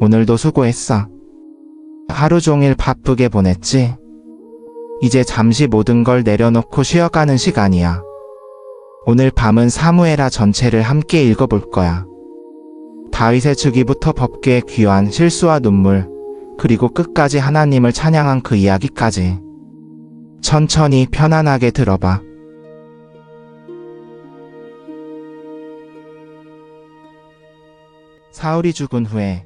오늘도 수고했어. 하루 종일 바쁘게 보냈지? 이제 잠시 모든 걸 내려놓고 쉬어가는 시간이야. 오늘 밤은 사무엘하 전체를 함께 읽어볼 거야. 다윗의 즉위부터 법궤의 귀환, 실수와 눈물, 그리고 끝까지 하나님을 찬양한 그 이야기까지. 천천히 편안하게 들어봐. 사울이 죽은 후에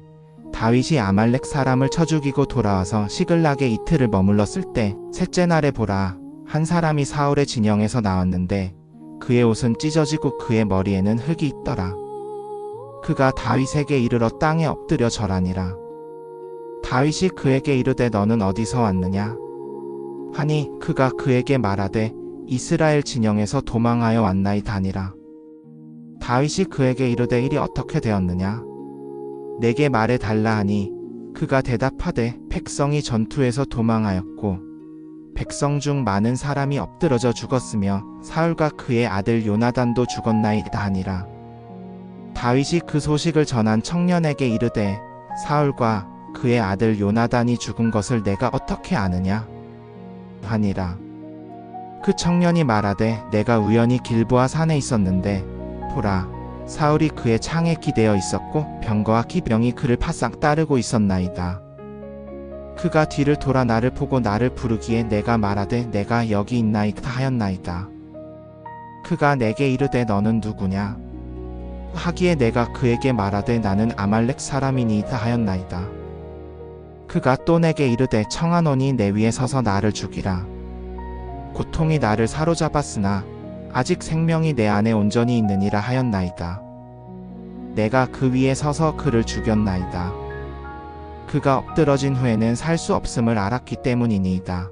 다윗이 아말렉 사람을 쳐 죽이고 돌아와서 시글락에 이틀을 머물렀을 때 셋째 날에 보라, 한 사람이 사울의 진영에서 나왔는데 그의 옷은 찢어지고 그의 머리에는 흙이 있더라. 그가 다윗에게 이르러 땅에 엎드려 절하니라. 다윗이 그에게 이르되 너는 어디서 왔느냐 하니 그가 그에게 말하되 이스라엘 진영에서 도망하여 왔나이다니라. 다윗이 그에게 이르되 일이 어떻게 되었느냐 내게 말해 달라 하니 그가 대답하되 백성이 전투에서 도망하였고 백성 중 많은 사람이 엎드러져 죽었으며 사울과 그의 아들 요나단도 죽었나이다 하니라. 다윗이 그 소식을 전한 청년에게 이르되 사울과 그의 아들 요나단이 죽은 것을 내가 어떻게 아느냐 하니라. 그 청년이 말하되 내가 우연히 길보아 산에 있었는데 보라, 사울이 그의 창에 기대어 있었고 병거와 기병이 그를 바싹 따르고 있었나이다. 그가 뒤를 돌아 나를 보고 나를 부르기에 내가 말하되 내가 여기 있나이다 하였나이다. 그가 내게 이르되 너는 누구냐 하기에 내가 그에게 말하되 나는 아말렉 사람이니이다 하였나이다. 그가 또 내게 이르되 청하노니 내 위에 서서 나를 죽이라. 고통이 나를 사로잡았으나 아직 생명이 내 안에 온전히 있느니라 하였나이다. 내가 그 위에 서서 그를 죽였나이다. 그가 엎드러진 후에는 살 수 없음을 알았기 때문이니이다.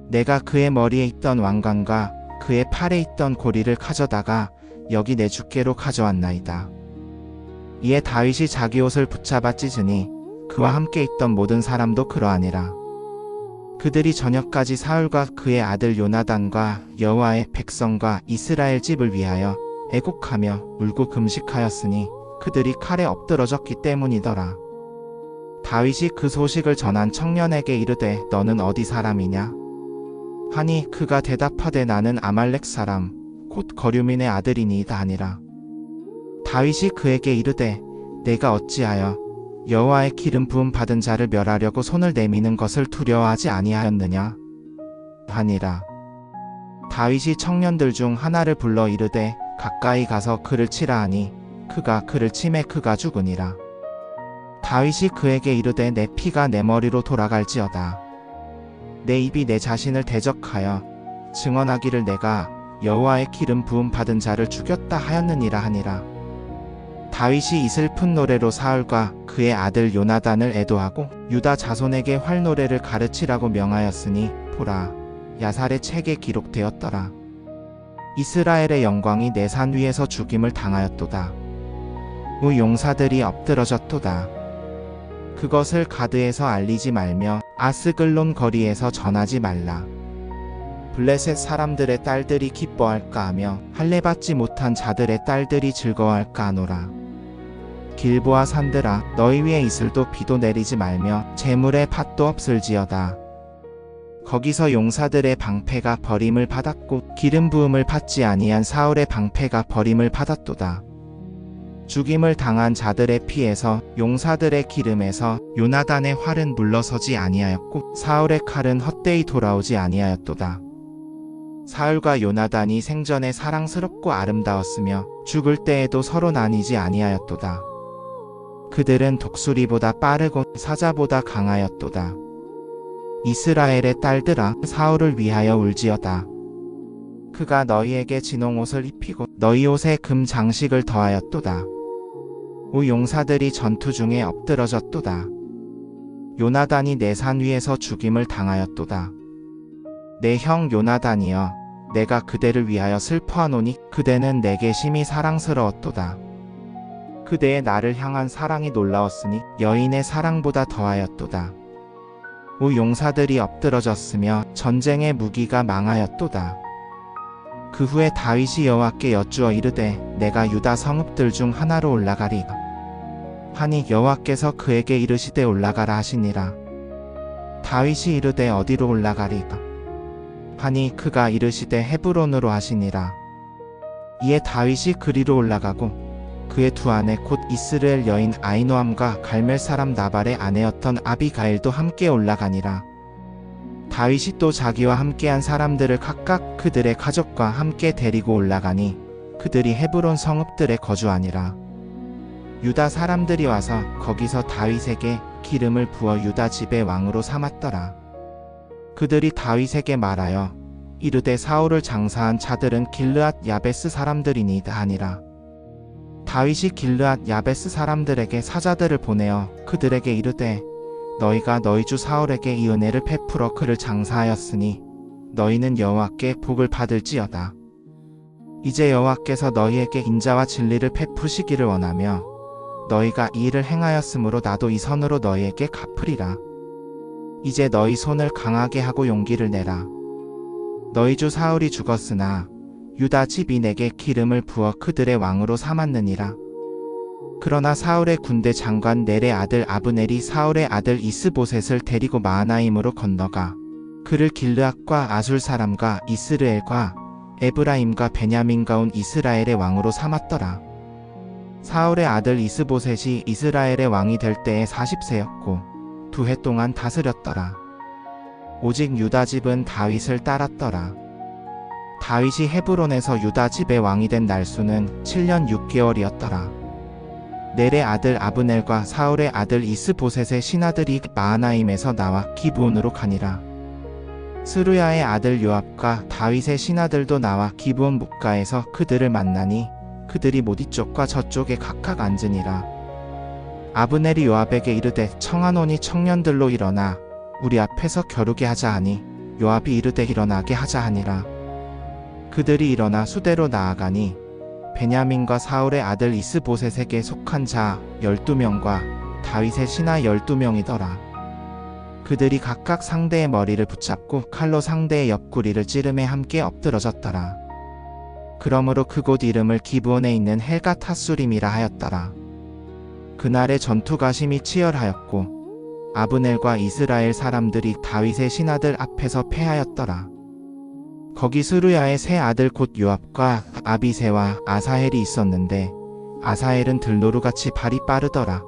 내가 그의 머리에 있던 왕관과 그의 팔에 있던 고리를 가져다가 여기 내 주께로 가져왔나이다. 이에 다윗이 자기 옷을 붙잡아 찢으니 그와 함께 있던 모든 사람도 그러하니라. 그들이 저녁까지 사울과 그의 아들 요나단과 여호와의 백성과 이스라엘 집을 위하여 애곡하며 울고 금식하였으니 그들이 칼에 엎드러졌기 때문이더라. 다윗이 그 소식을 전한 청년에게 이르되 너는 어디 사람이냐 하니 그가 대답하되 나는 아말렉 사람 곧 거류민의 아들이니이다 하니라. 다윗이 그에게 이르되 내가 어찌하여 여호와의 기름 부음 받은 자를 멸하려고 손을 내미는 것을 두려워하지 아니하였느냐 하니라. 다윗이 청년들 중 하나를 불러 이르되 가까이 가서 그를 치라 하니 그가 그를 치매 그가 죽으니라. 다윗이 그에게 이르되 내 피가 내 머리로 돌아갈지어다. 내 입이 내 자신을 대적하여 증언하기를 내가 여호와의 기름 부음 받은 자를 죽였다 하였느니라 하니라. 다윗이 이 슬픈 노래로 사울과 그의 아들 요나단을 애도하고 유다 자손에게 활노래를 가르치라고 명하였으니 보라, 야살의 책에 기록되었더라. 이스라엘의 영광이 내 산 위에서 죽임을 당하였도다. 우 용사들이 엎드러졌도다. 그것을 가드에서 알리지 말며 아스글론 거리에서 전하지 말라. 블레셋 사람들의 딸들이 기뻐할까 하며 할례받지 못한 자들의 딸들이 즐거워할까 하노라. 길보아 산들아 너희 위에 이슬도 비도 내리지 말며 재물에 팥도 없을지어다. 거기서 용사들의 방패가 버림을 받았고 기름 부음을 받지 아니한 사울의 방패가 버림을 받았도다. 죽임을 당한 자들의 피에서 용사들의 기름에서 요나단의 활은 물러서지 아니하였고 사울의 칼은 헛되이 돌아오지 아니하였도다. 사울과 요나단이 생전에 사랑스럽고 아름다웠으며 죽을 때에도 서로 나뉘지 아니하였도다. 그들은 독수리보다 빠르고 사자보다 강하였도다. 이스라엘의 딸들아 사울을 위하여 울지어다. 그가 너희에게 진홍옷을 입히고 너희 옷에 금 장식을 더하였도다. 우 용사들이 전투 중에 엎드러졌도다. 요나단이 내 산 위에서 죽임을 당하였도다. 내 형 요나단이여 내가 그대를 위하여 슬퍼하노니 그대는 내게 심히 사랑스러웠도다. 그대의 나를 향한 사랑이 놀라웠으니 여인의 사랑보다 더하였도다. 우 용사들이 엎드러졌으며 전쟁의 무기가 망하였도다. 그 후에 다윗이 여호와께 여쭈어 이르되 내가 유다 성읍들 중 하나로 올라가리까 하니 여호와께서 그에게 이르시되 올라가라 하시니라. 다윗이 이르되 어디로 올라가리까 하니 그가 이르시되 헤브론으로 하시니라. 이에 다윗이 그리로 올라가고 그의 두 아내 곧 이스라엘 여인 아히노암과 갈멜 사람 나발의 아내였던 아비가일도 함께 올라가니라. 다윗이 또 자기와 함께한 사람들을 각각 그들의 가족과 함께 데리고 올라가니 그들이 헤브론 성읍들에 거주하니라. 유다 사람들이 와서 거기서 다윗에게 기름을 부어 유다 집의 왕으로 삼았더라. 그들이 다윗에게 말하여 이르되 사울을 장사한 자들은 길르앗 야베스 사람들이니이다 하니라. 다윗이 길르앗 야베스 사람들에게 사자들을 보내어 그들에게 이르되 너희가 너희 주 사울에게 이 은혜를 베풀어 그를 장사하였으니 너희는 여호와께 복을 받을지어다. 이제 여호와께서 너희에게 인자와 진리를 베푸시기를 원하며 너희가 이 일을 행하였으므로 나도 이 선으로 너희에게 갚으리라. 이제 너희 손을 강하게 하고 용기를 내라. 너희 주 사울이 죽었으나 유다 집이 내게 기름을 부어 그들의 왕으로 삼았느니라. 그러나 사울의 군대 장관 넬의 아들 아브넬이 사울의 아들 이스보셋을 데리고 마하나임으로 건너가 그를 길르앗과 아술 사람과 이스르엘과 에브라임과 베냐민과 온 이스라엘의 왕으로 삼았더라. 사울의 아들 이스보셋이 이스라엘의 왕이 될 때에 40세였고 2해 동안 다스렸더라. 오직 유다 집은 다윗을 따랐더라. 다윗이 헤브론에서 유다 집의 왕이 된 날수는 7년 6개월이었더라. 넬의 아들 아브넬과 사울의 아들 이스보셋의 신하들이 마하나임에서 나와 기브온으로 가니라. 스루야의 아들 요압과 다윗의 신하들도 나와 기브온 뭇가에서 그들을 만나니 그들이 못 이쪽과 저쪽에 각각 앉으니라. 아브넬이 요압에게 이르되 청하노니 청년들로 일어나 우리 앞에서 겨루게 하자 하니 요압이 이르되 일어나게 하자 하니라. 그들이 일어나 수대로 나아가니 베냐민과 사울의 아들 이스보셋에게 속한 자 12명과 다윗의 신하 12명이더라. 그들이 각각 상대의 머리를 붙잡고 칼로 상대의 옆구리를 찌르매 함께 엎드러졌더라. 그러므로 그곳 이름을 기브온에 있는 헬갓 핫수림이라 하였더라. 그날의 전투가 심히 치열하였고 아브넬과 이스라엘 사람들이 다윗의 신하들 앞에서 패하였더라. 거기 스루야의 세 아들 곧 요압과 아비새와 아사헬이 있었는데 아사헬은 들노루같이 발이 빠르더라.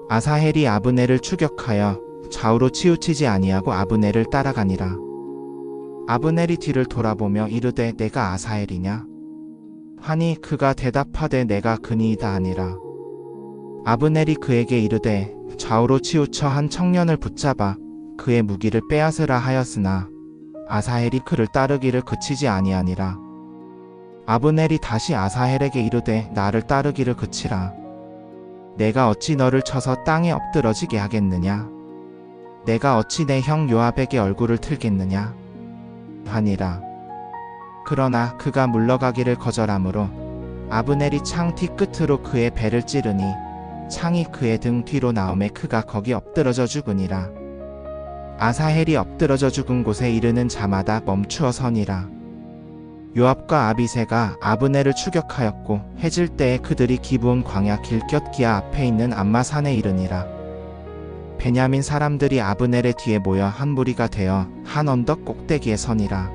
아사헬이 아브넬을 추격하여 좌우로 치우치지 아니하고 아브넬을 따라가니라. 아브넬이 뒤를 돌아보며 이르되 내가 아사헬이냐 하니 그가 대답하되 내가 그니이다 하니라. 아브넬이 그에게 이르되 좌우로 치우쳐 한 청년을 붙잡아 그의 무기를 빼앗으라 하였으나 아사헬이 그를 따르기를 그치지 아니하니라. 아브넬이 다시 아사헬에게 이르되 나를 따르기를 그치라. 내가 어찌 너를 쳐서 땅에 엎드러지게 하겠느냐? 내가 어찌 내 형 요압에게 얼굴을 틀겠느냐? 하니라. 그러나 그가 물러가기를 거절하므로 아브넬이 창 뒤끝으로 그의 배를 찌르니 창이 그의 등 뒤로 나오매 그가 거기 엎드러져 죽으니라. 아사헬이 엎드러져 죽은 곳에 이르는 자마다 멈추어 서니라. 요압과 아비새가 아브넬을 추격하였고 해질 때에 그들이 기브온 광야 길곁 기아 앞에 있는 암마산에 이르니라. 베냐민 사람들이 아브넬의 뒤에 모여 한 무리가 되어 한 언덕 꼭대기에 서니라.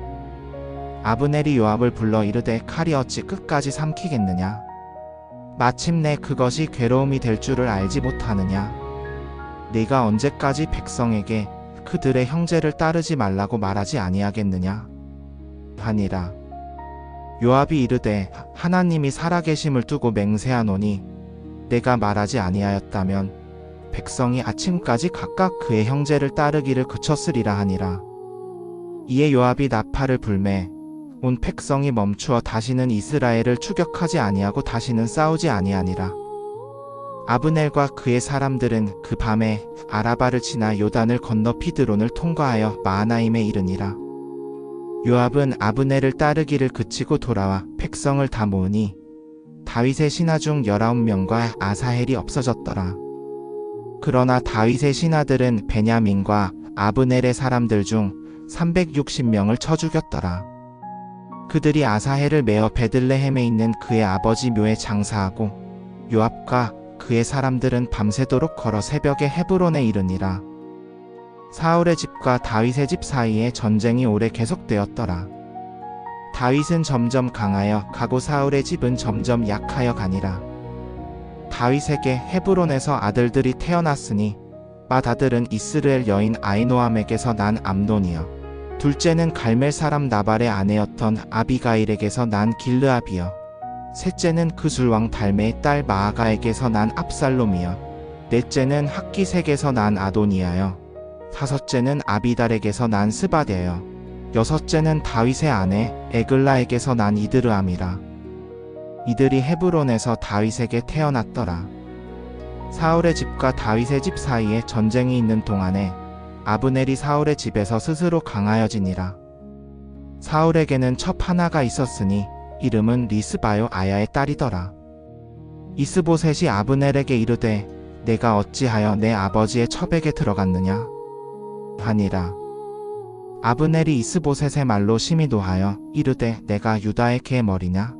아브넬이 요압을 불러 이르되 칼이 어찌 끝까지 삼키겠느냐? 마침내 그것이 괴로움이 될 줄을 알지 못하느냐? 네가 언제까지 백성에게 그들의 형제를 따르지 말라고 말하지 아니하겠느냐? 하니라. 요압이 이르되 하나님이 살아계심을 두고 맹세하노니 내가 말하지 아니하였다면 백성이 아침까지 각각 그의 형제를 따르기를 그쳤으리라 하니라. 이에 요압이 나팔을 불매 온 백성이 멈추어 다시는 이스라엘을 추격하지 아니하고 다시는 싸우지 아니하니라. 아브넬과 그의 사람들은 그 밤에 아라바를 지나 요단을 건너 피드론을 통과하여 마하나임에 이르니라. 요압은 아브넬을 따르기를 그치고 돌아와 백성을 다 모으니 다윗의 신하 중 19명과 아사헬이 없어졌더라. 그러나 다윗의 신하들은 베냐민과 아브넬의 사람들 중 360명을 쳐 죽였더라. 그들이 아사헬을 메어 베들레헴에 있는 그의 아버지 묘에 장사하고 요압과 그의 사람들은 밤새도록 걸어 새벽에 헤브론에 이르니라. 사울의 집과 다윗의 집 사이에 전쟁이 오래 계속되었더라. 다윗은 점점 강하여 가고 사울의 집은 점점 약하여 가니라. 다윗에게 헤브론에서 아들들이 태어났으니 맏아들은 이스라엘 여인 아히노암에게서 난 암논이여, 둘째는 갈멜 사람 나발의 아내였던 아비가일에게서 난 길르압이여, 셋째는 그술 왕 달메의 딸 마아가에게서 난 압살롬이여, 넷째는 학기색에서 난 아도니아여, 다섯째는 아비달에게서 난 스바데여, 여섯째는 다윗의 아내 에글라에게서 난 이드르암이라. 이들이 헤브론에서 다윗에게 태어났더라. 사울의 집과 다윗의 집 사이에 전쟁이 있는 동안에 아브넬이 사울의 집에서 스스로 강하여지니라. 사울에게는 첩 하나가 있었으니 이름은 리스바요 아야의 딸이더라. 이스보셋이 아브넬에게 이르되 내가 어찌하여 내 아버지의 첩에게 들어갔느냐 하니라. 아브넬이 이스보셋의 말로 심히 노하여 이르되 내가 유다의 개의 머리냐?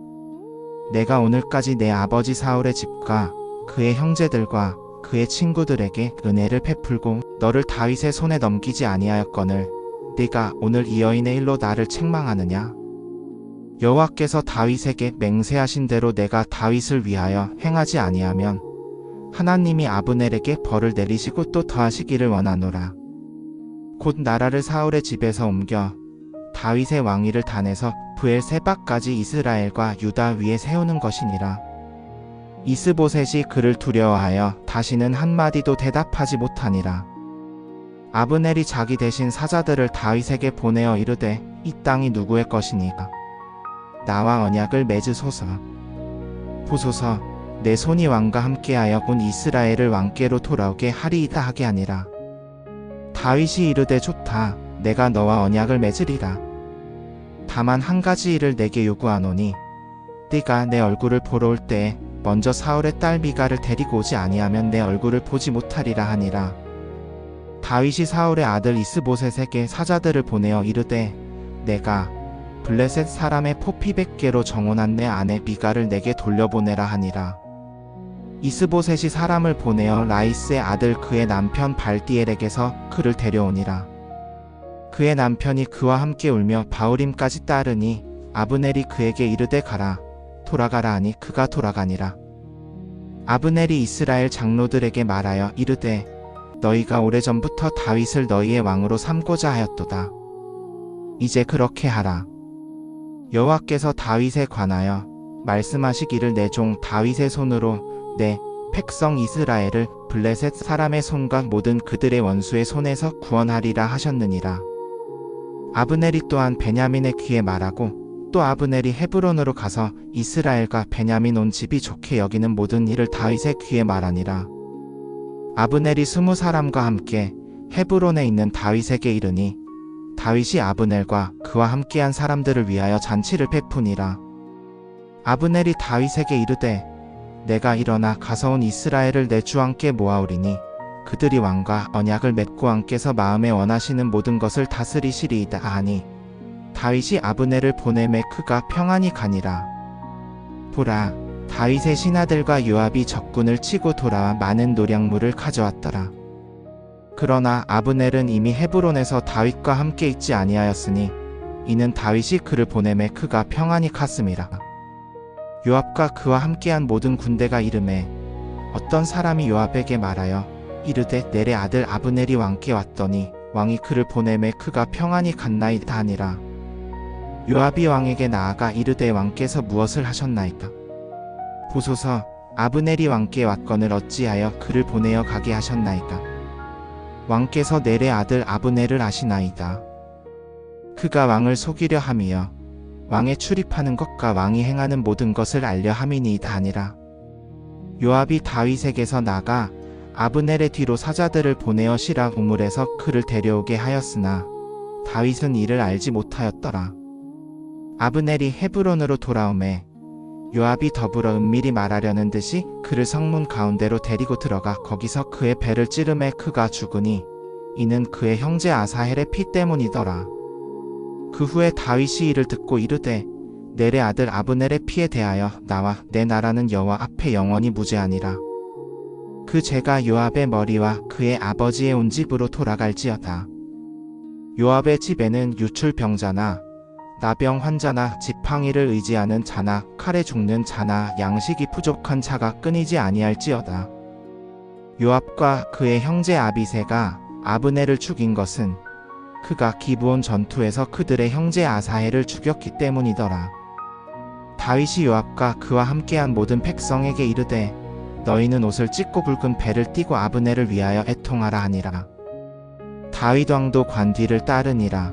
내가 오늘까지 내 아버지 사울의 집과 그의 형제들과 그의 친구들에게 은혜를 베풀고 너를 다윗의 손에 넘기지 아니하였거늘 네가 오늘 이 여인의 일로 나를 책망하느냐? 여호와께서 다윗에게 맹세하신 대로 내가 다윗을 위하여 행하지 아니하면 하나님이 아브넬에게 벌을 내리시고 또 더하시기를 원하노라. 곧 나라를 사울의 집에서 옮겨 다윗의 왕위를 단에서 브엘세바까지 이스라엘과 유다 위에 세우는 것이니라. 이스보셋이 그를 두려워하여 다시는 한마디도 대답하지 못하니라. 아브넬이 자기 대신 사자들을 다윗에게 보내어 이르되 이 땅이 누구의 것이니까 나와 언약을 맺으소서. 보소서, 내 손이 왕과 함께하여 온 이스라엘을 왕께로 돌아오게 하리이다 하게 하니라. 다윗이 이르되 좋다, 내가 너와 언약을 맺으리라. 다만 한 가지 일을 내게 요구하노니 네가 내 얼굴을 보러 올 때에 먼저 사울의 딸 미가를 데리고 오지 아니하면 내 얼굴을 보지 못하리라 하니라. 다윗이 사울의 아들 이스보셋에게 사자들을 보내어 이르되 내가 블레셋 사람의 포피 100개로 정혼한 내 아내 미가를 내게 돌려보내라 하니라. 이스보셋이 사람을 보내어 라이스의 아들 그의 남편 발디엘에게서 그를 데려오니라. 그의 남편이 그와 함께 울며 바울임까지 따르니 아브넬이 그에게 이르되 가라, 돌아가라 하니 그가 돌아가니라. 아브넬이 이스라엘 장로들에게 말하여 이르되 너희가 오래전부터 다윗을 너희의 왕으로 삼고자 하였도다. 이제 그렇게 하라. 여호와께서 다윗에 관하여 말씀하시기를 내 종 다윗의 손으로 내 백성 이스라엘을 블레셋 사람의 손과 모든 그들의 원수의 손에서 구원하리라 하셨느니라. 아브넬이 또한 베냐민의 귀에 말하고 또 아브넬이 헤브론으로 가서 이스라엘과 베냐민 온 집이 좋게 여기는 모든 일을 다윗의 귀에 말하니라. 아브넬이 20사람과 함께 헤브론에 있는 다윗에게 이르니 다윗이 아브넬과 그와 함께한 사람들을 위하여 잔치를 베푸니라. 아브넬이 다윗에게 이르되 내가 일어나 가서 온 이스라엘을 내 주 왕께 모아오리니 그들이 왕과 언약을 맺고 왕께서 마음에 원하시는 모든 것을 다스리시리이다 하니 다윗이 아브넬을 보내매 그가 평안히 가니라. 보라, 다윗의 신하들과 요압이 적군을 치고 돌아와 많은 노량물을 가져왔더라. 그러나 아브넬은 이미 헤브론에서 다윗과 함께 있지 아니하였으니 이는 다윗이 그를 보내매 그가 평안히 갔음이라. 요압과 그와 함께한 모든 군대가 이르매 어떤 사람이 요압에게 말하여 이르되 넬의 아들 아브넬이 왕께 왔더니 왕이 그를 보내매 그가 평안히 갔나이다 하니라. 요압이 왕에게 나아가 이르되 왕께서 무엇을 하셨나이까? 보소서, 아브넬이 왕께 왔거늘 어찌하여 그를 보내어 가게 하셨나이까? 왕께서 넬의 아들 아브넬을 아시나이다. 그가 왕을 속이려 함이여 왕에 출입하는 것과 왕이 행하는 모든 것을 알려 함이니이다 하니라. 요압이 다윗에게서 나가 아브넬의 뒤로 사자들을 보내어 시라 우물에서 그를 데려오게 하였으나 다윗은 이를 알지 못하였더라. 아브넬이 헤브론으로 돌아오매 요압이 더불어 은밀히 말하려는 듯이 그를 성문 가운데로 데리고 들어가 거기서 그의 배를 찌르매 그가 죽으니 이는 그의 형제 아사헬의 피 때문이더라. 그 후에 다윗이 이를 듣고 이르되 넬의 아들 아브넬의 피에 대하여 나와 내 나라는 여호와 앞에 영원히 무죄하니라. 그 죄가 요압의 머리와 그의 아버지의 온 집으로 돌아갈지어다. 요압의 집에는 유출병자나 나병 환자나 지팡이를 의지하는 자나 칼에 죽는 자나 양식이 부족한 자가 끊이지 아니할지어다. 요압과 그의 형제 아비새가 아브넬을 죽인 것은 그가 기브온 전투에서 그들의 형제 아사헬을 죽였기 때문이더라. 다윗이 요압과 그와 함께한 모든 백성에게 이르되 너희는 옷을 찢고 붉은 배를 띠고 아브넬을 위하여 애통하라 하니라. 다윗 왕도 관 뒤를 따르니라.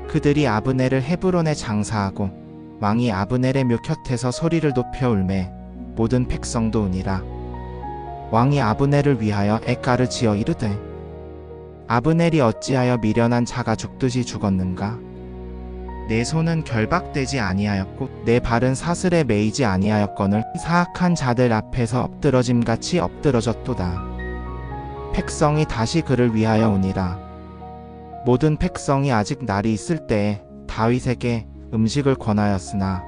그들이 아브넬을 헤브론에 장사하고 왕이 아브넬의 묘 곁에서 소리를 높여 울매 모든 백성도 우니라. 왕이 아브넬을 위하여 애가를 지어 이르되 아브넬이 어찌하여 미련한 자가 죽듯이 죽었는가? 내 손은 결박되지 아니하였고 내 발은 사슬에 매이지 아니하였거늘 사악한 자들 앞에서 엎드러짐같이 엎드러졌도다. 백성이 다시 그를 위하여 우니라. 모든 백성이 아직 날이 있을 때에 다윗에게 음식을 권하였으나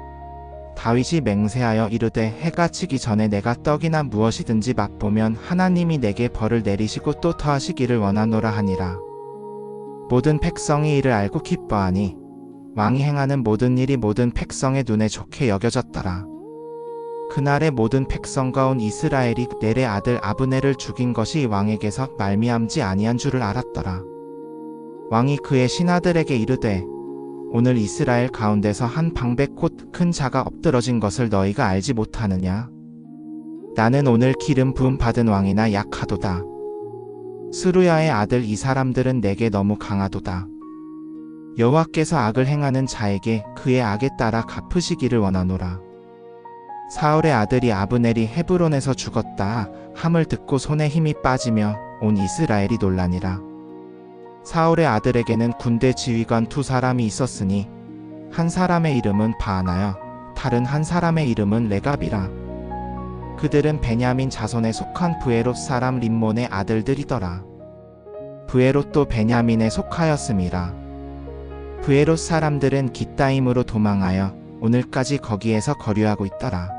다윗이 맹세하여 이르되 해가 치기 전에 내가 떡이나 무엇이든지 맛보면 하나님이 내게 벌을 내리시고 또 더하시기를 원하노라 하니라. 모든 백성이 이를 알고 기뻐하니 왕이 행하는 모든 일이 모든 백성의 눈에 좋게 여겨졌더라. 그날의 모든 백성과 온 이스라엘이 넬의 아들 아브넬을 죽인 것이 왕에게서 말미암지 아니한 줄을 알았더라. 왕이 그의 신하들에게 이르되 오늘 이스라엘 가운데서 한 방백 곧 큰 자가 엎드러진 것을 너희가 알지 못하느냐? 나는 오늘 기름 부음 받은 왕이나 약하도다. 스루야의 아들 이 사람들은 내게 너무 강하도다. 여호와께서 악을 행하는 자에게 그의 악에 따라 갚으시기를 원하노라. 사울의 아들이 아브넬이 헤브론에서 죽었다 함을 듣고 손에 힘이 빠지며 온 이스라엘이 놀라니라. 사울의 아들에게는 군대 지휘관 두 사람이 있었으니 한 사람의 이름은 바하나여 다른 한 사람의 이름은 레갑이라. 그들은 베냐민 자손에 속한 브에롯 사람 림몬의 아들들이더라. 브에롯도 베냐민에 속하였음이라. 브에롯 사람들은 깃다임으로 도망하여 오늘까지 거기에서 거류하고 있더라.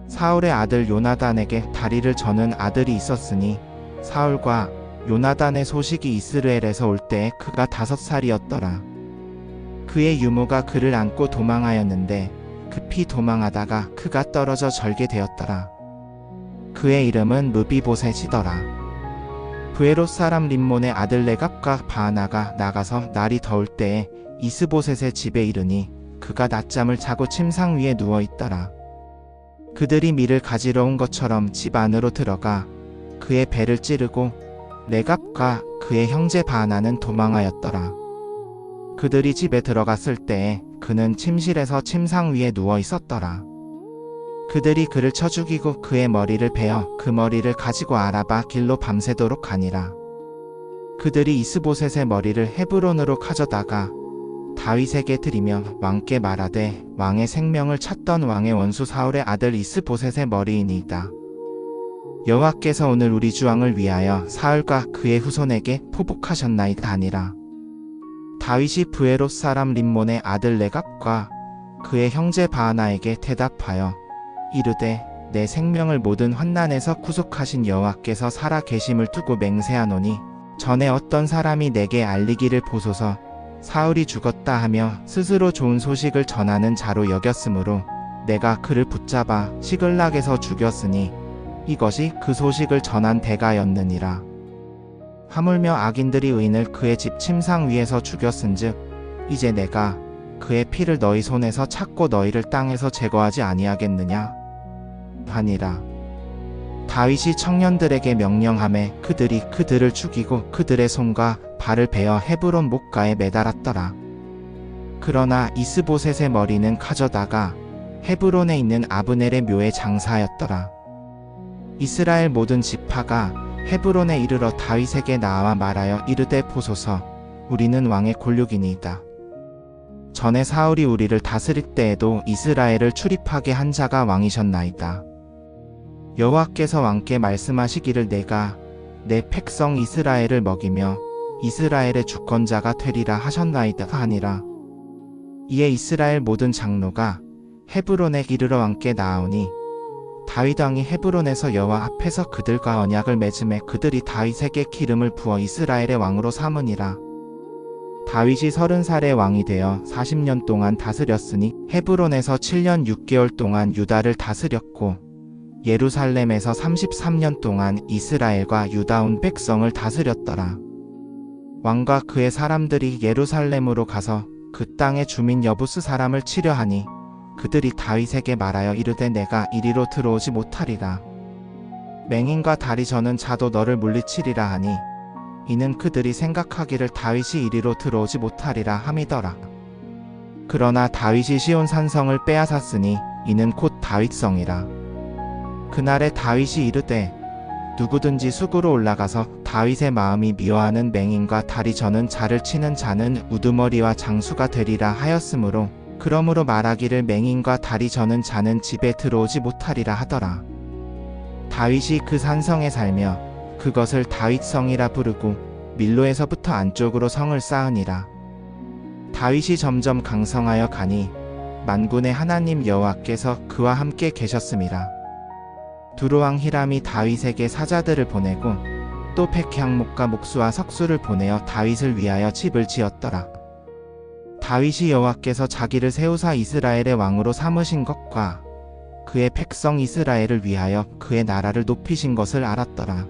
사울의 아들 요나단에게 다리를 저는 아들이 있었으니 사울과 요나단의 소식이 이스라엘에서 올 때에 그가 5살이었더라. 그의 유모가 그를 안고 도망하였는데 급히 도망하다가 그가 떨어져 절게 되었더라. 그의 이름은 므비보셋이더라. 브에롯 사람 림몬의 아들 레갑과 바하나가 나가서 날이 더울 때에 이스보셋의 집에 이르니 그가 낮잠을 자고 침상 위에 누워 있더라. 그들이 밀을 가지러 온 것처럼 집 안으로 들어가 그의 배를 찌르고 레갑과 그의 형제 바하나는 도망하였더라. 그들이 집에 들어갔을 때에 그는 침실에서 침상 위에 누워 있었더라. 그들이 그를 쳐 죽이고 그의 머리를 베어 그 머리를 가지고 아라바 길로 밤새도록 가니라. 그들이 이스보셋의 머리를 헤브론으로 가져다가 다윗에게 드리며 왕께 말하되 왕의 생명을 찾던 왕의 원수 사울의 아들 이스보셋의 머리이니이다. 여호와께서 오늘 우리 주 왕을 위하여 사울과 그의 후손에게 포복하셨나이다 하니라. 다윗이 브에롯 사람 림몬의 아들 레갑과 그의 형제 바하나에게 대답하여 이르되 내 생명을 모든 환난에서 구속하신 여호와께서 살아 계심을 두고 맹세하노니 전에 어떤 사람이 내게 알리기를 보소서. 사울이 죽었다 하며 스스로 좋은 소식을 전하는 자로 여겼으므로 내가 그를 붙잡아 시글락에서 죽였으니 이것이 그 소식을 전한 대가였느니라. 하물며 악인들이 의인을 그의 집 침상 위에서 죽였은즉 이제 내가 그의 피를 너희 손에서 찾고 너희를 땅에서 제거하지 아니하겠느냐 하니라. 다윗이 청년들에게 명령하매 그들이 그들을 죽이고 그들의 손과 발을 베어 헤브론 목가에 매달았더라. 그러나 이스보셋의 머리는 가져다가 헤브론에 있는 아브넬의 묘에 장사하였더라. 이스라엘 모든 지파가 헤브론에 이르러 다윗에게 나와 말하여 이르되 보소서 우리는 왕의 골육이니이다. 전에 사울이 우리를 다스릴 때에도 이스라엘을 출입하게 한 자가 왕이셨나이다. 여호와께서 왕께 말씀하시기를 내가 내 백성 이스라엘을 먹이며 이스라엘의 주권자가 되리라 하셨나이다 하니라. 이에 이스라엘 모든 장로가 헤브론에 이르러 왕께 나아오니 다윗 왕이 헤브론에서 여호와 앞에서 그들과 언약을 맺음에 그들이 다윗에게 기름을 부어 이스라엘의 왕으로 삼으니라. 다윗이 30살의 왕이 되어 40년 동안 다스렸으니 헤브론에서 7년 6개월 동안 유다를 다스렸고 예루살렘에서 33년 동안 이스라엘과 유다 온 백성을 다스렸더라. 왕과 그의 사람들이 예루살렘으로 가서 그 땅의 주민 여부스 사람을 치려 하니 그들이 다윗에게 말하여 이르되 내가 이리로 들어오지 못하리라. 맹인과 다리 저는 자도 너를 물리치리라 하니 이는 그들이 생각하기를 다윗이 이리로 들어오지 못하리라 함이더라. 그러나 다윗이 시온 산성을 빼앗았으니 이는 곧 다윗성이라. 그날에 다윗이 이르되 누구든지 수구로 올라가서 다윗의 마음이 미워하는 맹인과 다리 저는 자를 치는 자는 우두머리와 장수가 되리라 하였으므로 그러므로 말하기를 맹인과 다리 저는 자는 집에 들어오지 못하리라 하더라. 다윗이 그 산성에 살며 그것을 다윗성이라 부르고 밀로에서부터 안쪽으로 성을 쌓으니라. 다윗이 점점 강성하여 가니 만군의 하나님 여호와께서 그와 함께 계셨음이라. 두로왕 히람이 다윗에게 사자들을 보내고 또 백향목과 목수와 석수를 보내어 다윗을 위하여 집을 지었더라. 다윗이 여호와께서 자기를 세우사 이스라엘의 왕으로 삼으신 것과 그의 백성 이스라엘을 위하여 그의 나라를 높이신 것을 알았더라.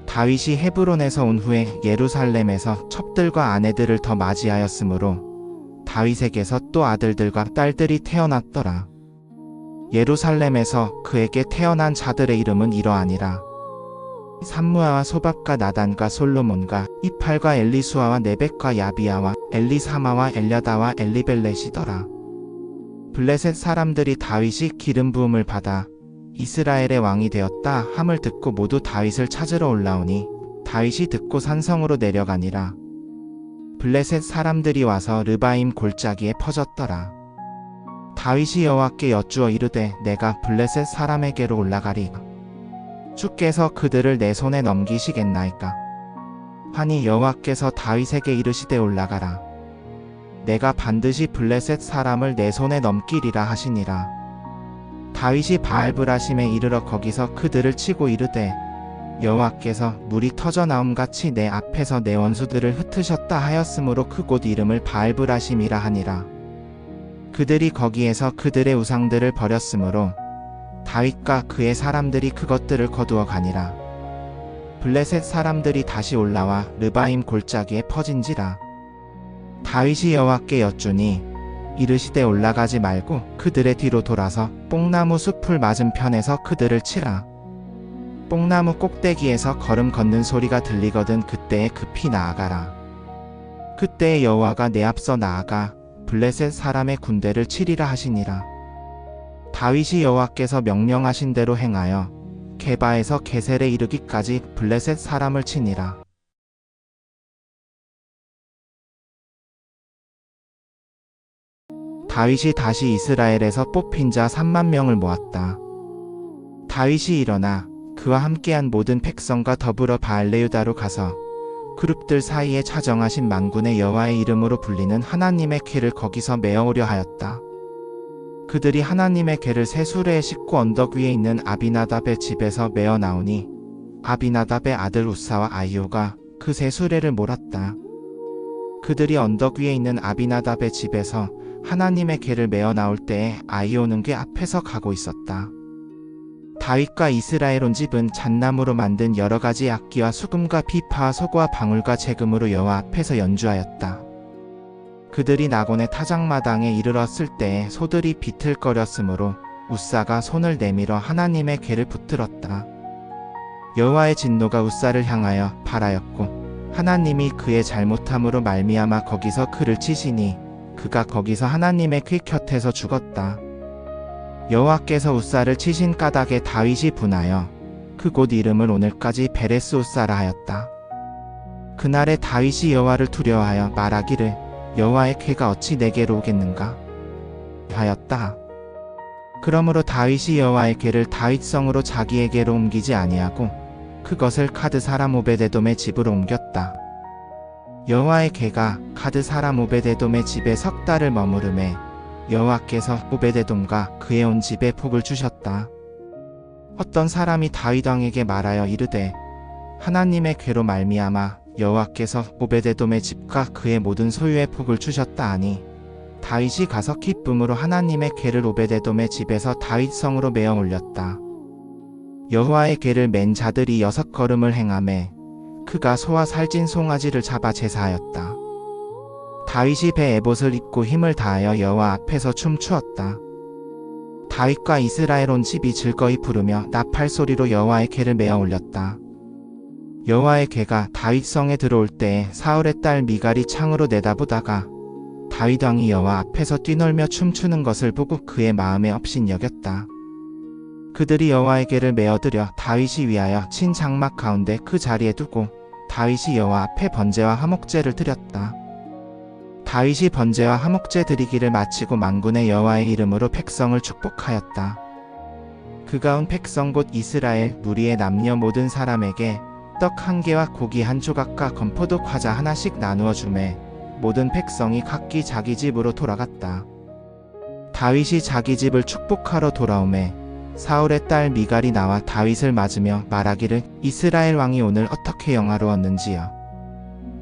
다윗이 헤브론에서 온 후에 예루살렘에서 첩들과 아내들을 더 맞이하였으므로 다윗에게서 또 아들들과 딸들이 태어났더라. 예루살렘에서 그에게 태어난 자들의 이름은 이러하니라. 삼무아와 소밥과 나단과 솔로몬과 이팔과 엘리수아와 네벡과 야비야와 엘리사마와 엘야다와 엘리벨렛이더라. 블레셋 사람들이 다윗이 기름 부음을 받아 이스라엘의 왕이 되었다 함을 듣고 모두 다윗을 찾으러 올라오니 다윗이 듣고 산성으로 내려가니라. 블레셋 사람들이 와서 르바임 골짜기에 퍼졌더라. 다윗이 여호와께 여쭈어 이르되 내가 블레셋 사람에게로 올라가리. 주께서 그들을 내 손에 넘기시겠나이까. 하니 여호와께서 다윗에게 이르시되 올라가라. 내가 반드시 블레셋 사람을 내 손에 넘기리라 하시니라. 다윗이 바알브라심에 이르러 거기서 그들을 치고 이르되 여호와께서 물이 터져 나옴같이 내 앞에서 내 원수들을 흩으셨다 하였으므로 그곳 이름을 바알브라심이라 하니라. 그들이 거기에서 그들의 우상들을 버렸으므로 다윗과 그의 사람들이 그것들을 거두어 가니라. 블레셋 사람들이 다시 올라와 르바임 골짜기에 퍼진지라. 다윗이 여호와께 여쭈니 이르시되 올라가지 말고 그들의 뒤로 돌아서 뽕나무 숲을 맞은편에서 그들을 치라. 뽕나무 꼭대기에서 걸음 걷는 소리가 들리거든 그때에 급히 나아가라. 그때에 여호와가 내 앞서 나아가 블레셋 사람의 군대를 치리라 하시니라. 다윗이 여호와께서 명령하신 대로 행하여 게바에서 게셀에 이르기까지 블레셋 사람을 치니라. 다윗이 다시 이스라엘에서 뽑힌 자 3만 명을 모았다. 다윗이 일어나 그와 함께한 모든 백성과 더불어 바알레유다로 가서 그룹들 사이에 차정하신 만군의 여호와의 이름으로 불리는 하나님의 궤를 거기서 메어오려 하였다. 그들이 하나님의 궤를 새 수레에 싣고 언덕 위에 있는 아비나답의 집에서 메어 나오니 아비나답의 아들 우사와 아히오가 그 새 수레를 몰았다. 그들이 언덕 위에 있는 아비나답의 집에서 하나님의 궤를 메어 나올 때에 아히오는 궤 앞에서 가고 있었다. 다윗과 이스라엘 온 집은 잣나무로 만든 여러 가지 악기와 수금과 비파와 소고와 방울과 재금으로 여호와 앞에서 연주하였다. 그들이 나곤의 타작마당에 이르렀을 때에 소들이 비틀거렸으므로 우사가 손을 내밀어 하나님의 궤를 붙들었다. 여호와의 진노가 우사를 향하여 발하였고 하나님이 그의 잘못함으로 말미암아 거기서 그를 치시니 그가 거기서 하나님의 궤 곁에서 죽었다. 여호와께서 우사를 치신 까닭에 다윗이 분하여 그곳 이름을 오늘까지 베레스 우사라 하였다. 그날에 다윗이 여호와를 두려워하여 말하기를 여호와의 궤가 어찌 내게로 오겠는가 하였다. 그러므로 다윗이 여호와의 궤를 다윗성으로 자기에게로 옮기지 아니하고 그것을 가드 사람 오베데돔의 집으로 옮겼다. 여호와의 궤가 가드 사람 오베데돔의 집에 석 달을 머무르매 여호와께서 오베데돔과 그의 온 집에 복을 주셨다. 어떤 사람이 다윗 왕에게 말하여 이르되 하나님의 괴로 말미암아 여호와께서 오베데돔의 집과 그의 모든 소유의 복을 주셨다 하니 다윗이 가서 기쁨으로 하나님의 궤를 오베데돔의 집에서 다윗 성으로 메어 올렸다. 여호와의 궤를 맨 자들이 6걸음을 행하매 그가 소와 살찐 송아지를 잡아 제사하였다. 다윗이 배 에봇을 입고 힘을 다하여 여호와 앞에서 춤추었다. 다윗과 이스라엘 온 집이 즐거이 부르며 나팔 소리로 여호와의 궤를 메어 올렸다. 여호와의 궤가 다윗 성에 들어올 때에 사울의 딸 미갈이 창으로 내다보다가 다윗 왕이 여호와 앞에서 뛰놀며 춤추는 것을 보고 그의 마음에 업신여겼다. 그들이 여호와의 궤를 메어들여 다윗이 위하여 친 장막 가운데 그 자리에 두고 다윗이 여호와 앞에 번제와 화목제를 드렸다. 다윗이 번제와 화목제 드리기를 마치고 만군의 여호와의 이름으로 백성을 축복하였다. 그가 온 백성 곧 이스라엘 무리의 남녀 모든 사람에게 떡 1개와 고기 1조각과 건포도 과자 하나씩 나누어 주매 모든 백성이 각기 자기 집으로 돌아갔다. 다윗이 자기 집을 축복하러 돌아오매 사울의 딸 미갈이 나와 다윗을 맞으며 말하기를 이스라엘 왕이 오늘 어떻게 영화로웠는지요.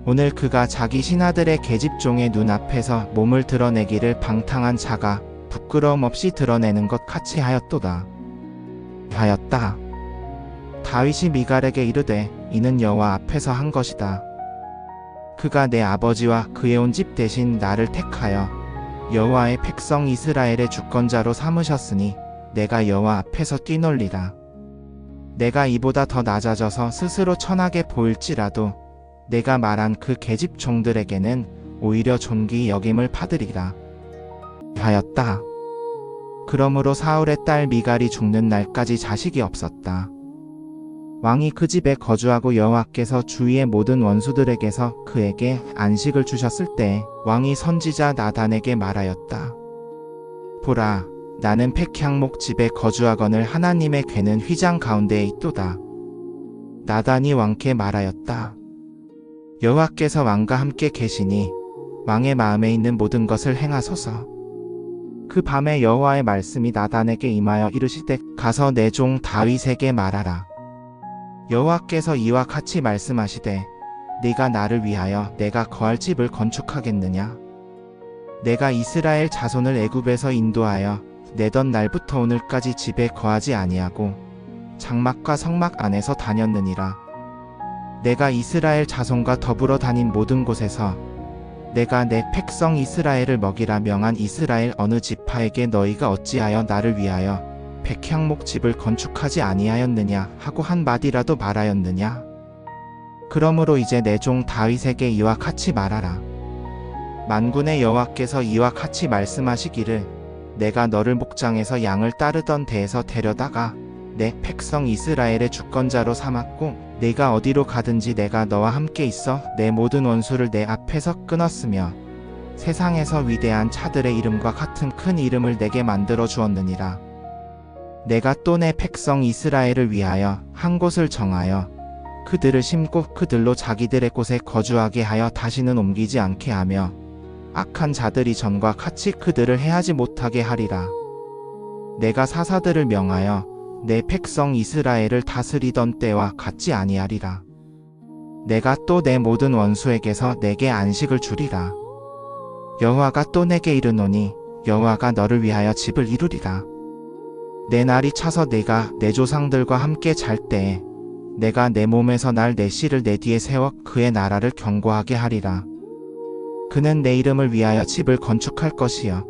오늘 그가 자기 신하들의 계집종의 눈앞에서 몸을 드러내기를 방탕한 자가 부끄러움 없이 드러내는 것 같이 하였도다. 하였다. 다윗이 미갈에게 이르되 이는 여호와 앞에서 한 것이다. 그가 내 아버지와 그의 온 집 대신 나를 택하여 여호와의 백성 이스라엘의 주권자로 삼으셨으니 내가 여호와 앞에서 뛰놀리라. 내가 이보다 더 낮아져서 스스로 천하게 보일지라도 내가 말한 그 계집 종들에게는 오히려 존귀 여김을 받으리라. 하였다. 그러므로 사울의 딸 미갈이 죽는 날까지 자식이 없었다. 왕이 그 집에 거주하고 여호와께서 주위의 모든 원수들에게서 그에게 안식을 주셨을 때 왕이 선지자 나단에게 말하였다. 보라, 나는 백향목 집에 거주하거늘 하나님의 궤는 휘장 가운데에 있도다. 나단이 왕께 말하였다. 여호와께서 왕과 함께 계시니 왕의 마음에 있는 모든 것을 행하소서. 그 밤에 여호와의 말씀이 나단에게 임하여 이르시되 가서 내 종 다윗에게 말하라. 여호와께서 이와 같이 말씀하시되 네가 나를 위하여 내가 거할 집을 건축하겠느냐? 내가 이스라엘 자손을 애굽에서 인도하여 내던 날부터 오늘까지 집에 거하지 아니하고 장막과 성막 안에서 다녔느니라. 내가 이스라엘 자손과 더불어 다닌 모든 곳에서 내가 내 백성 이스라엘을 먹이라 명한 이스라엘 어느 지파에게 너희가 어찌하여 나를 위하여 백향목 집을 건축하지 아니하였느냐 하고 한 마디라도 말하였느냐? 그러므로 이제 내 종 다윗에게 이와 같이 말하라. 만군의 여호와께서 이와 같이 말씀하시기를 내가 너를 목장에서 양을 따르던 데에서 데려다가 내 백성 이스라엘의 주권자로 삼았고 네가 어디로 가든지 내가 너와 함께 있어 내 모든 원수를 내 앞에서 끊었으며 세상에서 위대한 차들의 이름과 같은 큰 이름을 내게 만들어 주었느니라. 내가 또 내 백성 이스라엘을 위하여 한 곳을 정하여 그들을 심고 그들로 자기들의 곳에 거주하게 하여 다시는 옮기지 않게 하며 악한 자들이 전과 같이 그들을 해하지 못하게 하리라. 내가 사사들을 명하여 내 백성 이스라엘을 다스리던 때와 같지 아니하리라. 내가 또 내 모든 원수에게서 내게 안식을 주리라. 여호와가 또 내게 이르노니 여호와가 너를 위하여 집을 이루리라. 내 날이 차서 내가 내 조상들과 함께 잘 때에 내가 내 몸에서 날 내 씨를 내 뒤에 세워 그의 나라를 견고하게 하리라. 그는 내 이름을 위하여 집을 건축할 것이요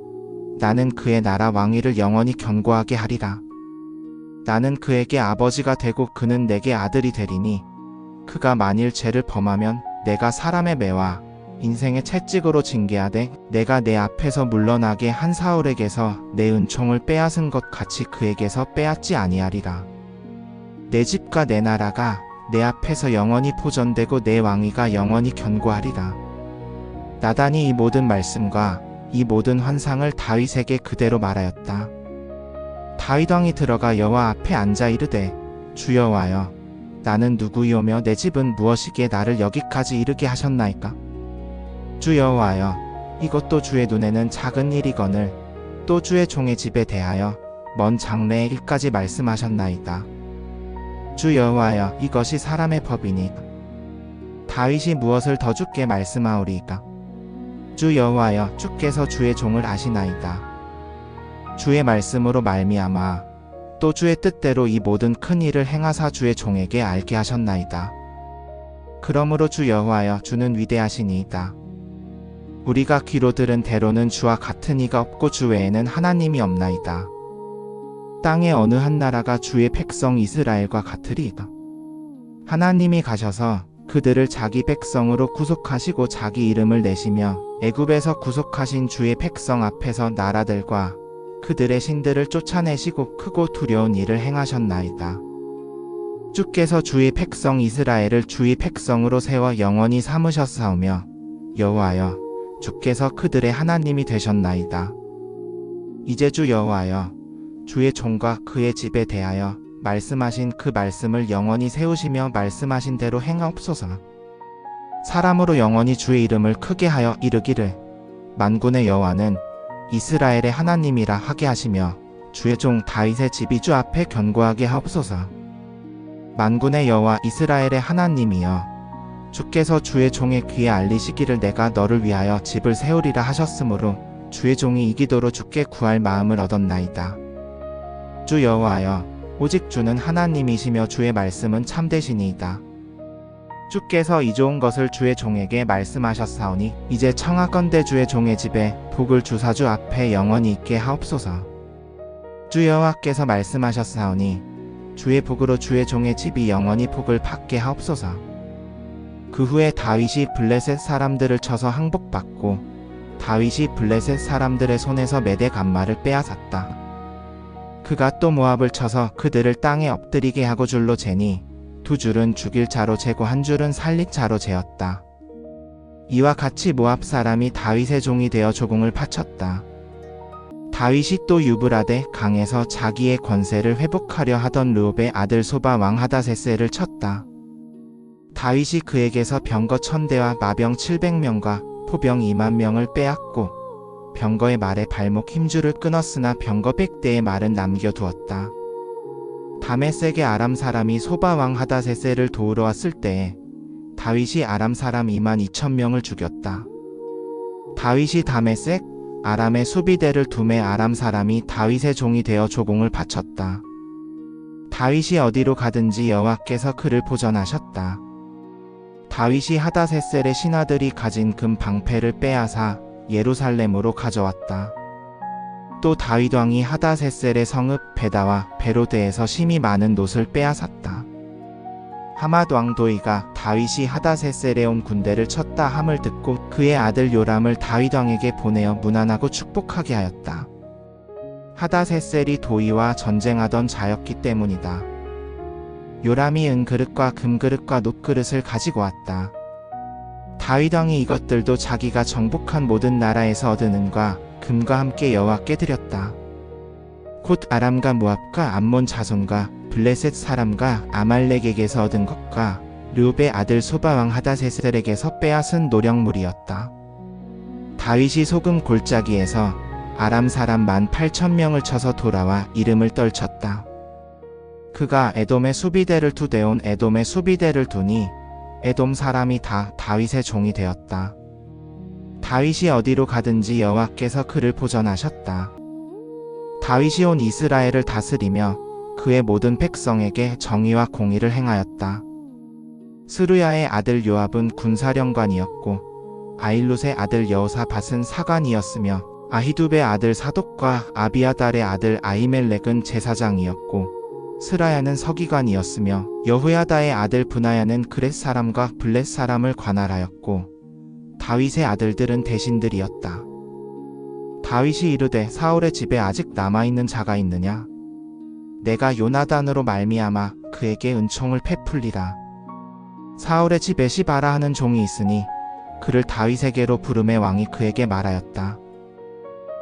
나는 그의 나라 왕위를 영원히 견고하게 하리라. 나는 그에게 아버지가 되고 그는 내게 아들이 되리니 그가 만일 죄를 범하면 내가 사람의 매와 인생의 채찍으로 징계하되 내가 내 앞에서 물러나게 한 사울에게서 내 은총을 빼앗은 것 같이 그에게서 빼앗지 아니하리라. 내 집과 내 나라가 내 앞에서 영원히 보존되고 내 왕위가 영원히 견고하리라. 나단이 이 모든 말씀과 이 모든 환상을 다윗에게 그대로 말하였다. 다윗 왕이 들어가 여호와 앞에 앉아 이르되 주 여호와여 나는 누구이오며 내 집은 무엇이기에 나를 여기까지 이르게 하셨나이까? 주 여호와여 이것도 주의 눈에는 작은 일이거늘 또 주의 종의 집에 대하여 먼 장래의 일까지 말씀하셨나이다. 주 여호와여, 이것이 사람의 법이니 다윗이 무엇을 더 주께 말씀하오리이까? 주 여호와여, 주께서 주의 종을 아시나이다. 주의 말씀으로 말미암아 또 주의 뜻대로 이 모든 큰 일을 행하사 주의 종에게 알게 하셨나이다. 그러므로 주 여호와여, 주는 위대하시니이다. 우리가 귀로 들은 대로는 주와 같은 이가 없고 주 외에는 하나님이 없나이다. 땅의 어느 한 나라가 주의 백성 이스라엘과 같으리이다. 하나님이 가셔서 그들을 자기 백성으로 구속하시고 자기 이름을 내시며 애굽에서 구속하신 주의 백성 앞에서 나라들과 그들의 신들을 쫓아내시고 크고 두려운 일을 행하셨나이다. 주께서 주의 백성 이스라엘을 주의 백성으로 세워 영원히 삼으셨사오며 여호와여, 주께서 그들의 하나님이 되셨나이다. 이제 주 여호와여, 주의 종과 그의 집에 대하여 말씀하신 그 말씀을 영원히 세우시며 말씀하신 대로 행하옵소서. 사람으로 영원히 주의 이름을 크게 하여 이르기를 만군의 여호와는 이스라엘의 하나님이라 하게 하시며 주의 종 다윗의 집이 주 앞에 견고하게 하옵소서. 만군의 여호와 이스라엘의 하나님이여, 주께서 주의 종의 귀에 알리시기를 내가 너를 위하여 집을 세우리라 하셨으므로 주의 종이 이기도로 주께 구할 마음을 얻었나이다. 주 여호와여, 오직 주는 하나님이시며 주의 말씀은 참되시니이다. 주께서 이 좋은 것을 주의 종에게 말씀하셨사오니 이제 청하건대 주의 종의 집에 복을 주사 주 앞에 영원히 있게 하옵소서. 주 여호와께서 말씀하셨사오니 주의 복으로 주의 종의 집이 영원히 복을 받게 하옵소서. 그 후에 다윗이 블레셋 사람들을 쳐서 항복받고 다윗이 블레셋 사람들의 손에서 메대 간마를 빼앗았다. 그가 또 모압을 쳐서 그들을 땅에 엎드리게 하고 줄로 재니 두 줄은 죽일 자로 재고 한 줄은 살릴 자로 재었다. 이와 같이 모압 사람이 다윗의 종이 되어 조공을 바쳤다. 다윗이 또 유브라데 강에서 자기의 권세를 회복하려 하던 르홉의 아들 소바 왕 하다세셀을 쳤다. 다윗이 그에게서 병거 1000대와 마병 700명과 포병 2만 명을 빼앗고 병거의 말에 발목 힘줄을 끊었으나 병거 100대의 말은 남겨두었다. 다메섹의 아람 사람이 소바 왕 하다세셀을 도우러 왔을 때에 다윗이 아람 사람 2만 2천 명을 죽였다. 다윗이 다메섹, 아람의 수비대를 두매 아람 사람이 다윗의 종이 되어 조공을 바쳤다. 다윗이 어디로 가든지 여호와께서 그를 보전하셨다. 다윗이 하다세셀의 신하들이 가진 금 방패를 빼앗아 예루살렘으로 가져왔다. 또 다윗 왕이 하다세셀의 성읍 베다와 베로드에서 심히 많은 놋을 빼앗았다. 하맛 왕 도이가 다윗이 하다세셀에 온 군대를 쳤다 함을 듣고 그의 아들 요람을 다윗 왕에게 보내어 문안하고 축복하게 하였다. 하다세셀이 도이와 전쟁하던 자였기 때문이다. 요람이 은그릇과 금그릇과 놋그릇을 가지고 왔다. 다윗 왕이 이것들도 자기가 정복한 모든 나라에서 얻은 은과 금과 함께 여호와께 드렸다. 곧 아람과 모압과 암몬 자손과 블레셋 사람과 아말렉에게서 얻은 것과 르홉의 아들 소바왕 하다세셀에게서 빼앗은 노령물이었다. 다윗이 소금 골짜기에서 아람 사람 18,000명을 쳐서 돌아와 이름을 떨쳤다. 그가 에돔의 수비대를 두대온 에돔의 수비대를 두니 에돔 사람이 다 다윗의 종이 되었다. 다윗이 어디로 가든지 여호와께서 그를 보전하셨다. 다윗이 온 이스라엘을 다스리며 그의 모든 백성에게 정의와 공의를 행하였다. 스루야의 아들 요압은 군사령관이었고 아일룻의 아들 여호사밧은 사관이었으며 아히두베의 아들 사독과 아비아달의 아들 아히멜렉은 제사장이었고 스라야는 서기관이었으며 여호야다의 아들 브나야는 그렛 사람과 블렛 사람을 관할하였고 다윗의 아들들은 대신들이었다. 다윗이 이르되 사울의 집에 아직 남아있는 자가 있느냐? 내가 요나단으로 말미암아 그에게 은총을 베풀리라. 사울의 집에 시바라 하는 종이 있으니 그를 다윗에게로 부르매 왕이 그에게 말하였다.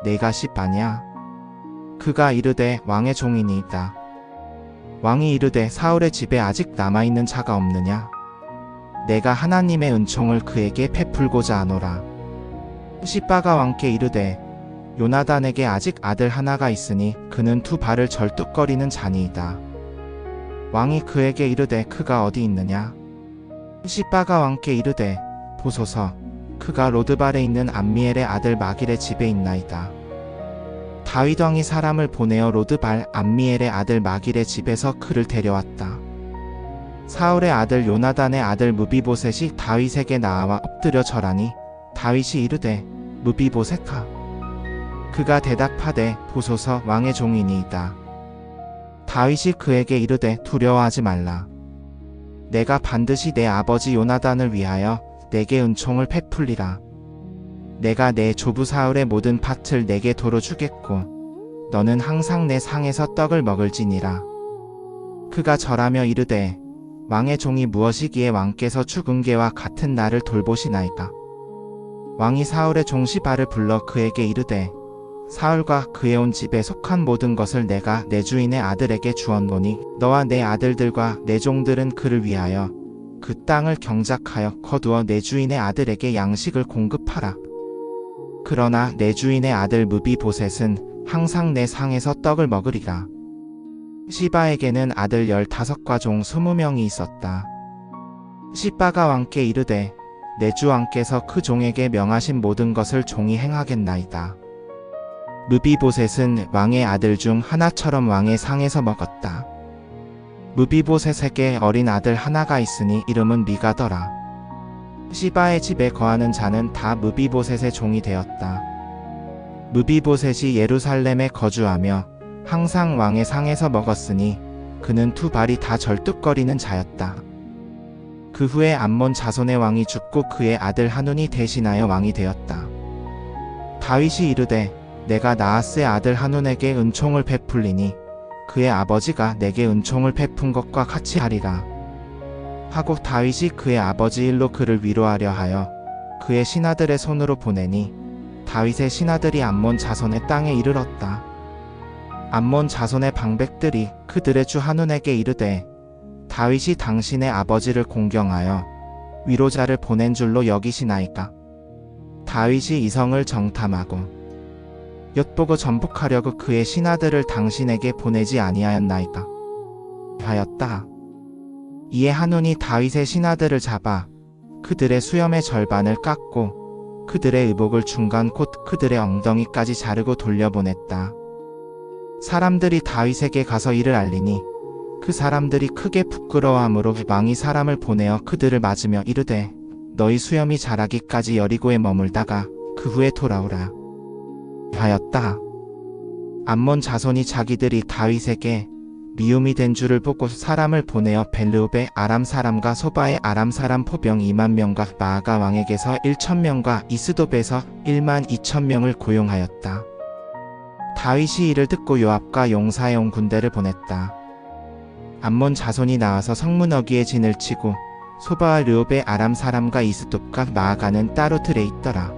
내가 시바냐? 그가 이르되 왕의 종이니이다. 왕이 이르되 사울의 집에 아직 남아있는 자가 없느냐? 내가 하나님의 은총을 그에게 베풀고자 하노라. 시바가 왕께 이르되 요나단에게 아직 아들 하나가 있으니 그는 두 발을 절뚝거리는 자니이다. 왕이 그에게 이르되 그가 어디 있느냐? 시바가 왕께 이르되 보소서 그가 로드발에 있는 암미엘의 아들 마길의 집에 있나이다. 다윗 왕이 사람을 보내어 로드발 암미엘의 아들 마길의 집에서 그를 데려왔다. 사울의 아들 요나단의 아들 무비보셋이 다윗에게 나와 엎드려 절하니 다윗이 이르되 무비보셋아. 그가 대답하되 보소서 왕의 종이니이다. 다윗이 그에게 이르되 두려워하지 말라. 내가 반드시 내 아버지 요나단을 위하여 내게 은총을 베풀리라. 내가 내 조부 사울의 모든 밭을 내게 도로 주겠고 너는 항상 내 상에서 떡을 먹을지니라. 그가 절하며 이르되 왕의 종이 무엇이기에 왕께서 죽은 개와 같은 나를 돌보시나이까. 왕이 사울의 종 시바를 불러 그에게 이르되 사울과 그의 온 집에 속한 모든 것을 내가 내 주인의 아들에게 주었노니 너와 내 아들들과 내 종들은 그를 위하여 그 땅을 경작하여 거두어 내 주인의 아들에게 양식을 공급하라. 그러나 내 주인의 아들 무비보셋은 항상 내 상에서 떡을 먹으리라. 시바에게는 아들 15과 종 20명이 있었다. 시바가 왕께 이르되 내 주 왕께서 그 종에게 명하신 모든 것을 종이 행하겠나이다. 무비보셋은 왕의 아들 중 하나처럼 왕의 상에서 먹었다. 무비보셋에게 어린 아들 하나가 있으니 이름은 미가더라. 시바의 집에 거하는 자는 다 무비보셋의 종이 되었다. 무비보셋이 예루살렘에 거주하며 항상 왕의 상에서 먹었으니 그는 두 발이 다 절뚝거리는 자였다. 그 후에 암몬 자손의 왕이 죽고 그의 아들 한운이 대신하여 왕이 되었다. 다윗이 이르되 내가 나하스의 아들 한운에게 은총을 베풀리니 그의 아버지가 내게 은총을 베푼 것과 같이 하리라. 하고 다윗이 그의 아버지 일로 그를 위로하려 하여 그의 신하들의 손으로 보내니 다윗의 신하들이 암몬 자손의 땅에 이르렀다. 암몬 자손의 방백들이 그들의 주 한운에게 이르되 다윗이 당신의 아버지를 공경하여 위로자를 보낸 줄로 여기시나이까. 다윗이 이성을 정탐하고 엿보고 전복하려고 그의 신하들을 당신에게 보내지 아니하였나이까 하였다. 이에 한운이 다윗의 신하들을 잡아 그들의 수염의 절반을 깎고 그들의 의복을 중간 곧 그들의 엉덩이까지 자르고 돌려보냈다. 사람들이 다윗에게 가서 이를 알리니 그 사람들이 크게 부끄러워하므로 왕이 사람을 보내어 그들을 맞으며 이르되 너희 수염이 자라기까지 여리고에 머물다가 그 후에 돌아오라 하였다. 암몬 자손이 자기들이 다윗에게 미움이 된 줄을 보고 사람을 보내어 벨르읍의 아람 사람과 소바의 아람 사람 포병 2만 명과 마아가 왕에게서 1,000명과 이스돔에서 1만 2천 명을 고용하였다. 다윗이 이를 듣고 요압과 용사에 온 군대를 보냈다. 암몬 자손이 나와서 성문 어귀에 진을 치고 소바와 르옵의 아람 사람과 이스돔과 마아가는 따로 들에 있더라.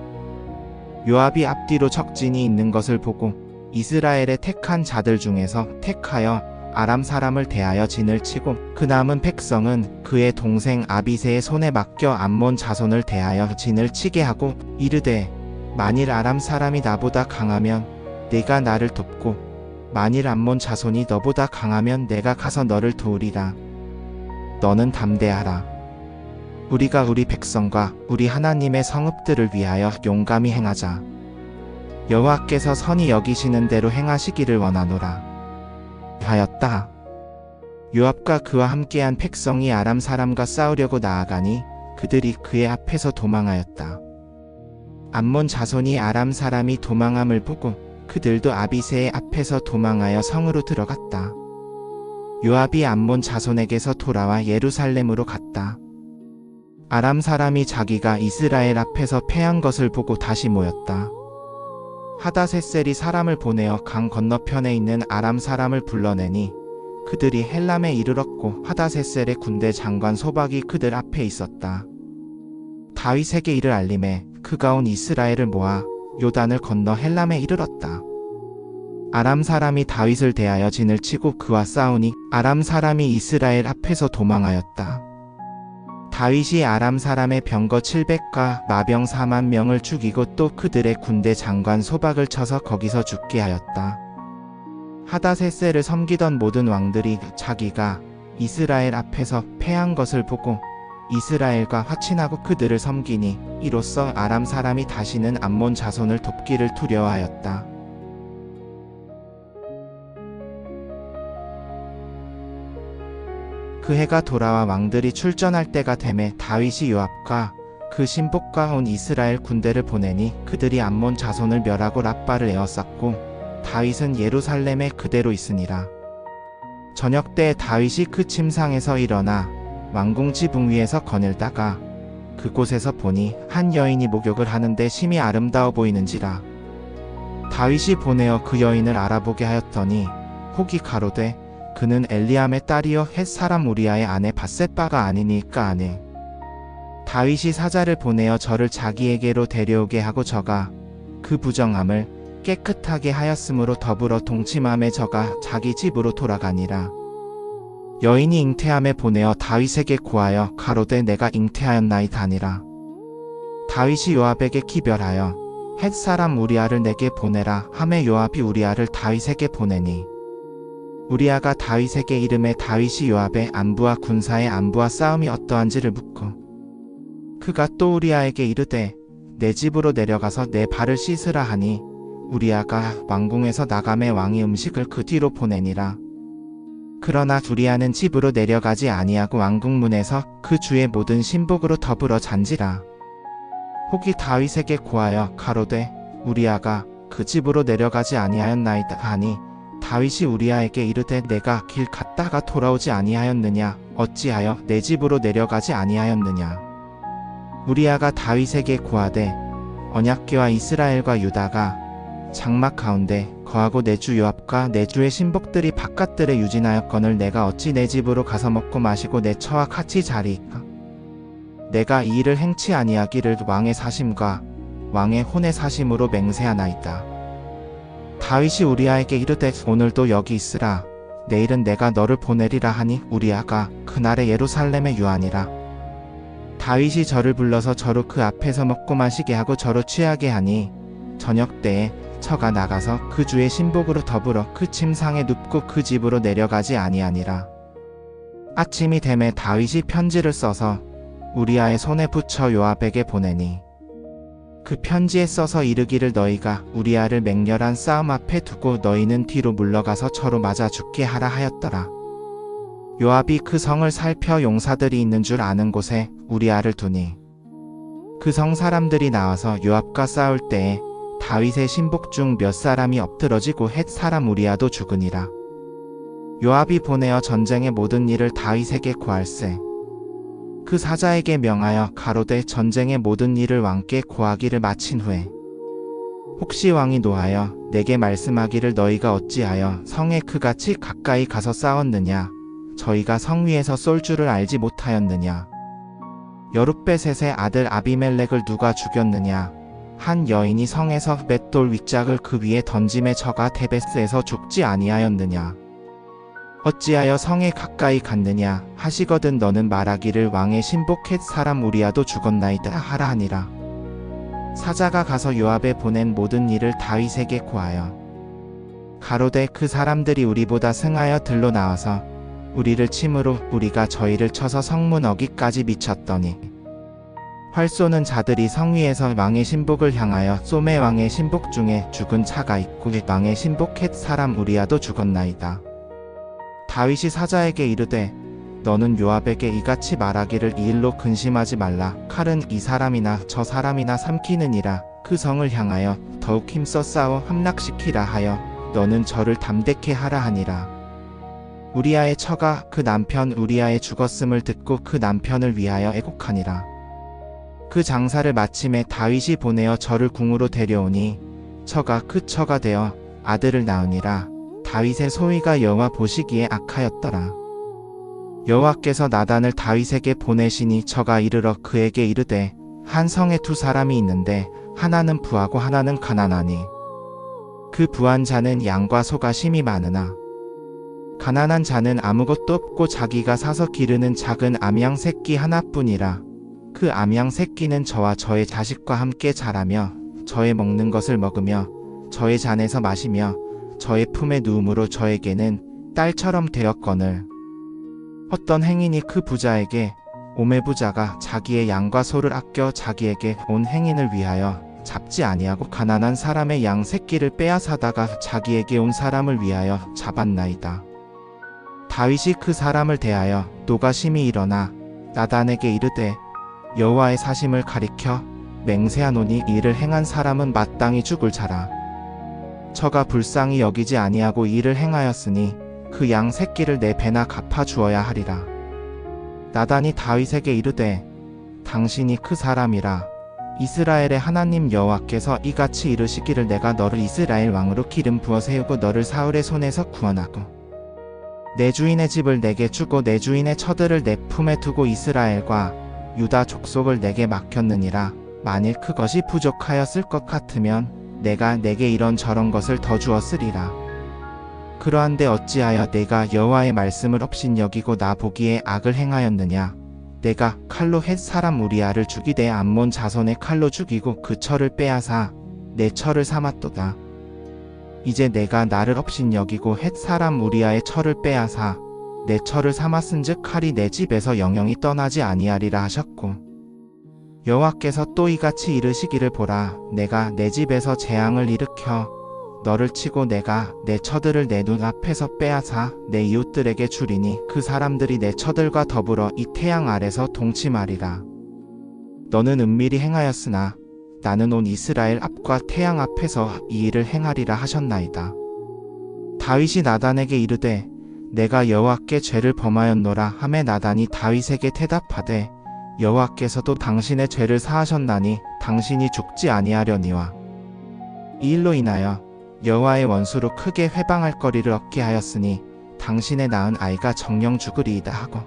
요압이 앞뒤로 적진이 있는 것을 보고 이스라엘의 택한 자들 중에서 택하여 아람 사람을 대하여 진을 치고 그 남은 백성은 그의 동생 아비새의 손에 맡겨 암몬 자손을 대하여 진을 치게 하고 이르되 만일 아람 사람이 나보다 강하면 네가 나를 돕고 만일 암몬 자손이 너보다 강하면 내가 가서 너를 도우리라. 너는 담대하라. 우리가 우리 백성과 우리 하나님의 성읍들을 위하여 용감히 행하자. 여호와께서 선히 여기시는 대로 행하시기를 원하노라 하였다. 요압과 그와 함께한 백성이 아람 사람과 싸우려고 나아가니 그들이 그의 앞에서 도망하였다. 암몬 자손이 아람 사람이 도망함을 보고 그들도 아비새의 앞에서 도망하여 성으로 들어갔다. 요압이 암몬 자손에게서 돌아와 예루살렘으로 갔다. 아람 사람이 자기가 이스라엘 앞에서 패한 것을 보고 다시 모였다. 하다세셀이 사람을 보내어 강 건너편에 있는 아람 사람을 불러내니 그들이 헬람에 이르렀고 하다세셀의 군대 장관 소박이 그들 앞에 있었다. 다윗에게 이를 알림에 그가 온 이스라엘을 모아 요단을 건너 헬람에 이르렀다. 아람 사람이 다윗을 대하여 진을 치고 그와 싸우니 아람 사람이 이스라엘 앞에서 도망하였다. 다윗이 아람 사람의 병거 700과 마병 4만 명을 죽이고 또 그들의 군대 장관 소박을 쳐서 거기서 죽게 하였다. 하다세셀을 섬기던 모든 왕들이 자기가 이스라엘 앞에서 패한 것을 보고 이스라엘과 화친하고 그들을 섬기니 이로써 아람 사람이 다시는 암몬 자손을 돕기를 두려워하였다. 그 해가 돌아와 왕들이 출전할 때가 되매 다윗이 요압과 그 신복과 온 이스라엘 군대를 보내니 그들이 암몬 자손을 멸하고 랍바를 에워쌌고 다윗은 예루살렘에 그대로 있으니라. 저녁 때에 다윗이 그 침상에서 일어나 왕궁 지붕 위에서 거닐다가 그곳에서 보니 한 여인이 목욕을 하는데 심히 아름다워 보이는지라. 다윗이 보내어 그 여인을 알아보게 하였더니 혹이 가로되 그는 엘리암의 딸이요 헷 사람 우리아의 아내 밧셋바가 아니니까 하네. 다윗이 사자를 보내어 저를 자기에게로 데려오게 하고 저가 그 부정함을 깨끗하게 하였으므로 더불어 동침함에 저가 자기 집으로 돌아가니라. 여인이 잉태함에 보내어 다윗에게 고하여 가로되 내가 잉태하였나이다 하니라. 다윗이 요압에게 기별하여 헷 사람 우리아를 내게 보내라 하매 요압이 우리아를 다윗에게 보내니 우리아가 다윗에게 이름에 다윗이 요압의 안부와 군사의 안부와 싸움이 어떠한지를 묻고 그가 또 우리아에게 이르되 내 집으로 내려가서 내 발을 씻으라 하니 우리아가 왕궁에서 나가매 왕이 음식을 그 뒤로 보내니라. 그러나 우리아는 집으로 내려가지 아니하고 왕궁 문에서 그 주의 모든 신복으로 더불어 잔지라. 혹이 다윗에게 고하여 가로되 우리아가 그 집으로 내려가지 아니하였나이다 하니 다윗이 우리아에게 이르되 내가 길 갔다가 돌아오지 아니하였느냐 어찌하여 내 집으로 내려가지 아니하였느냐. 우리아가 다윗에게 고하되 언약궤와 이스라엘과 유다가 장막 가운데 거하고 내 주 요압과 내 주의 신복들이 바깥들에 유진하였거늘 내가 어찌 내 집으로 가서 먹고 마시고 내 처와 같이 자리이까. 내가 이 일을 행치 아니하기를 왕의 사심과 왕의 혼의 사심으로 맹세하나이다. 다윗이 우리아에게 이르되 오늘도 여기 있으라. 내일은 내가 너를 보내리라 하니 우리아가 그날에 예루살렘에 유하니라. 다윗이 저를 불러서 저로 그 앞에서 먹고 마시게 하고 저로 취하게 하니 저녁 때에 저가 나가서 그 주의 신복으로 더불어 그 침상에 눕고 그 집으로 내려가지 아니하니라. 아침이 되매 다윗이 편지를 써서 우리아의 손에 붙여 요압에게 보내니 그 편지에 써서 이르기를 너희가 우리아를 맹렬한 싸움 앞에 두고 너희는 뒤로 물러가서 저로 맞아 죽게 하라 하였더라. 요압이 그 성을 살펴 용사들이 있는 줄 아는 곳에 우리아를 두니 그 성 사람들이 나와서 요압과 싸울 때에 다윗의 신복 중 몇 사람이 엎드러지고 헷 사람 우리아도 죽으니라. 요압이 보내어 전쟁의 모든 일을 다윗에게 고할세. 그 사자에게 명하여 가로되 전쟁의 모든 일을 왕께 고하기를 마친 후에 혹시 왕이 노하여 내게 말씀하기를 너희가 어찌하여 성에 그같이 가까이 가서 싸웠느냐 저희가 성 위에서 쏠 줄을 알지 못하였느냐. 여룻베셋의 아들 아비멜렉을 누가 죽였느냐. 한 여인이 성에서 맷돌 윗짝을 그 위에 던짐에 저가 데베스에서 죽지 아니하였느냐. 어찌하여 성에 가까이 갔느냐 하시거든 너는 말하기를 왕의 신복 헷 사람 우리아도 죽었나이다 하라 하니라. 사자가 가서 요압에 보낸 모든 일을 다윗에게 고하여 가로되 그 사람들이 우리보다 승하여 들로 나와서 우리를 침으로 우리가 저희를 쳐서 성문 어기까지 미쳤더니 활 쏘는 자들이 성 위에서 왕의 신복을 향하여 쏘매 왕의 신복 중에 죽은 차가 있고 왕의 신복 헷 사람 우리아도 죽었나이다. 다윗이 사자에게 이르되 너는 요압에게 이같이 말하기를 이 일로 근심하지 말라. 칼은 이 사람이나 저 사람이나 삼키느니라. 그 성을 향하여 더욱 힘써 싸워 함락시키라 하여 너는 저를 담대케 하라 하니라. 우리아의 처가 그 남편 우리아의 죽었음을 듣고 그 남편을 위하여 애곡하니라. 그 장사를 마침에 다윗이 보내어 저를 궁으로 데려오니 처가 그 처가 되어 아들을 낳으니라. 다윗의 소위가 여호와 보시기에 악하였더라. 여호와께서 나단을 다윗에게 보내시니 저가 이르러 그에게 이르되 한 성에 두 사람이 있는데 하나는 부하고 하나는 가난하니 그 부한 자는 양과 소가 심히 많으나 가난한 자는 아무것도 없고 자기가 사서 기르는 작은 암양 새끼 하나뿐이라. 그 암양 새끼는 저와 저의 자식과 함께 자라며 저의 먹는 것을 먹으며 저의 잔에서 마시며 저의 품에 누움으로 저에게는 딸처럼 되었거늘 어떤 행인이 그 부자에게 오매 부자가 자기의 양과 소를 아껴 자기에게 온 행인을 위하여 잡지 아니하고 가난한 사람의 양 새끼를 빼앗아다가 자기에게 온 사람을 위하여 잡았나이다. 다윗이 그 사람을 대하여 노가심이 일어나 나단에게 이르되 여호와의 사심을 가리켜 맹세하노니 이를 행한 사람은 마땅히 죽을 자라. 저가 불쌍히 여기지 아니하고 이를 행하였으니 그 양 새끼를 내 배나 갚아 주어야 하리라. 나단이 다윗에게 이르되 당신이 그 사람이라. 이스라엘의 하나님 여호와께서 이같이 이르시기를 내가 너를 이스라엘 왕으로 기름 부어 세우고 너를 사울의 손에서 구원하고 내 주인의 집을 내게 주고 내 주인의 처들을 내 품에 두고 이스라엘과 유다 족속을 내게 맡겼느니라. 만일 그것이 부족하였을 것 같으면 내가 내게 이런저런 것을 더 주었으리라. 그러한데 어찌하여 내가 여호와의 말씀을 업신여기고 나 보기에 악을 행하였느냐. 내가 칼로 헷 사람 우리아를 죽이되 암몬 자손의 칼로 죽이고 그 철을 빼앗아 내 철을 삼았도다. 이제 내가 나를 업신여기고 헷 사람 우리아의 철을 빼앗아 내 철을 삼았은즉 칼이 내 집에서 영영이 떠나지 아니하리라 하셨고 여호와께서 또 이같이 이르시기를 보라. 내가 내 집에서 재앙을 일으켜 너를 치고 내가 내 처들을 내 눈앞에서 빼앗아 내 이웃들에게 주리니 그 사람들이 내 처들과 더불어 이 태양 아래서 동침하리라. 너는 은밀히 행하였으나 나는 온 이스라엘 앞과 태양 앞에서 이 일을 행하리라 하셨나이다. 다윗이 나단에게 이르되 내가 여호와께 죄를 범하였노라 하매 나단이 다윗에게 대답하되 여호와께서도 당신의 죄를 사하셨나니 당신이 죽지 아니하려니와 이 일로 인하여 여호와의 원수로 크게 회방할 거리를 얻게 하였으니 당신의 낳은 아이가 정령 죽으리이다 하고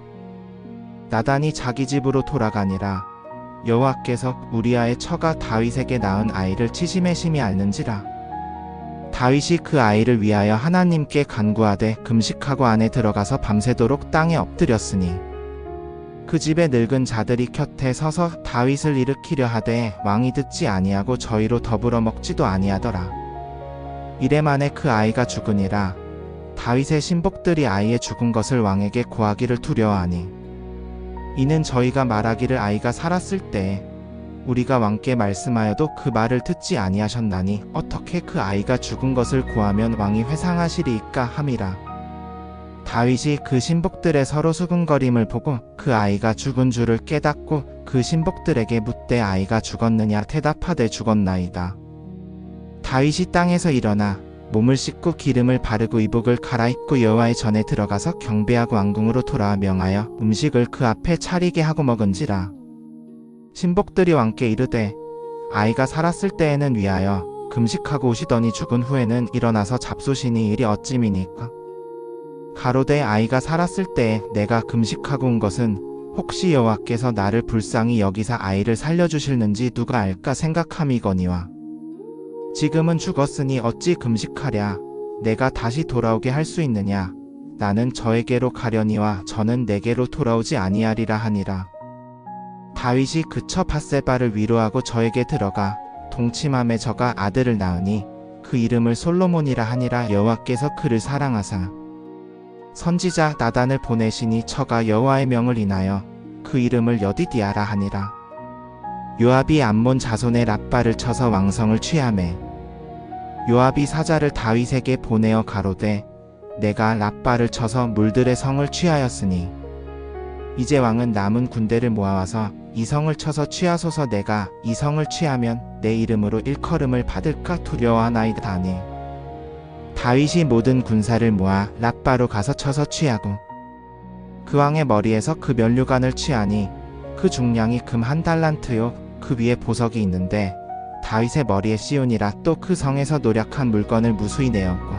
나단이 자기 집으로 돌아가니라. 여호와께서 우리아의 처가 다윗에게 낳은 아이를 치심에 심히 앓는지라. 다윗이 그 아이를 위하여 하나님께 간구하되 금식하고 안에 들어가서 밤새도록 땅에 엎드렸으니 그 집의 늙은 자들이 곁에 서서 다윗을 일으키려 하되 왕이 듣지 아니하고 저희로 더불어 먹지도 아니하더라. 이래 만에 그 아이가 죽으니라. 다윗의 신복들이 아이의 죽은 것을 왕에게 고하기를 두려워하니 이는 저희가 말하기를 아이가 살았을 때에 우리가 왕께 말씀하여도 그 말을 듣지 아니하셨나니 어떻게 그 아이가 죽은 것을 고하면 왕이 회상하시리이까 함이라. 다윗이 그 신복들의 서로 수근거림을 보고 그 아이가 죽은 줄을 깨닫고 그 신복들에게 묻되 아이가 죽었느냐 대답하되 죽었나이다. 다윗이 땅에서 일어나 몸을 씻고 기름을 바르고 이복을 갈아입고 여호와의 전에 들어가서 경배하고 왕궁으로 돌아와 명하여 음식을 그 앞에 차리게 하고 먹은지라. 신복들이 왕께 이르되 아이가 살았을 때에는 위하여 금식하고 오시더니 죽은 후에는 일어나서 잡수시니 일이 어찌미니까. 가로되 아이가 살았을 때에 내가 금식하고 온 것은 혹시 여호와께서 나를 불쌍히 여기사 아이를 살려주실는지 누가 알까 생각함이거니와 지금은 죽었으니 어찌 금식하랴. 내가 다시 돌아오게 할 수 있느냐. 나는 저에게로 가려니와 저는 내게로 돌아오지 아니하리라 하니라. 다윗이 그쳐 밧세바를 위로하고 저에게 들어가 동침함에 저가 아들을 낳으니 그 이름을 솔로몬이라 하니라. 여호와께서 그를 사랑하사 선지자 나단을 보내시니 저가 여호와의 명을 인하여 그 이름을 여디디아라 하니라. 요압이 암몬 자손의 랍바를 쳐서 왕성을 취하매 요압이 사자를 다윗에게 보내어 가로되 내가 랍바를 쳐서 물들의 성을 취하였으니 이제 왕은 남은 군대를 모아와서 이 성을 쳐서 취하소서. 내가 이 성을 취하면 내 이름으로 일컬음을 받을까 두려워하나이다 하니 다윗이 모든 군사를 모아 랍바로 가서 쳐서 취하고 그 왕의 머리에서 그 면류관을 취하니 그 중량이 금 1달란트요 그 위에 보석이 있는데 다윗의 머리에 씌우니라. 또 그 성에서 노략한 물건을 무수히 내었고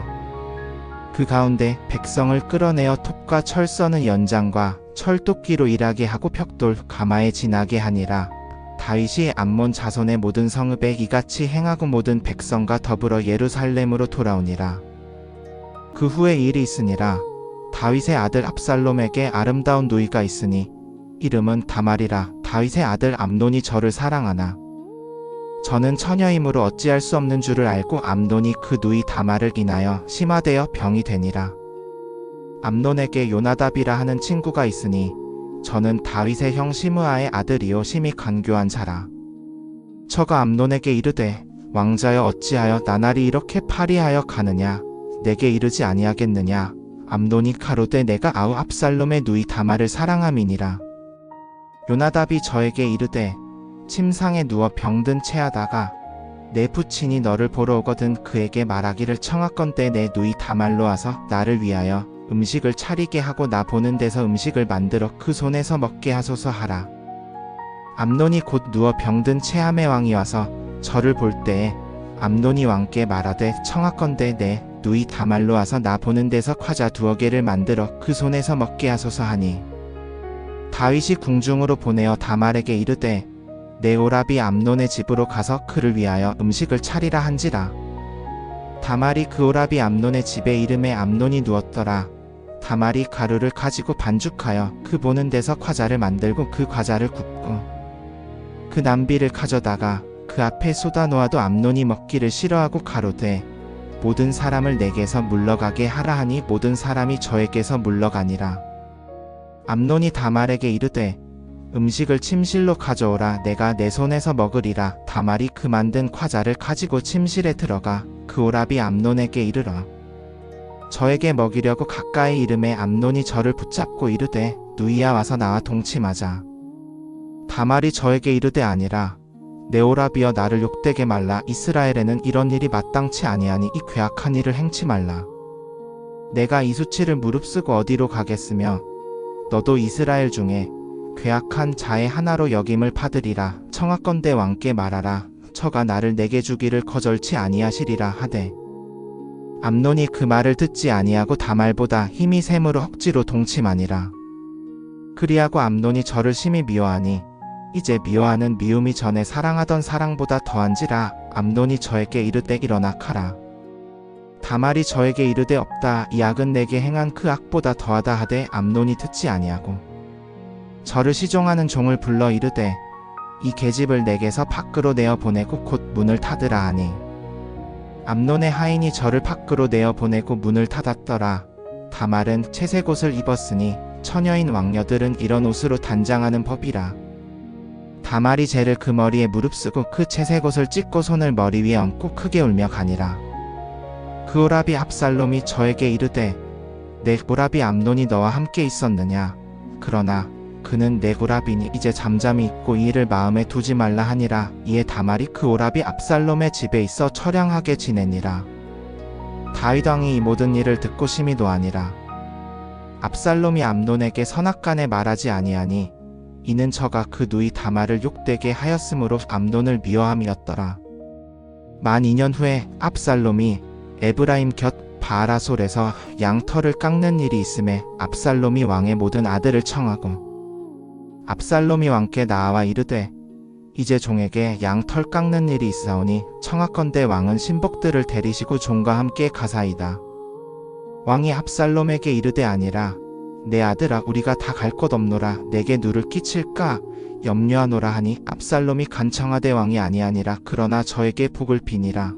그 가운데 백성을 끌어내어 톱과 철 써는 연장과 철도끼로 일하게 하고 벽돌 가마에 지나게 하니라. 다윗이 암몬 자손의 모든 성읍에 이같이 행하고 모든 백성과 더불어 예루살렘으로 돌아오니라. 그 후에 일이 있으니라. 다윗의 아들 압살롬에게 아름다운 누이가 있으니 이름은 다말이라. 다윗의 아들 암논이 저를 사랑하나 저는 처녀이므로 어찌할 수 없는 줄을 알고 암논이 그 누이 다말을 인하여 심화되어 병이 되니라. 암논에게 요나답이라 하는 친구가 있으니 저는 다윗의 형 시므아의 아들이요 심히 간교한 자라. 저가 암논에게 이르되 왕자여 어찌하여 나날이 이렇게 파리하여 가느냐 내게 이르지 아니하겠느냐. 암논이 가로되 내가 아우 압살롬의 누이 다말을 사랑함이니라. 요나답이 저에게 이르되 침상에 누워 병든 채하다가 내 부친이 너를 보러 오거든 그에게 말하기를 청하건대 내 누이 다말로 와서 나를 위하여 음식을 차리게 하고 나 보는 데서 음식을 만들어 그 손에서 먹게 하소서 하라. 암논이 곧 누워 병든 채함의 왕이 와서 저를 볼 때에 암논이 왕께 말하되 청하건대 내 누이 다말로 와서 나 보는 데서 과자 2개를 만들어 그 손에서 먹게 하소서 하니 다윗이 궁중으로 보내어 다말에게 이르되 내 오라비 암논의 집으로 가서 그를 위하여 음식을 차리라 한지라. 다말이 그 오라비 암논의 집에 이름에 암논이 누웠더라. 다말이 가루를 가지고 반죽하여 그 보는 데서 과자를 만들고 그 과자를 굽고 그 남비를 가져다가 그 앞에 쏟아 놓아도 암논이 먹기를 싫어하고 가로되 모든 사람을 내게서 물러가게 하라 하니 모든 사람이 저에게서 물러가니라. 암논이 다말에게 이르되 음식을 침실로 가져오라 내가 내 손에서 먹으리라. 다말이 그 만든 과자를 가지고 침실에 들어가 그 오라비 암논에게 이르러 저에게 먹이려고 가까이 이름에 암논이 저를 붙잡고 이르되 누이야 와서 나와 동침하자. 다말이 저에게 이르되 아니라 내 오라비여 나를 욕되게 말라. 이스라엘에는 이런 일이 마땅치 아니하니 이 괴악한 일을 행치 말라. 내가 이 수치를 무릅쓰고 어디로 가겠으며 너도 이스라엘 중에 괴악한 자의 하나로 여김을 받으리라. 청하건대 왕께 말하라. 저가 나를 내게 주기를 거절치 아니하시리라 하되 암논이 그 말을 듣지 아니하고 다말보다 힘이 샘으로 억지로 동침하니라. 그리하고 암논이 저를 심히 미워하니 이제 미워하는 미움이 전에 사랑하던 사랑보다 더한지라. 암논이 저에게 이르되 일어나 가라. 다말이 저에게 이르되 없다. 이 악은 내게 행한 그 악보다 더하다 하되 암논이 듣지 아니하고 저를 시종하는 종을 불러 이르되 이 계집을 내게서 밖으로 내어 보내고 곧 문을 닫으라 하니 암논의 하인이 저를 밖으로 내어 보내고 문을 닫았더라. 다말은 채색 옷을 입었으니 처녀인 왕녀들은 이런 옷으로 단장하는 법이라. 다말이 재를 그 머리에 무릅쓰고 그 채색 옷을 찢고 손을 머리 위에 얹고 크게 울며 가니라. 그 오라비 압살롬이 저에게 이르되 내 오라비 암논이 너와 함께 있었느냐. 그러나 그는 내 오라비니 이제 잠잠히 있고 이 일을 마음에 두지 말라 하니라. 이에 다말이 그 오라비 압살롬의 집에 있어 처량하게 지내니라. 다윗 왕이 이 모든 일을 듣고 심히 노하니라. 압살롬이 암논에게 선악간에 말하지 아니하니 이는 저가 그 누이 다말을 욕되게 하였으므로 암논을 미워함이었더라. 만 2년 후에 압살롬이 에브라임 곁 바알하솔에서 양털을 깎는 일이 있음에 압살롬이 왕의 모든 아들을 청하고 압살롬이 왕께 나와 이르되 이제 종에게 양털 깎는 일이 있사오니 청하건대 왕은 신복들을 데리시고 종과 함께 가사이다. 왕이 압살롬에게 이르되 아니라 내 아들아 우리가 다 갈 곳 없노라. 내게 누를 끼칠까 염려하노라 하니 압살롬이 간청하되 왕이 아니하니라. 그러나 저에게 복을 비니라.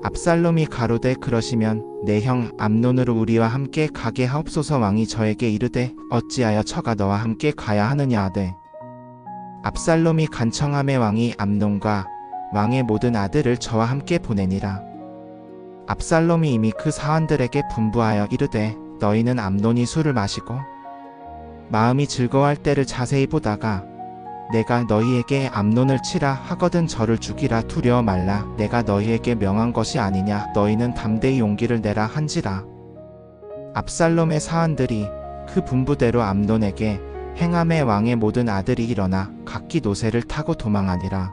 압살롬이 가로되 그러시면 내 형 암논으로 우리와 함께 가게 하옵소서. 왕이 저에게 이르되 어찌하여 처가 너와 함께 가야 하느냐 하되 압살롬이 간청함에 왕이 암논과 왕의 모든 아들을 저와 함께 보내니라. 압살롬이 이미 그 사환들에게 분부하여 이르되 너희는 암논이 술을 마시고 마음이 즐거워할 때를 자세히 보다가 내가 너희에게 암논을 치라 하거든 저를 죽이라. 두려워 말라. 내가 너희에게 명한 것이 아니냐. 너희는 담대히 용기를 내라 한지라. 압살롬의 사환들이 그 분부대로 암논에게 행함에 왕의 모든 아들이 일어나 각기 노새를 타고 도망하니라.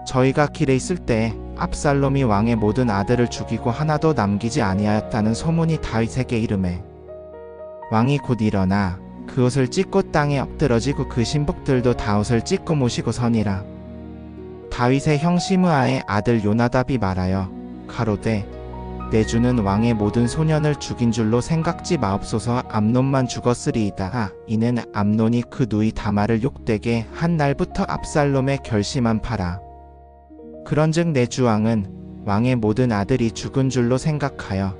저희가 길에 있을 때에 압살롬이 왕의 모든 아들을 죽이고 하나도 남기지 아니하였다는 소문이 다윗에게 이르매 왕이 곧 일어나 그 옷을 찢고 땅에 엎드러지고 그 신복들도 다 옷을 찢고 모시고 서니라. 다윗의 형 시므아의 아들 요나답이 말하여 가로되 내 주는 왕의 모든 소년을 죽인 줄로 생각지 마옵소서. 암논만 죽었으리이다. 이는 암논이 그 누이 다말을 욕되게 한 날부터 압살롬의 결심한 바라. 그런즉 내 주 왕은 왕의 모든 아들이 죽은 줄로 생각하여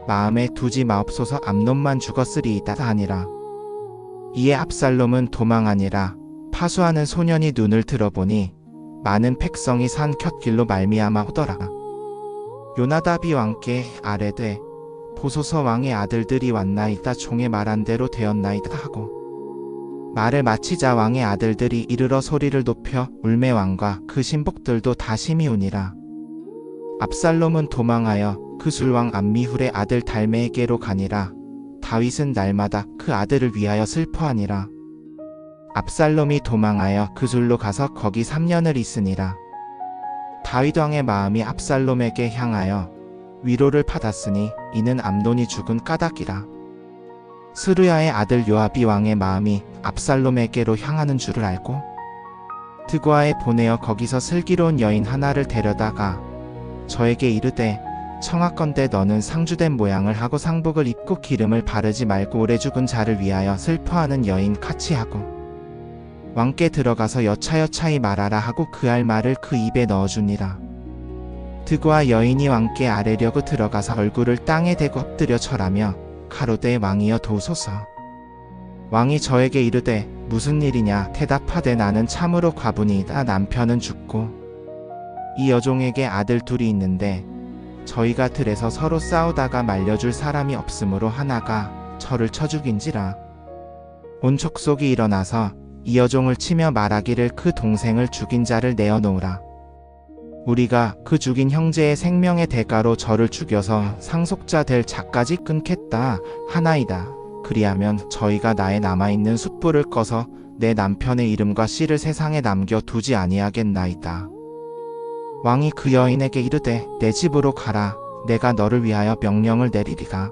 마음에 두지 마옵소서. 암논만 죽었으리이다 하니라. 이에 압살롬은 도망하니라. 파수하는 소년이 눈을 들어보니 많은 백성이 산 곁길로 말미암아 오더라. 요나답이 왕께 아뢰되 보소서 왕의 아들들이 왔나이다. 종의 말한 대로 되었나이다 하고 말을 마치자 왕의 아들들이 이르러 소리를 높여 울매 왕과 그 신복들도 다 심히 우니라. 압살롬은 도망하여 그술왕 암미훌의 아들 달메에게로 가니라. 다윗은 날마다 그 아들을 위하여 슬퍼하니라. 압살롬이 도망하여 그술로 가서 거기 3년을 있으니라. 다윗 왕의 마음이 압살롬에게 향하여 위로를 받았으니 이는 암논이 죽은 까닭이라. 스루야의 아들 요압이 왕의 마음이 압살롬에게로 향하는 줄을 알고 드고아에 보내어 거기서 슬기로운 여인 하나를 데려다가 저에게 이르되 청하건대 너는 상주된 모양을 하고 상복을 입고 기름을 바르지 말고 오래 죽은 자를 위하여 슬퍼하는 여인 같이 하고 왕께 들어가서 여차여차히 말하라 하고 그 할 말을 그 입에 넣어주니라. 드고아 여인이 왕께 아뢰려고 들어가서 얼굴을 땅에 대고 엎드려 절하며 가로되 왕이여 도우소서. 왕이 저에게 이르되 무슨 일이냐. 대답하되 나는 참으로 과부니이다. 남편은 죽고 이 여종에게 아들 둘이 있는데 저희가 들에서 서로 싸우다가 말려줄 사람이 없으므로 하나가 저를 쳐 죽인지라. 온 족속이 일어나서 이 여종을 치며 말하기를 그 동생을 죽인 자를 내어놓으라. 우리가 그 죽인 형제의 생명의 대가로 저를 죽여서 상속자 될 자까지 끊겠다 하나이다. 그리하면 저희가 나의 남아있는 숯불을 꺼서 내 남편의 이름과 씨를 세상에 남겨 두지 아니하겠나이다. 왕이 그 여인에게 이르되 내 집으로 가라. 내가 너를 위하여 명령을 내리리라.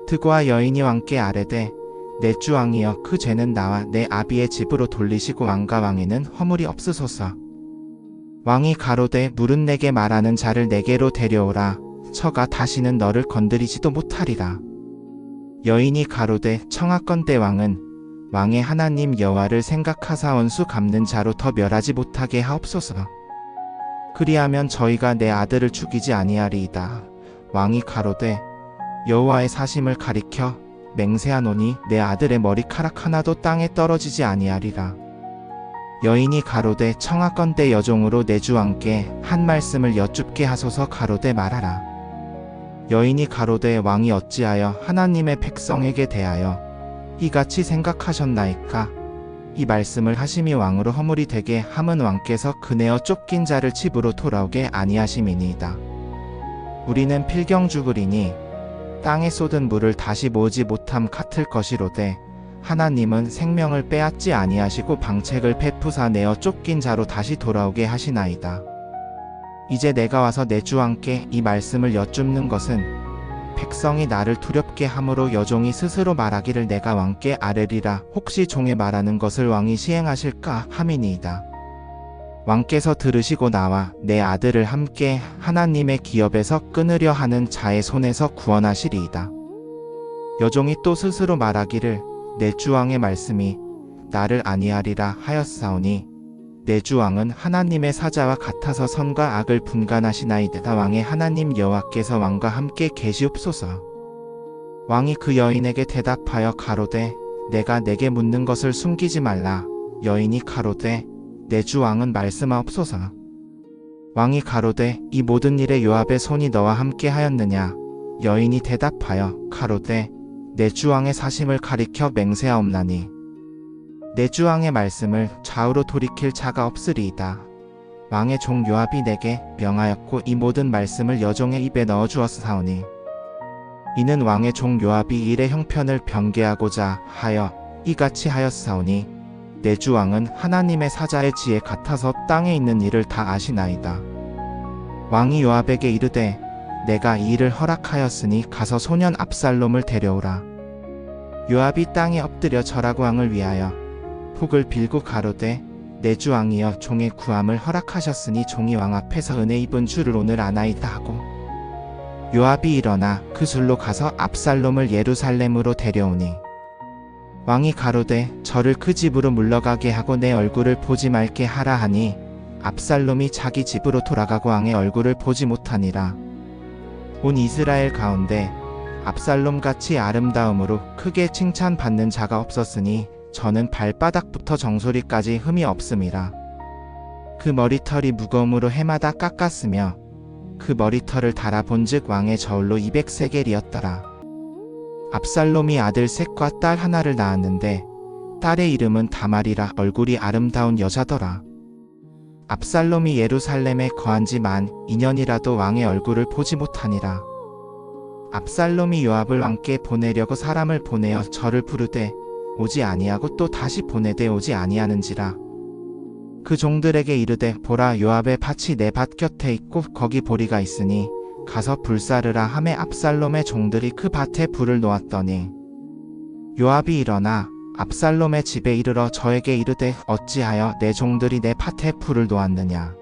드고아 여인이 왕께 아뢰되 내 주 왕이여 그 죄는 나와 내 아비의 집으로 돌리시고 왕과 왕에는 허물이 없으소서. 왕이 가로되 물은 내게 말하는 자를 내게로 데려오라. 저가 다시는 너를 건드리지도 못하리라. 여인이 가로되 청하건대 왕은 왕의 하나님 여호와를 생각하사 원수 갚는 자로 더 멸하지 못하게 하옵소서. 그리하면 저희가 내 아들을 죽이지 아니하리이다. 왕이 가로되 여호와의 사심을 가리켜 맹세하노니 내 아들의 머리카락 하나도 땅에 떨어지지 아니하리라. 여인이 가로되 청하건대 여종으로 내 주 왕께 한 말씀을 여쭙게 하소서. 가로되 말하라. 여인이 가로되 왕이 어찌하여 하나님의 백성에게 대하여 이같이 생각하셨나이까. 이 말씀을 하심이 왕으로 허물이 되게 함은 왕께서 그내어 쫓긴 자를 집으로 돌아오게 아니하심이니이다. 우리는 필경 죽으리니 땅에 쏟은 물을 다시 모으지 못함 같을 것이로되 하나님은 생명을 빼앗지 아니하시고 방책을 베푸사 내어 쫓긴 자로 다시 돌아오게 하시나이다. 이제 내가 와서 내 주 왕께 이 말씀을 여쭙는 것은 백성이 나를 두렵게 함으로 여종이 스스로 말하기를 내가 왕께 아뢰리라. 혹시 종의 말하는 것을 왕이 시행하실까 함이니이다. 왕께서 들으시고 나와 내 아들을 함께 하나님의 기업에서 끊으려 하는 자의 손에서 구원하시리이다. 여종이 또 스스로 말하기를 내 주 왕의 말씀이 나를 아니하리라 하였사오니 내 주 왕은 하나님의 사자와 같아서 선과 악을 분간하시나이다. 왕의 하나님 여호와께서 왕과 함께 계시옵소서. 왕이 그 여인에게 대답하여 가로되 내가 내게 묻는 것을 숨기지 말라. 여인이 가로되 내 주 왕은 말씀하옵소서. 왕이 가로되 이 모든 일에 요압의 손이 너와 함께 하였느냐. 여인이 대답하여 가로되 내 주 왕의 사심을 가리켜 맹세하옵나니 내 주 왕의 말씀을 좌우로 돌이킬 자가 없으리이다. 왕의 종 요압이 내게 명하였고 이 모든 말씀을 여종의 입에 넣어 주었사오니 이는 왕의 종 요압이 일의 형편을 변개하고자 하여 이같이 하였사오니 내 주 왕은 하나님의 사자의 지혜 같아서 땅에 있는 일을 다 아시나이다. 왕이 요압에게 이르되 내가 이 일을 허락하였으니 가서 소년 압살롬을 데려오라. 요압이 땅에 엎드려 절하고 왕을 위하여 폭을 빌고 가로되 내 주 왕이여 종의 구함을 허락하셨으니 종이 왕 앞에서 은혜 입은 줄을 오늘 아나이다 하고 요압이 일어나 그 술로 가서 압살롬을 예루살렘으로 데려오니 왕이 가로되 저를 그 집으로 물러가게 하고 내 얼굴을 보지 말게 하라 하니 압살롬이 자기 집으로 돌아가고 왕의 얼굴을 보지 못하니라. 온 이스라엘 가운데 압살롬같이 아름다움으로 크게 칭찬받는 자가 없었으니 저는 발바닥부터 정수리까지 흠이 없음이라. 그 머리털이 무거움으로 해마다 깎았으며 그 머리털을 달아본즉 왕의 저울로 200세겔이었더라. 압살롬이 아들 셋과 딸 하나를 낳았는데 딸의 이름은 다말이라 얼굴이 아름다운 여자더라. 압살롬이 예루살렘에 거한 지 만 2년이라도 왕의 얼굴을 보지 못하니라. 압살롬이 요압을 왕께 보내려고 사람을 보내어 저를 부르되 오지 아니하고 또 다시 보내되 오지 아니하는지라. 그 종들에게 이르되 보라, 요압의 밭이 내 밭 곁에 있고 거기 보리가 있으니 가서 불사르라 하매 압살롬의 종들이 그 밭에 불을 놓았더니 요압이 일어나 압살롬의 집에 이르러 저에게 이르되 어찌하여 내 종들이 내 밭에 불을 놓았느냐.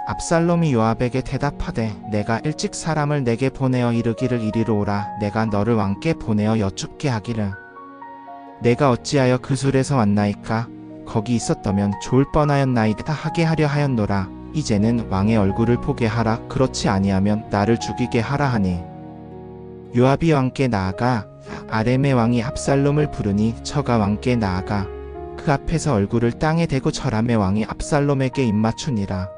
압살롬이 요압에게 대답하되 내가 일찍 사람을 내게 보내어 이르기를 이리로 오라. 내가 너를 왕께 보내어 여쭙게 하기를 내가 어찌하여 그 술에서 왔나이까. 거기 있었다면 좋을 뻔하였나이다 하게 하려 하였노라. 이제는 왕의 얼굴을 보게 하라. 그렇지 아니하면 나를 죽이게 하라 하니 요압이 왕께 나아가 아렘의 왕이 압살롬을 부르니 저가 왕께 나아가 그 앞에서 얼굴을 땅에 대고 절하매 왕이 압살롬에게 입맞추니라.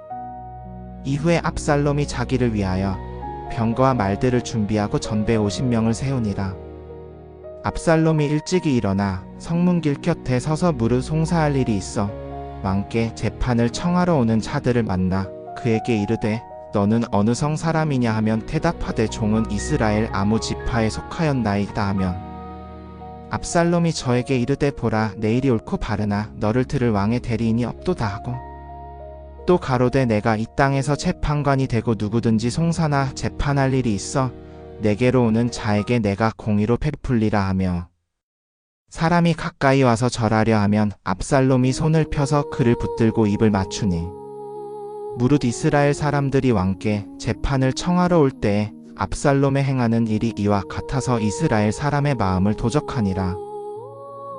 이후에 압살롬이 자기를 위하여 병거와 말들을 준비하고 전배 50명을 세우니라. 압살롬이 일찍이 일어나 성문길 곁에 서서 무릇 송사할 일이 있어 왕께 재판을 청하러 오는 자들을 만나 그에게 이르되 너는 어느 성 사람이냐 하면 대답하되 종은 이스라엘 아무 지파에 속하였나이다 하면 압살롬이 저에게 이르되 보라, 내일이 옳고 바르나 너를 들을 왕의 대리인이 없도다 하고 또 가로되 내가 이 땅에서 재판관이 되고 누구든지 송사나 재판할 일이 있어 내게로 오는 자에게 내가 공의로 베풀리라 하며 사람이 가까이 와서 절하려 하면 압살롬이 손을 펴서 그를 붙들고 입을 맞추니 무릇 이스라엘 사람들이 왕께 재판을 청하러 올 때에 압살롬의 행하는 일이 이와 같아서 이스라엘 사람의 마음을 도적하니라.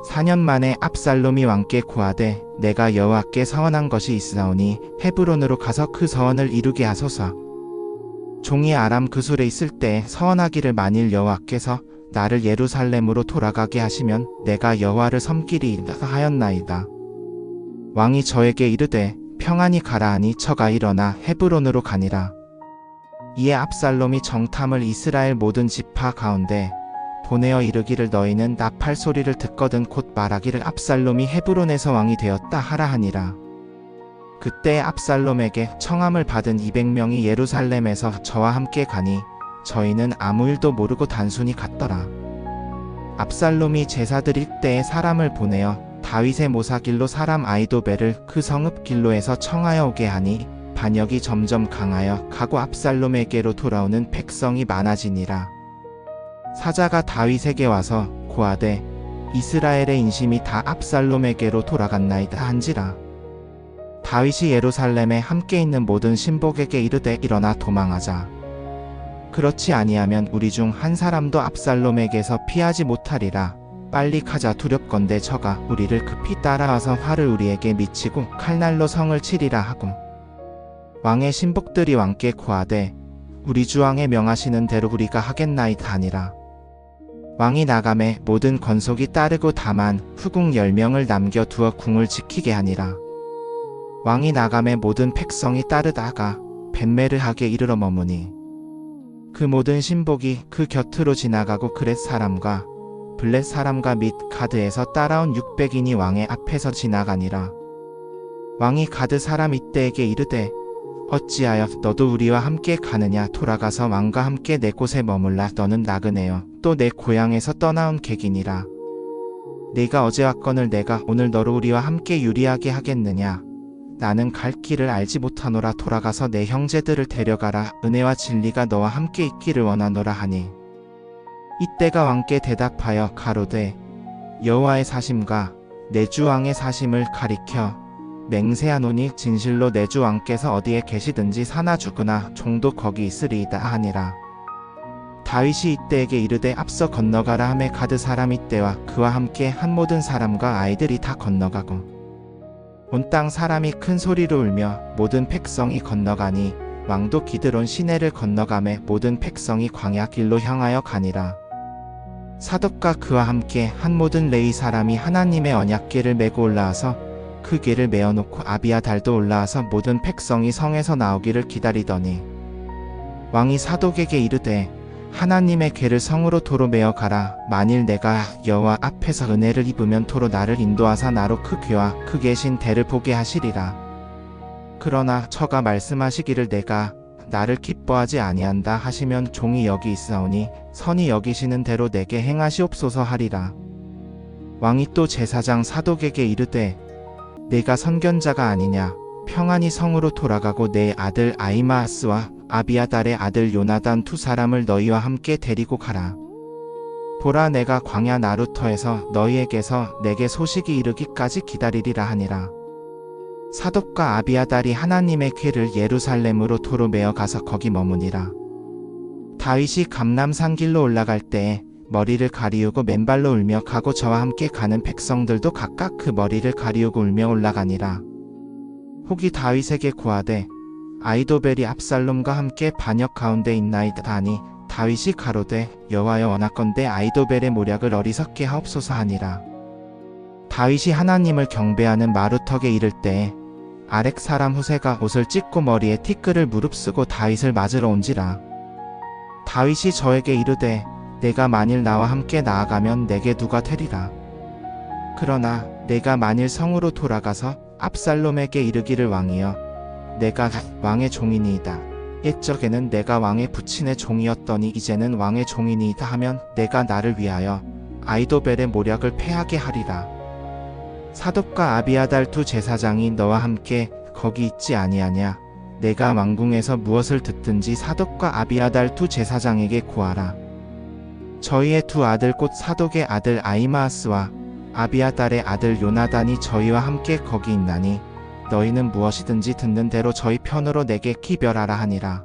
4년 만에 압살롬이 왕께 고하되 내가 여호와께 서원한 것이 있사오니 헤브론으로 가서 그 서원을 이루게 하소서. 종이 아람 그술에 있을 때에 서원하기를 만일 여호와께서 나를 예루살렘으로 돌아가게 하시면 내가 여호와를 섬기리이다 하였나이다. 왕이 저에게 이르되 평안히 가라 하니 저가 일어나 헤브론으로 가니라. 이에 압살롬이 정탐을 이스라엘 모든 지파 가운데 보내어 이르기를 너희는 나팔 소리를 듣거든 곧 말하기를 압살롬이 헤브론에서 왕이 되었다 하라 하니라. 그때 압살롬에게 청함을 받은 200명이 예루살렘에서 저와 함께 가니 저희는 아무 일도 모르고 단순히 갔더라. 압살롬이 제사 드릴 때에 사람을 보내어 다윗의 모사길로 사람 아이도벨을 그 성읍 길로에서 청하여 오게 하니 반역이 점점 강하여 가고 압살롬에게로 돌아오는 백성이 많아지니라. 사자가 다윗에게 와서 고하되 이스라엘의 인심이 다 압살롬에게로 돌아갔나이다 한지라. 다윗이 예루살렘에 함께 있는 모든 신복에게 이르되 일어나 도망하자. 그렇지 아니하면 우리 중 한 사람도 압살롬에게서 피하지 못하리라. 빨리 가자. 두렵건대 저가 우리를 급히 따라와서 화를 우리에게 미치고 칼날로 성을 치리라 하고 왕의 신복들이 왕께 고하되 우리 주왕의 명하시는 대로 우리가 하겠나이다 하니라. 왕이 나가매 모든 권속이 따르고 다만 후궁 10명을 남겨 두어 궁을 지키게 하니라. 왕이 나가매 모든 백성이 따르다가 벳메르하게 이르러 머무니 그 모든 신복이 그 곁으로 지나가고 그렛 사람과 블렛 사람과 및 가드에서 따라온 600인이 왕의 앞에서 지나가니라. 왕이 가드 사람 이때에게 이르되 어찌하여 너도 우리와 함께 가느냐. 돌아가서 왕과 함께 내 곳에 머물라. 너는 나그네요 또 내 고향에서 떠나온 객이니라. 네가 어제 왔거늘 내가 오늘 너로 우리와 함께 유리하게 하겠느냐. 나는 갈 길을 알지 못하노라. 돌아가서 내 형제들을 데려가라. 은혜와 진리가 너와 함께 있기를 원하노라 하니 이때가 왕께 대답하여 가로되 여호와의 사심과 내 주 왕의 사심을 가리켜 맹세하노니 진실로 내 주 왕께서 어디에 계시든지 사나 죽으나 종도 거기 있으리이다 하니라. 다윗이 이때에게 이르되 앞서 건너가라 하매 가드 사람 이때와 그와 함께 한 모든 사람과 아이들이 다 건너가고 온 땅 사람이 큰 소리로 울며 모든 백성이 건너가니 왕도 기드론 시내를 건너가매 모든 백성이 광야 길로 향하여 가니라. 사독과 그와 함께 한 모든 레위 사람이 하나님의 언약궤를 메고 올라와서 그 궤를 메어놓고 아비아달도 올라와서 모든 백성이 성에서 나오기를 기다리더니 왕이 사독에게 이르되 하나님의 궤를 성으로 도로 메어 가라. 만일 내가 여호와 앞에서 은혜를 입으면 도로 나를 인도하사 나로 그 궤와 그 계신 대를 보게 하시리라. 그러나 저가 말씀하시기를 내가 나를 기뻐하지 아니한다 하시면 종이 여기 있사오니 선이 여기시는 대로 내게 행하시옵소서 하리라. 왕이 또 제사장 사독에게 이르되 내가 선견자가 아니냐. 평안히 성으로 돌아가고 내 아들 아히마아스와 아비아달의 아들 요나단 두 사람을 너희와 함께 데리고 가라. 보라, 내가 광야 나루터에서 너희에게서 내게 소식이 이르기까지 기다리리라 하니라. 사독과 아비아달이 하나님의 궤를 예루살렘으로 도로 메어 가서 거기 머무니라. 다윗이 감람산 길로 올라갈 때에 머리를 가리우고 맨발로 울며 가고 저와 함께 가는 백성들도 각각 그 머리를 가리우고 울며 올라가니라. 혹이 다윗에게 고하되 아히도벨이 압살롬과 함께 반역 가운데 있나이다 하니 다윗이 가로되 여호와여 원하건대 아히도벨의 모략을 어리석게 하옵소서 하니라. 다윗이 하나님을 경배하는 마루턱에 이를 때에 아렉 사람 후세가 옷을 찢고 머리에 티끌을 무릅쓰고 다윗을 맞으러 온지라. 다윗이 저에게 이르되 내가 만일 나와 함께 나아가면 내게 누가 되리라. 그러나 내가 만일 성으로 돌아가서 압살롬에게 이르기를 왕이여 내가 왕의 종이니이다. 옛적에는 내가 왕의 부친의 종이었더니 이제는 왕의 종이니이다 하면 내가 나를 위하여 아히도벨의 모략을 패하게 하리라. 사독과 아비아달 두 제사장이 너와 함께 거기 있지 아니하냐. 내가 왕궁에서 무엇을 듣든지 사독과 아비아달 두 제사장에게 구하라. 저희의 두 아들 곧 사독의 아들 아히마아스와 아비아달의 아들 요나단이 저희와 함께 거기 있나니 너희는 무엇이든지 듣는 대로 저희 편으로 내게 기별하라 하니라.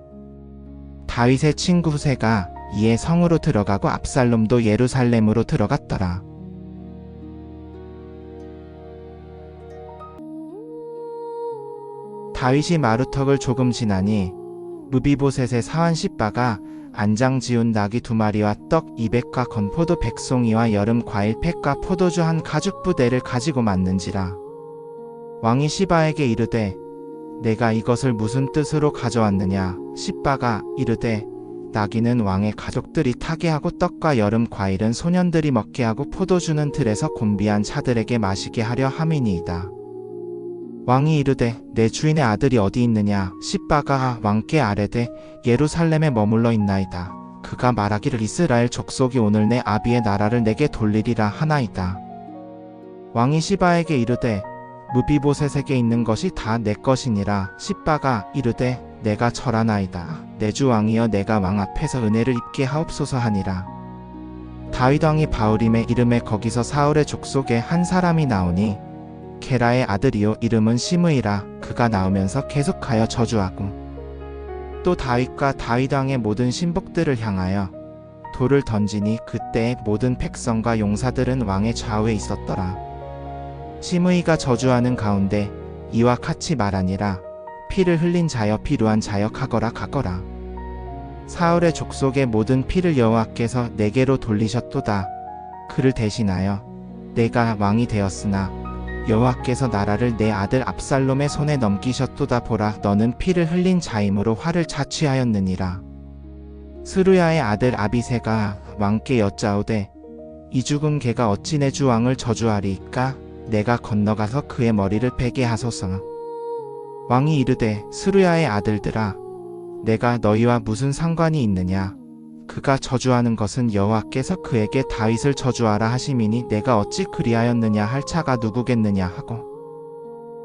다윗의 친구 후세가 이에 성으로 들어가고 압살롬도 예루살렘으로 들어갔더라. 다윗이 마루턱을 조금 지나니 무비보셋의 사환 시바가 안장 지운 나귀 2마리와 떡 200과 건포도 100송이와 여름 과일 팩과 포도주 한 가죽 부대를 가지고 왔는지라. 왕이 시바에게 이르되 내가 이것을 무슨 뜻으로 가져왔느냐. 시바가 이르되 나귀는 왕의 가족들이 타게 하고 떡과 여름 과일은 소년들이 먹게 하고 포도주는 들에서 곤비한 자들에게 마시게 하려 함이니이다. 왕이 이르되 내 주인의 아들이 어디 있느냐. 시바가 왕께 아뢰되 예루살렘에 머물러 있나이다. 그가 말하기를 이스라엘 족속이 오늘 내 아비의 나라를 내게 돌리리라 하나이다. 왕이 시바에게 이르되 무비보셋에게 있는 것이 다 내 것이니라. 시바가 이르되 내가 절하나이다. 내 주 왕이여 내가 왕 앞에서 은혜를 입게 하옵소서 하니라. 다윗 왕이 바울임에 이름에 거기서 사울의 족속에 한 사람이 나오니 게라의 아들이요 이름은 시므이라. 그가 나오면서 계속하여 저주하고 또 다윗과 다윗 왕의 모든 신복들을 향하여 돌을 던지니 그때의 모든 백성과 용사들은 왕의 좌우에 있었더라. 시므이가 저주하는 가운데 이와 같이 말하니라. 피를 흘린 자여 피루한 자여 가거라 가거라. 사울의 족속의 모든 피를 여호와께서 내게로 돌리셨도다. 그를 대신하여 내가 왕이 되었으나 여호와께서 나라를 내 아들 압살롬의 손에 넘기셨도다. 보라, 너는 피를 흘린 자임으로 화를 자취하였느니라. 스루야의 아들 아비새가 왕께 여짜오되 이 죽은 개가 어찌 내 주 왕을 저주하리이까. 내가 건너가서 그의 머리를 베게 하소서. 왕이 이르되 스루야의 아들들아 내가 너희와 무슨 상관이 있느냐. 그가 저주하는 것은 여호와께서 그에게 다윗을 저주하라 하심이니 내가 어찌 그리하였느냐 할 자가 누구겠느냐 하고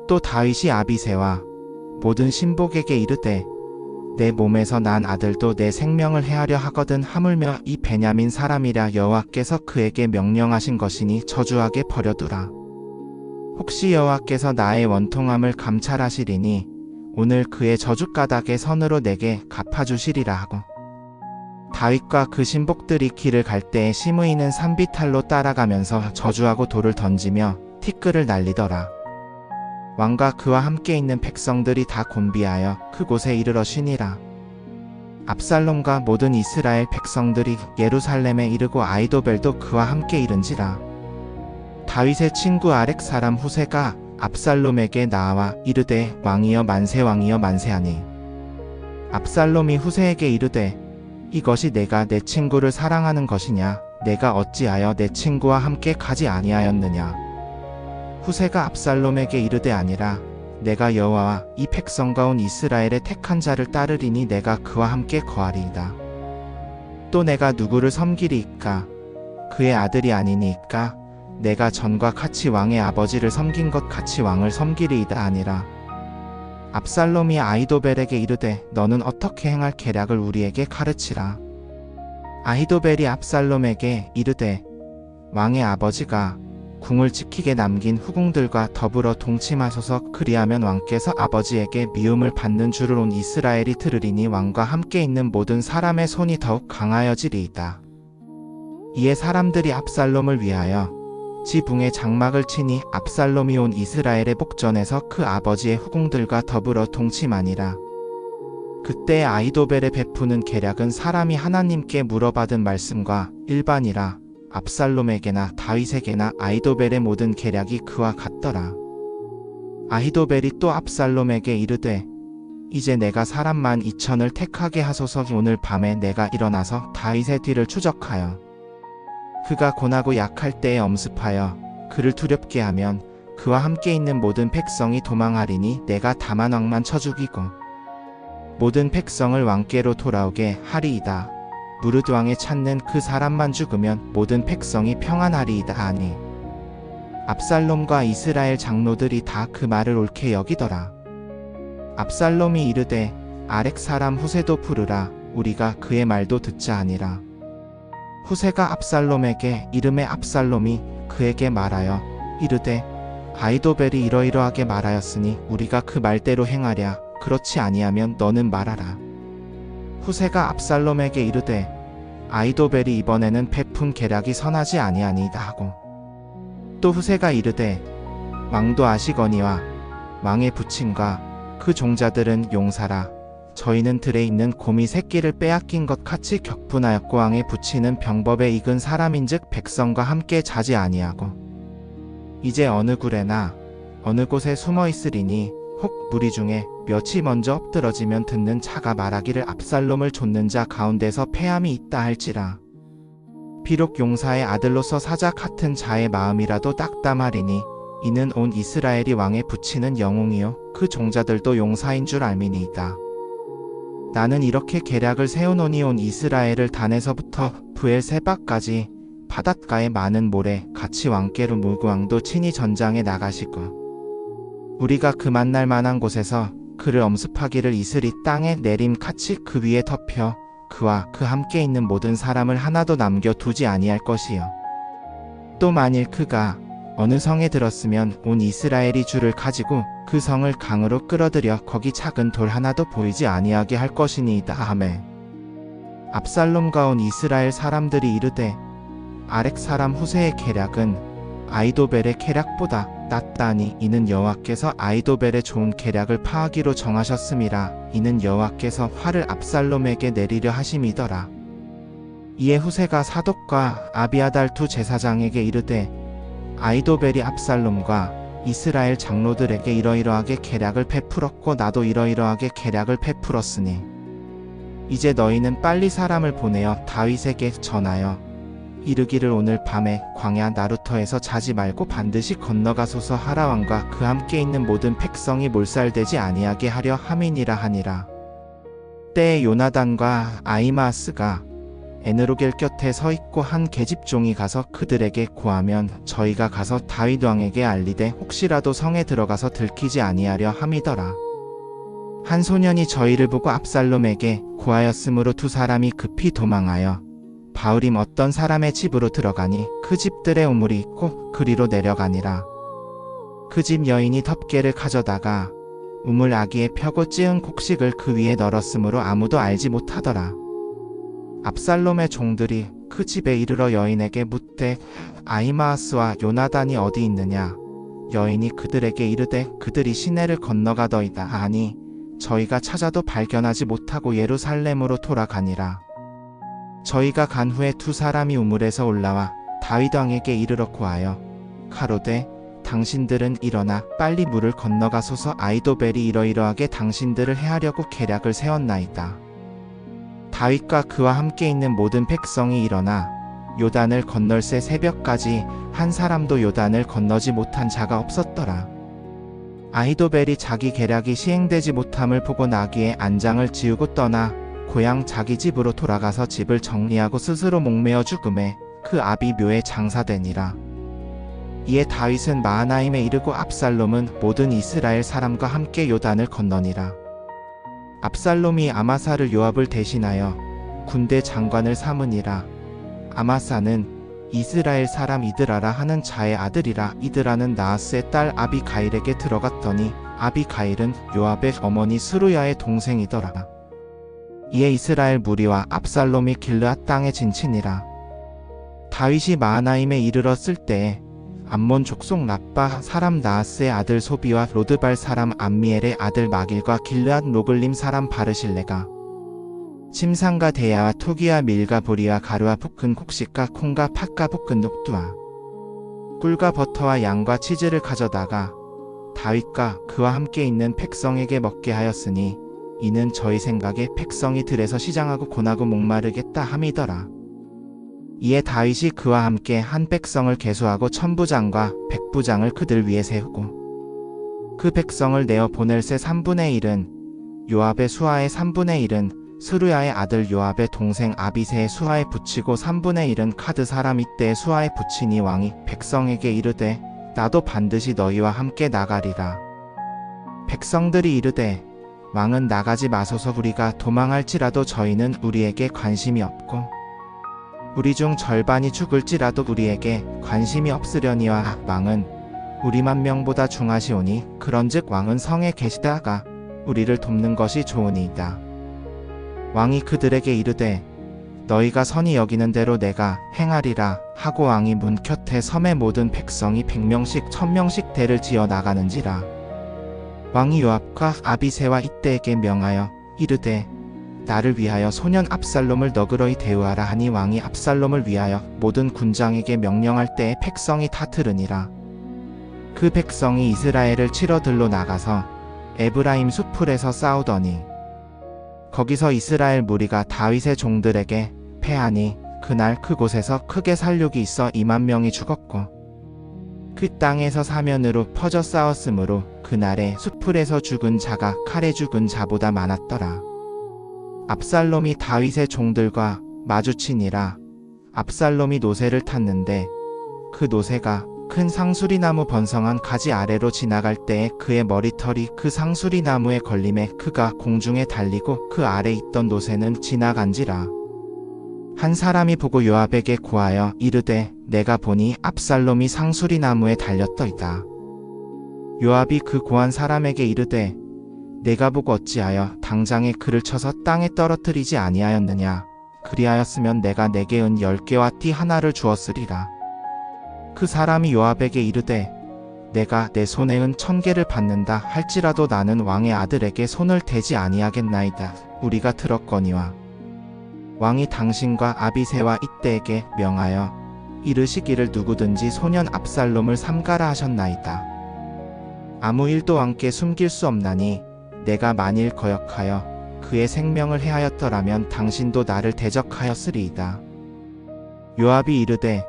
또 다윗이 아비새와 모든 신복에게 이르되 내 몸에서 난 아들도 내 생명을 해하려 하거든. 하물며 이 베냐민 사람이라 여호와께서 그에게 명령하신 것이니 저주하게 버려두라. 혹시 여호와께서 나의 원통함을 감찰하시리니 오늘 그의 저주가닥의 선으로 내게 갚아주시리라 하고 다윗과 그 신복들이 길을 갈 때에 시므이는 산비탈로 따라가면서 저주하고 돌을 던지며 티끌을 날리더라. 왕과 그와 함께 있는 백성들이 다 곤비하여 그곳에 이르러 쉬니라. 압살롬과 모든 이스라엘 백성들이 예루살렘에 이르고 아히도벨도 그와 함께 이른지라. 다윗의 친구 아렉 사람 후세가 압살롬에게 나와 이르되 왕이여 만세 왕이여 만세하니. 압살롬이 후세에게 이르되 이것이 내가 내 친구를 사랑하는 것이냐? 내가 어찌하여 내 친구와 함께 가지 아니하였느냐? 후세가 압살롬에게 이르되 아니라 내가 여호와와 이 백성과 온 이스라엘의 택한 자를 따르리니 내가 그와 함께 거하리이다. 또 내가 누구를 섬기리이까? 그의 아들이 아니니이까? 내가 전과 같이 왕의 아버지를 섬긴 것 같이 왕을 섬기리이다 아니라. 압살롬이 아히도벨에게 이르되 너는 어떻게 행할 계략을 우리에게 가르치라. 아히도벨이 압살롬에게 이르되 왕의 아버지가 궁을 지키게 남긴 후궁들과 더불어 동침하소서. 그리하면 왕께서 아버지에게 미움을 받는 줄을 온 이스라엘이 들으리니 왕과 함께 있는 모든 사람의 손이 더욱 강하여지리이다. 이에 사람들이 압살롬을 위하여 지붕에 장막을 치니 압살롬이 온 이스라엘의 복전에서 그 아버지의 후궁들과 더불어 동침하니라. 그때 아히도벨의 베푸는 계략은 사람이 하나님께 물어받은 말씀과 일반이라. 압살롬에게나 다윗에게나 아히도벨의 모든 계략이 그와 같더라. 아히도벨이 또 압살롬에게 이르되 이제 내가 사람 12,000을 택하게 하소서. 오늘 밤에 내가 일어나서 다윗의 뒤를 추적하여 그가 고나고 약할 때에 엄습하여 그를 두렵게 하면 그와 함께 있는 모든 백성이 도망하리니 내가 다만 왕만 쳐 죽이고 모든 백성을 왕께로 돌아오게 하리이다. 무릇 왕에 찾는 그 사람만 죽으면 모든 백성이 평안하리이다 하니. 압살롬과 이스라엘 장로들이 다 그 말을 옳게 여기더라. 압살롬이 이르되 아렉 사람 후세도 부르라. 우리가 그의 말도 듣자 하니라. 후세가 압살롬에게 이르매 압살롬이 그에게 말하여 이르되 아히도벨이 이러이러하게 말하였으니 우리가 그 말대로 행하랴. 그렇지 아니하면 너는 말하라. 후세가 압살롬에게 이르되 아히도벨이 이번에는 베푼 계략이 선하지 아니하니이다 하고 또 후세가 이르되 왕도 아시거니와 왕의 부친과 그 종자들은 용사라. 저희는 들에 있는 곰이 새끼를 빼앗긴 것 같이 격분하였고 왕의 부친은 병법에 익은 사람인즉 백성과 함께 자지 아니하고 이제 어느 굴에나 어느 곳에 숨어 있으리니 혹 무리 중에 몇이 먼저 엎드러지면 듣는 자가 말하기를 압살롬을 좇는 자 가운데서 패함이 있다 할지라. 비록 용사의 아들로서 사자 같은 자의 마음이라도 딱담하리니 이는 온 이스라엘이 왕의 부치는 영웅이요 그 종자들도 용사인 줄 알미니이다. 나는 이렇게 계략을 세우노니 온 이스라엘을 단에서부터 브엘세바까지 바닷가의 많은 모래 같이 왕께로 물고 왕도 친히 전장에 나가시고 우리가 그 만날 만한 곳에서 그를 엄습하기를 이슬이 땅에 내림 같이 그 위에 덮여 그와 그 함께 있는 모든 사람을 하나도 남겨두지 아니할 것이요. 또 만일 그가 어느 성에 들었으면 온 이스라엘이 줄을 가지고 그 성을 강으로 끌어들여 거기 작은 돌 하나도 보이지 아니하게 할 것이니이다 하매 압살롬과 온 이스라엘 사람들이 이르되 아렉 사람 후세의 계략은 아히도벨의 계략보다 낫다니. 이는 여호와께서 아히도벨의 좋은 계략을 파하기로 정하셨음이라. 이는 여호와께서 화를 압살롬에게 내리려 하심이더라. 이에 후세가 사독과 아비아달 두 제사장에게 이르되 아히도벨이 압살롬과 이스라엘 장로들에게 이러이러하게 계략을 베풀었고 나도 이러이러하게 계략을 베풀었으니 이제 너희는 빨리 사람을 보내어 다윗에게 전하여 이르기를 오늘 밤에 광야 나루터에서 자지 말고 반드시 건너가소서. 하라. 왕과 그 함께 있는 모든 백성이 몰살되지 아니하게 하려 함이니라 하니라. 때에 요나단과 아히마아스가 에느로겔 곁에 서 있고 한 계집종이 가서 그들에게 고하면 저희가 가서 다윗 왕에게 알리되 혹시라도 성에 들어가서 들키지 아니하려 함이더라. 한 소년이 저희를 보고 압살롬에게 고하였으므로 두 사람이 급히 도망하여 바울임 어떤 사람의 집으로 들어가니 그 집들에 우물이 있고 그리로 내려가니라. 그 집 여인이 덮개를 가져다가 우물 아기에 펴고 찌은 곡식을 그 위에 널었으므로 아무도 알지 못하더라. 압살롬의 종들이 그 집에 이르러 여인에게 묻되 아히마아스와 요나단이 어디 있느냐? 여인이 그들에게 이르되 그들이 시내를 건너가더이다. 아니 저희가 찾아도 발견하지 못하고 예루살렘으로 돌아가니라. 저희가 간 후에 두 사람이 우물에서 올라와 다윗 왕에게 이르러 고하여 가로되 당신들은 일어나 빨리 물을 건너가소서. 아히도벨이 이러이러하게 당신들을 해하려고 계략을 세웠나이다. 다윗과 그와 함께 있는 모든 백성이 일어나 요단을 건널새 새벽까지 한 사람도 요단을 건너지 못한 자가 없었더라. 아히도벨이 자기 계략이 시행되지 못함을 보고 나귀의 안장을 지우고 떠나 고향 자기 집으로 돌아가서 집을 정리하고 스스로 목매어 죽음에 그 아비 묘에 장사되니라. 이에 다윗은 마하나임에 이르고 압살롬은 모든 이스라엘 사람과 함께 요단을 건너니라. 압살롬이 아마사를 요압을 대신하여 군대 장관을 삼으니라. 아마사는 이스라엘 사람 이드라라 하는 자의 아들이라. 이드라는 나하스의 딸 아비가일에게 들어갔더니 아비가일은 요압의 어머니 스루야의 동생이더라. 이에 이스라엘 무리와 압살롬이 길르앗 땅에 진치니라. 다윗이 마하나임에 이르렀을 때에 암몬 족속 라빠 사람 나하스의 아들 소비와 로드발 사람 암미엘의 아들 마길과 길르앗 로글림 사람 바르실레가 심산과 대야와 토기와 밀과 보리와 가루와 볶은 곡식과 콩과 팥과 볶은 녹두와 꿀과 버터와 양과 치즈를 가져다가 다윗과 그와 함께 있는 백성에게 먹게 하였으니 이는 저희 생각에 백성이 들에서 시장하고 고나고 목마르겠다 함이더라. 이에 다윗이 그와 함께 한 백성을 계수하고 1000부장과 100부장을 그들 위에 세우고 그 백성을 내어 보낼 새 3분의 1은 요압의 수하의 3분의 1은 스루야의 아들 요압의 동생 아비새의 수하에 붙이고 3분의 1은 카드 사람 이때의 수하에 붙이니 왕이 백성에게 이르되 나도 반드시 너희와 함께 나가리라. 백성들이 이르되 왕은 나가지 마소서. 우리가 도망할지라도 저희는 우리에게 관심이 없고 우리 중 절반이 죽을지라도 우리에게 관심이 없으려니와 왕은 우리만 명보다 중하시오니 그런즉 왕은 성에 계시다가 우리를 돕는 것이 좋으니이다. 왕이 그들에게 이르되 너희가 선히 여기는 대로 내가 행하리라 하고 왕이 문 곁에 섬의 모든 백성이 100명씩 1000명씩 대를 지어 나가는지라. 왕이 요압과 아비새와 이때에게 명하여 이르되 나를 위하여 소년 압살롬을 너그러이 대우하라 하니 왕이 압살롬을 위하여 모든 군장에게 명령할 때에 백성이 다 들으니라. 그 백성이 이스라엘을 치러 들로 나가서 에브라임 숲풀에서 싸우더니 거기서 이스라엘 무리가 다윗의 종들에게 패하니 그날 그곳에서 크게 살육이 있어 20000명이 죽었고 그 땅에서 사면으로 퍼져 싸웠으므로 그날에 숲풀에서 죽은 자가 칼에 죽은 자보다 많았더라. 압살롬이 다윗의 종들과 마주치니라. 압살롬이 노새를 탔는데 그 노새가 큰 상수리나무 번성한 가지 아래로 지나갈 때에 그의 머리털이 그 상수리나무에 걸림에 그가 공중에 달리고 그 아래 있던 노새는 지나간지라. 한 사람이 보고 요압에게 고하여 이르되 내가 보니 압살롬이 상수리나무에 달렸더이다. 요압이 그 고한 사람에게 이르되 내가 보고 어찌하여 당장에 그를 쳐서 땅에 떨어뜨리지 아니하였느냐. 그리하였으면 내가 내게 은 10개와 띠 하나를 주었으리라. 그 사람이 요압에게 이르되 내가 내 손에 은 1000개를 받는다 할지라도 나는 왕의 아들에게 손을 대지 아니하겠나이다. 우리가 들었거니와 왕이 당신과 아비새와 이때에게 명하여 이르시기를 누구든지 소년 압살롬을 삼가라 하셨나이다. 아무 일도 왕께 숨길 수 없나니 내가 만일 거역하여 그의 생명을 해하였더라면 당신도 나를 대적하였으리이다. 요압이 이르되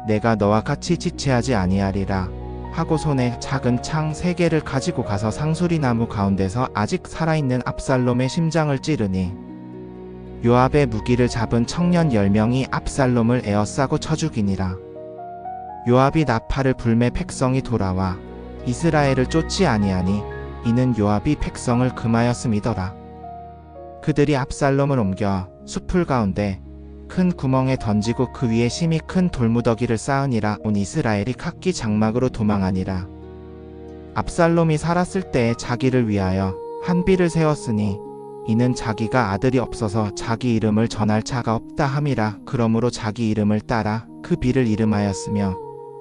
내가 너와 같이 지체하지 아니하리라 하고 손에 작은 창 3개를 가지고 가서 상수리나무 가운데서 아직 살아있는 압살롬의 심장을 찌르니 요압의 무기를 잡은 청년 10명이 압살롬을 에워싸고 쳐 죽이니라. 요압이 나팔을 불매 백성이 돌아와 이스라엘을 쫓지 아니하니 이는 요압이 백성을 금하였음이더라. 그들이 압살롬을 옮겨 숲풀 가운데 큰 구멍에 던지고 그 위에 심히 큰 돌무더기를 쌓으니라. 온 이스라엘이 각기 장막으로 도망하니라. 압살롬이 살았을 때에 자기를 위하여 한 비를 세웠으니 이는 자기가 아들이 없어서 자기 이름을 전할 자가 없다 함이라. 그러므로 자기 이름을 따라 그 비를 이름하였으며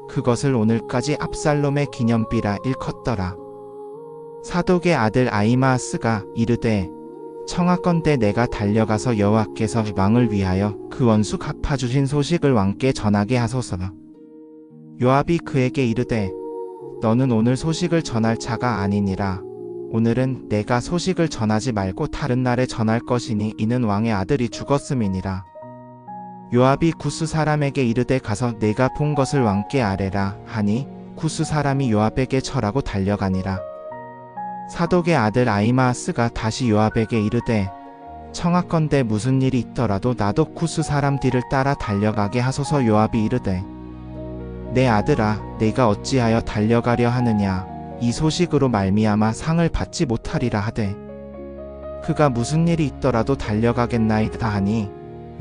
그것을 오늘까지 압살롬의 기념비라 일컫더라. 사독의 아들 아히마아스가 이르되 청하건대 내가 달려가서 여호와께서 왕을 위하여 그 원수 갚아주신 소식을 왕께 전하게 하소서. 요압이 그에게 이르되 너는 오늘 소식을 전할 자가 아니니라. 오늘은 내가 소식을 전하지 말고 다른 날에 전할 것이니 이는 왕의 아들이 죽었음이니라. 요압이 구스 사람에게 이르되 가서 내가 본 것을 왕께 아뢰라 하니 구스 사람이 요압에게 절하고 달려가니라. 사독의 아들 아히마아스가 다시 요압에게 이르되 청하건대 무슨 일이 있더라도 나도 구스 사람 뒤를 따라 달려가게 하소서. 요압이 이르되 내 아들아 내가 어찌하여 달려가려 하느냐. 이 소식으로 말미암아 상을 받지 못하리라 하되 그가 무슨 일이 있더라도 달려가겠나이다 하니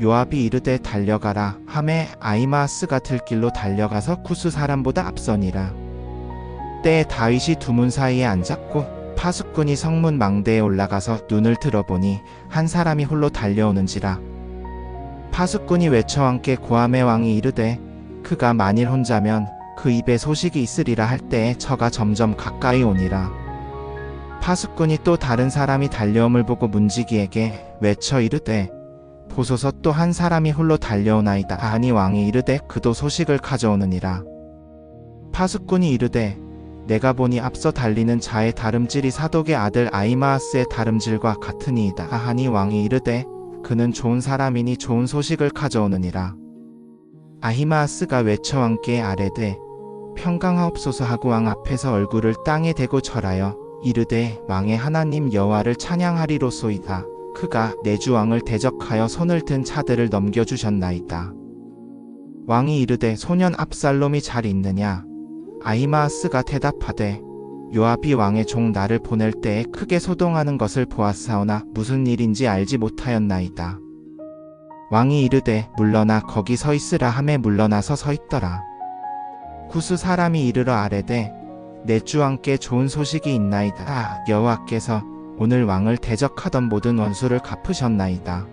요압이 이르되 달려가라 하매 아히마아스가 들길로 달려가서 구스 사람보다 앞서니라. 때에 다윗이 두문 사이에 앉았고 파수꾼이 성문 망대에 올라가서 눈을 들어보니 한 사람이 홀로 달려오는지라. 파수꾼이 외쳐 왕께 고함에 왕이 이르되 그가 만일 혼자면 그 입에 소식이 있으리라 할 때에 저가 점점 가까이 오니라. 파수꾼이 또 다른 사람이 달려옴을 보고 문지기에게 외쳐 이르되 보소서 또 한 사람이 홀로 달려오나이다 하니 왕이 이르되 그도 소식을 가져오느니라. 파수꾼이 이르되 내가 보니 앞서 달리는 자의 다름질이 사독의 아들 아히마아스의 다름질과 같으니이다 하니 왕이 이르되 그는 좋은 사람이니 좋은 소식을 가져오느니라. 아히마아스가 외쳐 왕께 아뢰되 평강하옵소서 하고 왕 앞에서 얼굴을 땅에 대고 절하여 이르되 왕의 하나님 여호와를 찬양하리로소이다. 그가 내 주 왕을 대적하여 손을 든 차들을 넘겨주셨나이다. 왕이 이르되 소년 압살롬이 잘 있느냐. 아히마아스가 대답하되 요압이 왕의 종 나를 보낼 때에 크게 소동하는 것을 보았사오나 무슨 일인지 알지 못하였나이다. 왕이 이르되 물러나 거기 서 있으라 하매 물러나서 서 있더라. 구스 사람이 이르러 아뢰되 내 주 왕께 좋은 소식이 있나이다. 여호와께서 오늘 왕을 대적하던 모든 원수를 갚으셨나이다.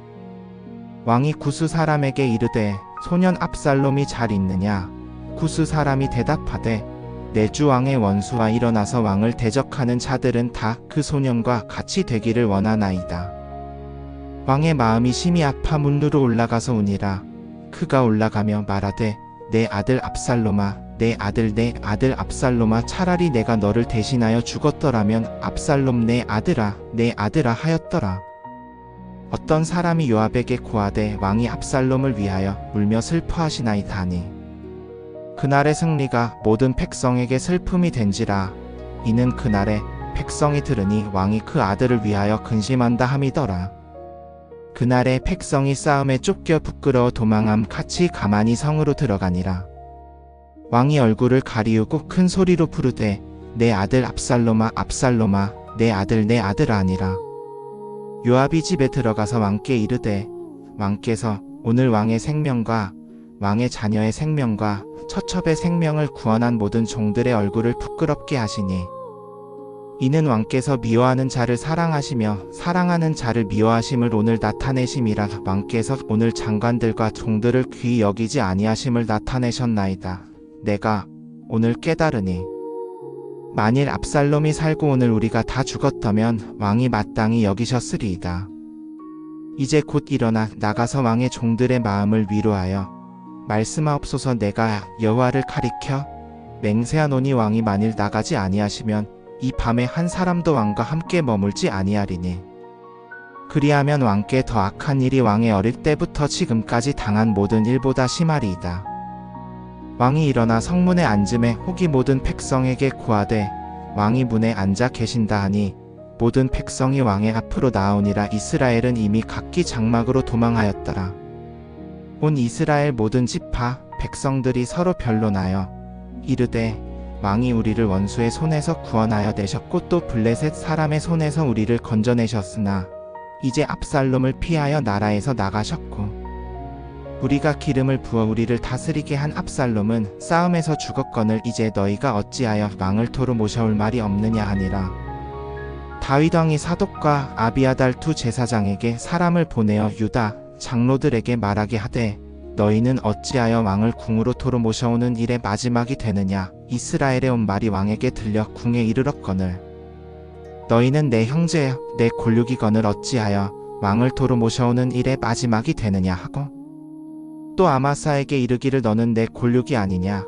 왕이 구스 사람에게 이르되 소년 압살롬이 잘 있느냐. 구스 사람이 대답하되 내 주 왕의 원수와 일어나서 왕을 대적하는 자들은 다 그 소년과 같이 되기를 원하나이다. 왕의 마음이 심히 아파 문으로 올라가서 우니라. 그가 올라가며 말하되 내 아들 압살롬아 내 아들 압살롬아 차라리 내가 너를 대신하여 죽었더라면 압살롬 내 아들아 하였더라. 어떤 사람이 요압에게 고하되 왕이 압살롬을 위하여 울며 슬퍼하시나이다 하니 그날의 승리가 모든 백성에게 슬픔이 된지라. 이는 그날에 백성이 들으니 왕이 그 아들을 위하여 근심한다 함이더라. 그날에 백성이 싸움에 쫓겨 부끄러워 도망함 같이 가만히 성으로 들어가니라. 왕이 얼굴을 가리우고 큰 소리로 부르되 내 아들 압살롬아 압살롬아 내 아들아 아니라. 요압이 집에 들어가서 왕께 이르되 왕께서 오늘 왕의 생명과 왕의 자녀의 생명과 처첩의 생명을 구원한 모든 종들의 얼굴을 부끄럽게 하시니 이는 왕께서 미워하는 자를 사랑하시며 사랑하는 자를 미워하심을 오늘 나타내심이라. 왕께서 오늘 장관들과 종들을 귀히 여기지 아니하심을 나타내셨나이다. 내가 오늘 깨달으니 만일 압살롬이 살고 오늘 우리가 다 죽었다면 왕이 마땅히 여기셨으리이다. 이제 곧 일어나 나가서 왕의 종들의 마음을 위로하여 말씀하옵소서. 내가 여호와를 가리켜 맹세하노니 왕이 만일 나가지 아니하시면 이 밤에 한 사람도 왕과 함께 머물지 아니하리니 그리하면 왕께 더 악한 일이 왕의 어릴 때부터 지금까지 당한 모든 일보다 심하리이다. 왕이 일어나 성문에 앉음에 혹이 모든 백성에게 고하되 왕이 문에 앉아 계신다 하니 모든 백성이 왕의 앞으로 나오니라. 이스라엘은 이미 각기 장막으로 도망하였더라. 온 이스라엘 모든 지파 백성들이 서로 변론하여 이르되 왕이 우리를 원수의 손에서 구원하여 내셨고 또 블레셋 사람의 손에서 우리를 건져내셨으나 이제 압살롬을 피하여 나라에서 나가셨고 우리가 기름을 부어 우리를 다스리게 한 압살롬은 싸움에서 죽었거늘 이제 너희가 어찌하여 왕을 토로 모셔올 말이 없느냐 하니라. 다윗 왕이 사독과 아비아달 두 제사장에게 사람을 보내어 유다 장로들에게 말하게 하되 너희는 어찌하여 왕을 궁으로 도로 모셔오는 일의 마지막이 되느냐. 이스라엘의 온 말이 왕에게 들려 궁에 이르렀거늘 너희는 내 형제 내 골육이거늘 어찌하여 왕을 도로 모셔오는 일의 마지막이 되느냐 하고 또 아마사에게 이르기를 너는 내 골육이 아니냐.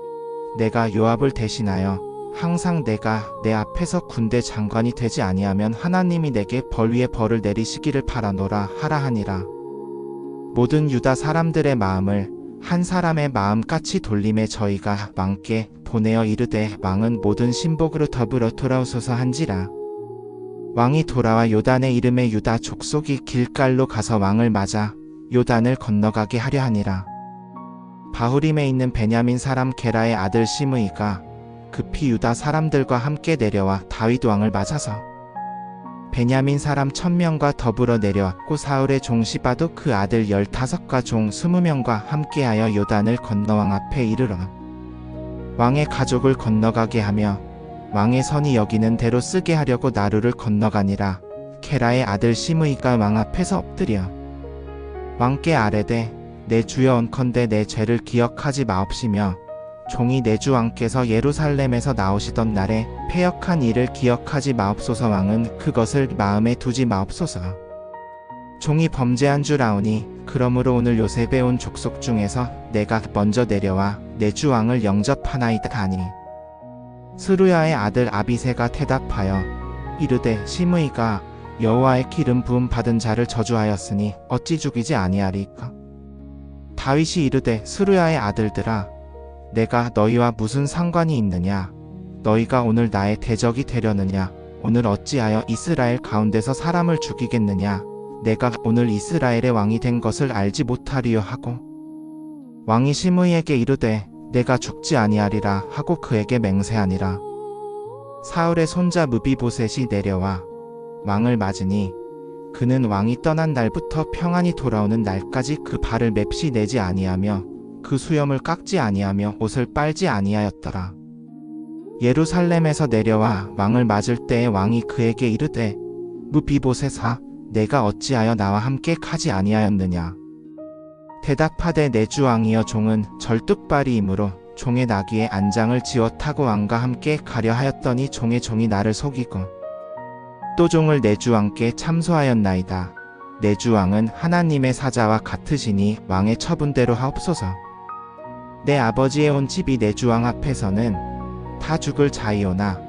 내가 요압을 대신하여 항상 내가 내 앞에서 군대 장관이 되지 아니하면 하나님이 내게 벌 위에 벌을 내리시기를 바라노라 하라 하니라. 모든 유다 사람들의 마음을 한 사람의 마음같이 돌림에 저희가 왕께 보내어 이르되 왕은 모든 신복으로 더불어 돌아오소서 한지라. 왕이 돌아와 요단의 이름의 유다 족속이 길갈로 가서 왕을 맞아 요단을 건너가게 하려 하니라. 바후림에 있는 베냐민 사람 게라의 아들 시므이가 급히 유다 사람들과 함께 내려와 다윗 왕을 맞아서 베냐민 사람 1000명과 더불어 내려왔고 사울의 종 시바도 그 아들 15과 종 20명과 함께하여 요단을 건너 왕 앞에 이르러 왕의 가족을 건너가게 하며 왕의 선이 여기는 대로 쓰게 하려고 나루를 건너가니라. 게라의 아들 시므이가 왕 앞에서 엎드려 왕께 아뢰되 내 주여 온컨대 내 죄를 기억하지 마옵시며 종이 내 주 왕께서 예루살렘에서 나오시던 날에 패역한 일을 기억하지 마옵소서. 왕은 그것을 마음에 두지 마옵소서. 종이 범죄한 줄 아오니 그러므로 오늘 요셉에 온 족속 중에서 내가 먼저 내려와 내 주 왕을 영접하나이다 하니 스루야의 아들 아비새가 대답하여 이르되 시므이가 여호와의 기름 부음 받은 자를 저주하였으니 어찌 죽이지 아니하리까. 다윗이 이르되 스루야의 아들들아 내가 너희와 무슨 상관이 있느냐. 너희가 오늘 나의 대적이 되려느냐. 오늘 어찌하여 이스라엘 가운데서 사람을 죽이겠느냐. 내가 오늘 이스라엘의 왕이 된 것을 알지 못하리요 하고 왕이 시므이에게 이르되 내가 죽지 아니하리라 하고 그에게 맹세하니라. 사울의 손자 무비보셋이 내려와 왕을 맞으니 그는 왕이 떠난 날부터 평안히 돌아오는 날까지 그 발을 맵시 내지 아니하며 그 수염을 깎지 아니하며 옷을 빨지 아니하였더라. 예루살렘에서 내려와 왕을 맞을 때에 왕이 그에게 이르되 무비보셋아 내가 어찌하여 나와 함께 가지 아니하였느냐. 대답하되 내 주 왕이여 종은 절뚝발이이므로 종의 나귀에 안장을 지어 타고 왕과 함께 가려 하였더니 종이 나를 속이고 또 종을 내 주 왕께 참소하였나이다. 내 주 왕은 하나님의 사자와 같으시니 왕의 처분대로 하옵소서. 내 아버지의 온 집이 내 주 왕 앞에서는 다 죽을 자이오나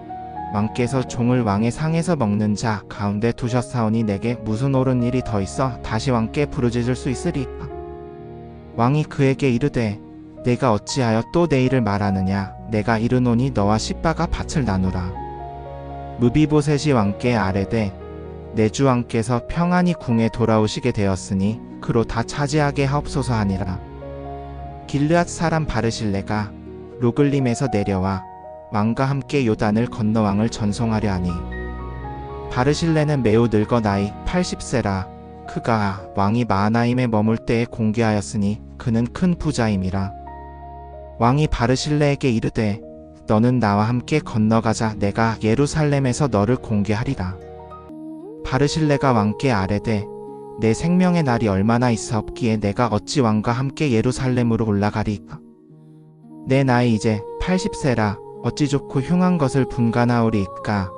왕께서 종을 왕의 상에서 먹는 자 가운데 두셨사오니 내게 무슨 옳은 일이 더 있어 다시 왕께 부르짖을 수 있으리까. 왕이 그에게 이르되 내가 어찌하여 또 내 일을 말하느냐. 내가 이르노니 너와 시바가 밭을 나누라. 무비보셋이 왕께 아뢰되 내 주 왕께서 평안히 궁에 돌아오시게 되었으니 그로 다 차지하게 하옵소서 하니라. 길르앗 사람 바르실레가 로글림에서 내려와 왕과 함께 요단을 건너 왕을 전송하려 하니 바르실레는 매우 늙어 나이 80세라. 그가 왕이 마하나임에 머물 때에 공개하였으니 그는 큰 부자임이라. 왕이 바르실레에게 이르되 너는 나와 함께 건너가자. 내가 예루살렘에서 너를 공개하리라. 바르실레가 왕께 아뢰되 내 생명의 날이 얼마나 있사옵기에 내가 어찌 왕과 함께 예루살렘으로 올라가리까. 내 나이 이제 80세라. 어찌 좋고 흉한 것을 분간하오리이까.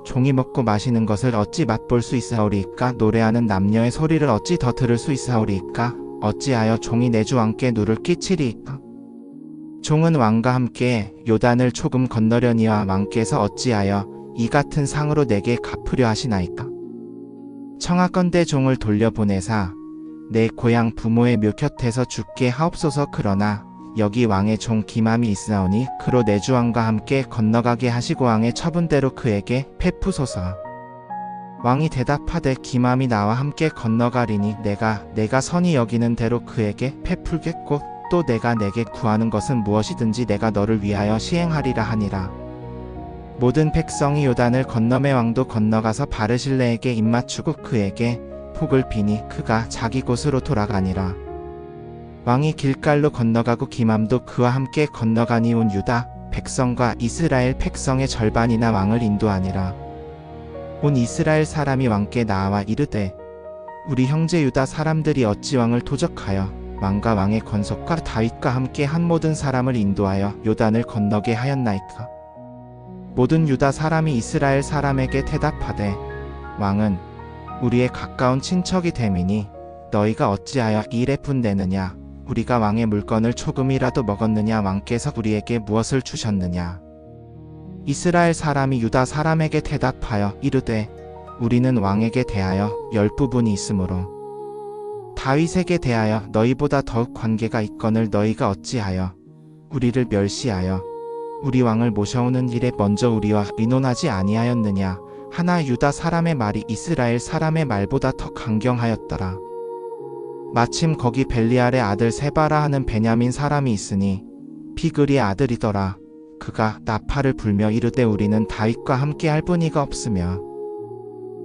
종이 먹고 마시는 것을 어찌 맛볼 수 있사오리이까. 노래하는 남녀의 소리를 어찌 더 들을 수 있사오리이까. 어찌하여 종이 내 주 왕께 누를 끼치리이까. 종은 왕과 함께 요단을 조금 건너려니와 왕께서 어찌하여 이 같은 상으로 내게 갚으려 하시나이까. 청하건대 종을 돌려보내사 내 고향 부모의 묘 곁에서 죽게 하옵소서. 그러나 여기 왕의 종 기맘이 있사오니 그로 내 주 왕과 함께 건너가게 하시고 왕의 처분대로 그에게 베푸소서. 왕이 대답하되 기맘이 나와 함께 건너가리니 내가 선히 여기는 대로 그에게 베풀겠고 또 내가 내게 구하는 것은 무엇이든지 내가 너를 위하여 시행하리라 하니라. 모든 백성이 요단을 건너매 왕도 건너가서 바르실레에게 입맞추고 그에게 복을 비니 그가 자기 곳으로 돌아가니라. 왕이 길갈로 건너가고 기맘도 그와 함께 건너가니 온 유다 백성과 이스라엘 백성의 절반이나 왕을 인도하니라. 온 이스라엘 사람이 왕께 나와 이르되 우리 형제 유다 사람들이 어찌 왕을 도적하여 왕과 왕의 권속과 다윗과 함께 한 모든 사람을 인도하여 요단을 건너게 하였나이까. 모든 유다 사람이 이스라엘 사람에게 대답하되 왕은 우리의 가까운 친척이 됨이니 너희가 어찌하여 이 일에 분내느냐. 우리가 왕의 물건을 조금이라도 먹었느냐. 왕께서 우리에게 무엇을 주셨느냐. 이스라엘 사람이 유다 사람에게 대답하여 이르되 우리는 왕에게 대하여 10부분이 있으므로 다윗에게 대하여 너희보다 더욱 관계가 있거늘 너희가 어찌하여 우리를 멸시하여 우리 왕을 모셔오는 일에 먼저 우리와 의논하지 아니하였느냐. 하나 유다 사람의 말이 이스라엘 사람의 말보다 더 강경하였더라. 마침 거기 벨리알의 아들 세바라 하는 베냐민 사람이 있으니 비그리의 아들이더라. 그가 나팔을 불며 이르되 우리는 다윗과 함께 할 뿐이가 없으며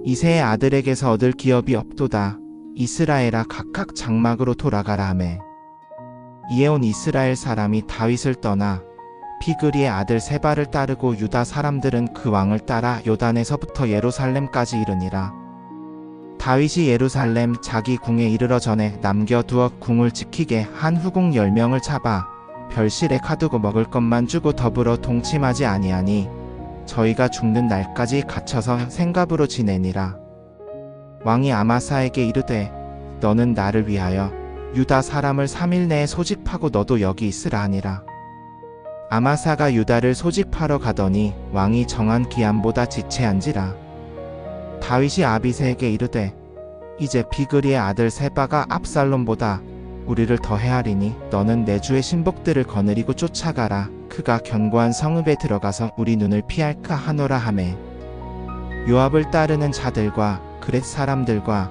이새의 아들에게서 얻을 기업이 없도다. 이스라엘아 각각 장막으로 돌아가라 하매 이에 온 이스라엘 사람이 다윗을 떠나 비그리의 아들 세바를 따르고 유다 사람들은 그 왕을 따라 요단에서부터 예루살렘까지 이르니라. 다윗이 예루살렘 자기 궁에 이르러 전에 남겨두어 궁을 지키게 한 후궁 10명을 잡아 별실에 가두고 먹을 것만 주고 더불어 동침하지 아니하니 저희가 죽는 날까지 갇혀서 생갑으로 지내니라. 왕이 아마사에게 이르되 너는 나를 위하여 유다 사람을 3일 내에 소집하고 너도 여기 있으라 하니라. 아마사가 유다를 소집하러 가더니 왕이 정한 기한보다 지체한지라. 다윗이 아비새에게 이르되 이제 비그리의 아들 세바가 압살롬보다 우리를 더 헤아리니 너는 내 주의 신복들을 거느리고 쫓아가라. 그가 견고한 성읍에 들어가서 우리 눈을 피할까 하노라 하매 요압을 따르는 자들과 그렛 사람들과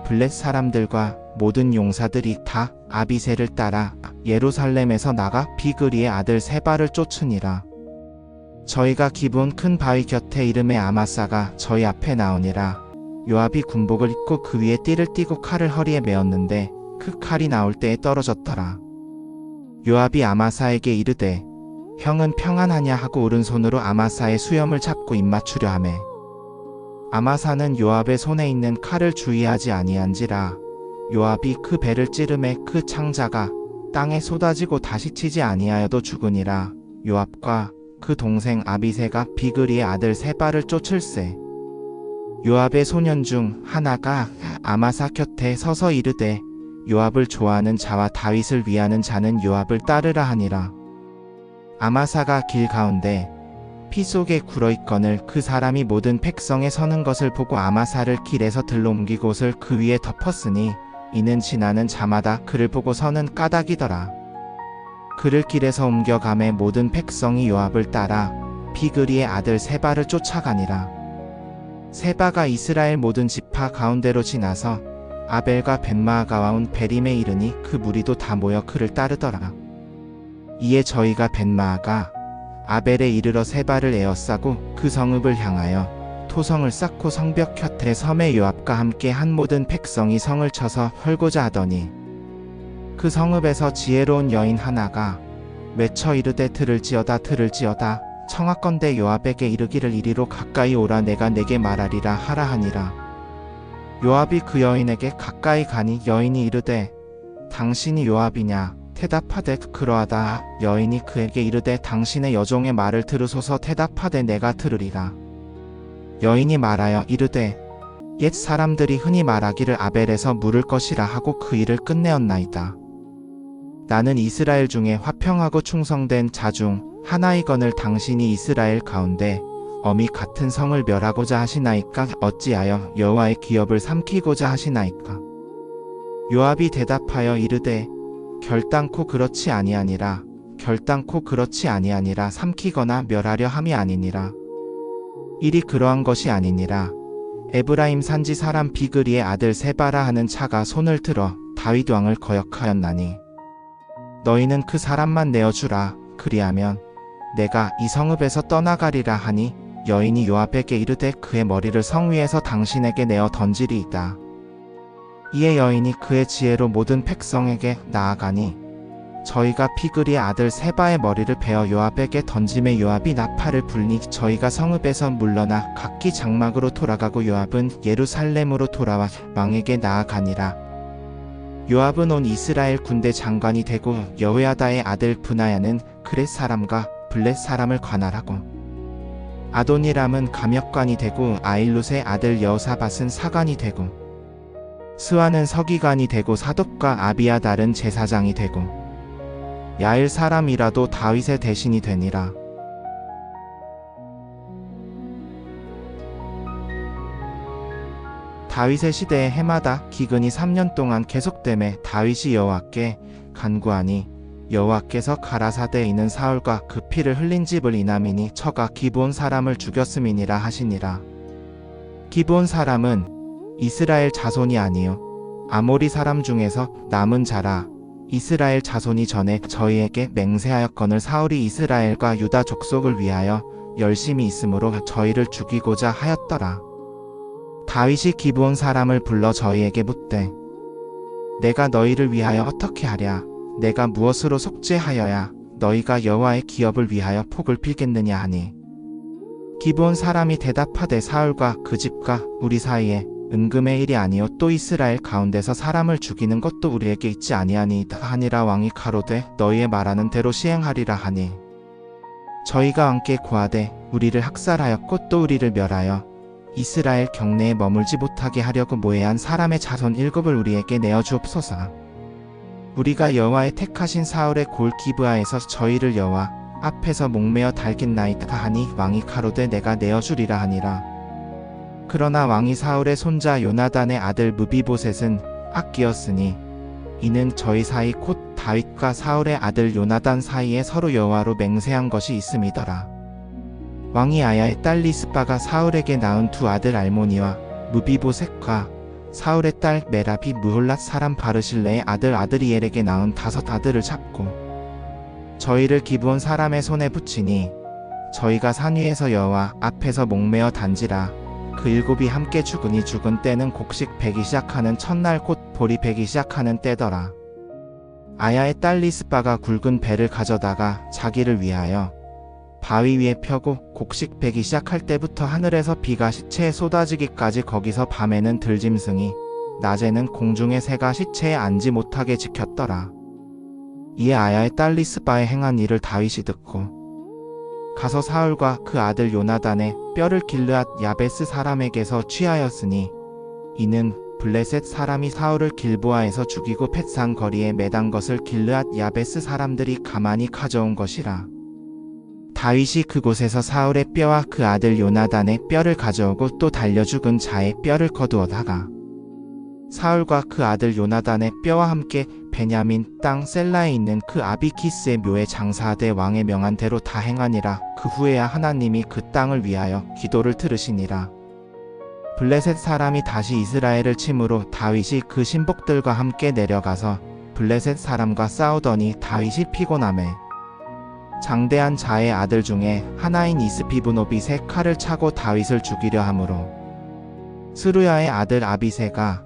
블렛 사람들과 모든 용사들이 다 아비새를 따라 예루살렘에서 나가 비그리의 아들 세바를 쫓으니라. 저희가 기브온 큰 바위 곁에 이름의 아마사가 저희 앞에 나오니라. 요압이 군복을 입고 그 위에 띠를 띠고 칼을 허리에 메었는데 그 칼이 나올 때에 떨어졌더라. 요압이 아마사에게 이르되 형은 평안하냐 하고 오른손으로 아마사의 수염을 잡고 입맞추려 하매 아마사는 요압의 손에 있는 칼을 주의하지 아니한지라. 요압이 그 배를 찌르매 그 창자가 땅에 쏟아지고 다시 치지 아니하여도 죽으니라. 요압과 그 동생 아비새가 비그리의 아들 세바를 쫓을세. 요압의 소년 중 하나가 아마사 곁에 서서 이르되 요압을 좋아하는 자와 다윗을 위하는 자는 요압을 따르라 하니라. 아마사가 길 가운데 피 속에 굴어있거늘 그 사람이 모든 백성에 서는 것을 보고 아마사를 길에서 들러 옮기고 옷을 그 위에 덮었으니 이는 지나는 자마다 그를 보고 서는 까닭이더라. 그를 길에서 옮겨가매 모든 백성이 요압을 따라 비그리의 아들 세바를 쫓아가니라. 세바가 이스라엘 모든 지파 가운데로 지나서 아벨과 벳마아가와 온 베림에 이르니 그 무리도 다 모여 그를 따르더라. 이에 저희가 벳마아가 아벨에 이르러 세바를 에워싸고 그 성읍을 향하여 토성을 쌓고 성벽 곁에 섬에 요압과 함께 한 모든 백성이 성을 쳐서 헐고자 하더니 그 성읍에서 지혜로운 여인 하나가 외쳐 이르되 들을지어다 청하건대 요압에게 이르기를 이리로 가까이 오라 내가 내게 말하리라 하라 하니라. 요압이 그 여인에게 가까이 가니 여인이 이르되 당신이 요압이냐 대답하되 그러하다. 여인이 그에게 이르되 당신의 여종의 말을 들으소서. 대답하되 내가 들으리라. 여인이 말하여 이르되 옛 사람들이 흔히 말하기를 아벨에서 물을 것이라 하고 그 일을 끝내었나이다. 나는 이스라엘 중에 화평하고 충성된 자 중 하나이거늘 당신이 이스라엘 가운데 엄히 같은 성을 멸하고자 하시나이까. 어찌하여 여호와의 기업을 삼키고자 하시나이까. 요압이 대답하여 이르되 결단코 그렇지 아니하니라. 삼키거나 멸하려 함이 아니니라. 일이 그러한 것이 아니니라. 에브라임 산지 사람 비그리의 아들 세바라 하는 자가 손을 들어 다윗 왕을 거역하였나니 너희는 그 사람만 내어주라. 그리하면 내가 이 성읍에서 떠나가리라 하니 여인이 요압에게 이르되 그의 머리를 성 위에서 당신에게 내어 던지리이다. 이에 여인이 그의 지혜로 모든 백성에게 나아가니 저희가 비그리의 아들 세바의 머리를 베어 요압에게 던짐에 요압이 나팔을 불니 저희가 성읍에서 물러나 각기 장막으로 돌아가고 요압은 예루살렘으로 돌아와 왕에게 나아가니라. 요압은 온 이스라엘 군대 장관이 되고 여호야다의 아들 브나야는 그렛 사람과 블렛 사람을 관할하고 아도니람은 감역관이 되고 아일롯의 아들 여호사밧은 사관이 되고 스와는 서기관이 되고 사독과 아비아달은 제사장이 되고 야일 사람이라도 다윗의 대신이 되니라. 다윗의 시대에 해마다 기근이 3년 동안 계속되매 다윗이 여호와께 간구하니 여호와께서 가라사대에 있는 사울과 그 피를 흘린 집을 인함이니 저가 기브온 사람을 죽였음이니라 하시니라. 기브온 사람은 이스라엘 자손이 아니요 아모리 사람 중에서 남은 자라. 이스라엘 자손이 전에 저희에게 맹세하였거늘 사울이 이스라엘과 유다 족속을 위하여 열심히 있으므로 저희를 죽이고자 하였더라. 다윗이 기브온 사람을 불러 저희에게 묻되 내가 너희를 위하여 어떻게 하랴? 내가 무엇으로 속죄하여야 너희가 여호와의 기업을 위하여 폭을 빌겠느냐 하니 기브온 사람이 대답하되 사울과 그 집과 우리 사이에 은금의 일이 아니요 또 이스라엘 가운데서 사람을 죽이는 것도 우리에게 있지 아니하니이다 하니라. 왕이 가로되 너희의 말하는 대로 시행하리라 하니 저희가 왕께 고하되 우리를 학살하였고 또 우리를 멸하여 이스라엘 경내에 머물지 못하게 하려고 모해한 사람의 자손 7을 우리에게 내어 주옵소서. 우리가 여호와의 택하신 사울의 골 기브아에서 저희를 여호와 앞에서 목매어 달겠나이다 하니 왕이 가로되 내가 내어 주리라 하니라. 그러나 왕이 사울의 손자 요나단의 아들 무비보셋은 악기였으니 이는 저희 사이 곧 다윗과 사울의 아들 요나단 사이에 서로 여호와로 맹세한 것이 있음이더라. 왕이 아야의 딸 리스바가 사울에게 낳은 두 아들 알모니와 무비보셋과 사울의 딸 메라비 무홀랏 사람 바르실레의 아들 아드리엘에게 낳은 5 아들을 잡고 저희를 기브온 사람의 손에 붙이니 저희가 산 위에서 여호와 앞에서 목매어 단지라. 그 7이 함께 죽으니 죽은 때는 곡식 배기 시작하는 첫날 곧 보리 배기 시작하는 때더라. 아야의 딸 리스바가 굵은 배를 가져다가 자기를 위하여 바위 위에 펴고 곡식 배기 시작할 때부터 하늘에서 비가 시체에 쏟아지기까지 거기서 밤에는 들짐승이 낮에는 공중의 새가 시체에 앉지 못하게 지켰더라. 이에 아야의 딸 리스바의 행한 일을 다윗이 듣고 가서 사울과 그 아들 요나단의 뼈를 길르앗 야베스 사람에게서 취하였으니 이는 블레셋 사람이 사울을 길보아에서 죽이고 펫산 거리에 매단 것을 길르앗 야베스 사람들이 가만히 가져온 것이라. 다윗이 그곳에서 사울의 뼈와 그 아들 요나단의 뼈를 가져오고 또 달려 죽은 자의 뼈를 거두어다가 사울과 그 아들 요나단의 뼈와 함께 베냐민 땅 셀라에 있는 그 아비키스의 묘에 장사하되 왕의 명한 대로 다 행하니라. 그 후에야 하나님이 그 땅을 위하여 기도를 들으시니라. 블레셋 사람이 다시 이스라엘을 치므로 다윗이 그 신복들과 함께 내려가서 블레셋 사람과 싸우더니 다윗이 피곤하매 장대한 자의 아들 중에 하나인 이스비브노빗의 칼을 차고 다윗을 죽이려 하므로 스루야의 아들 아비새가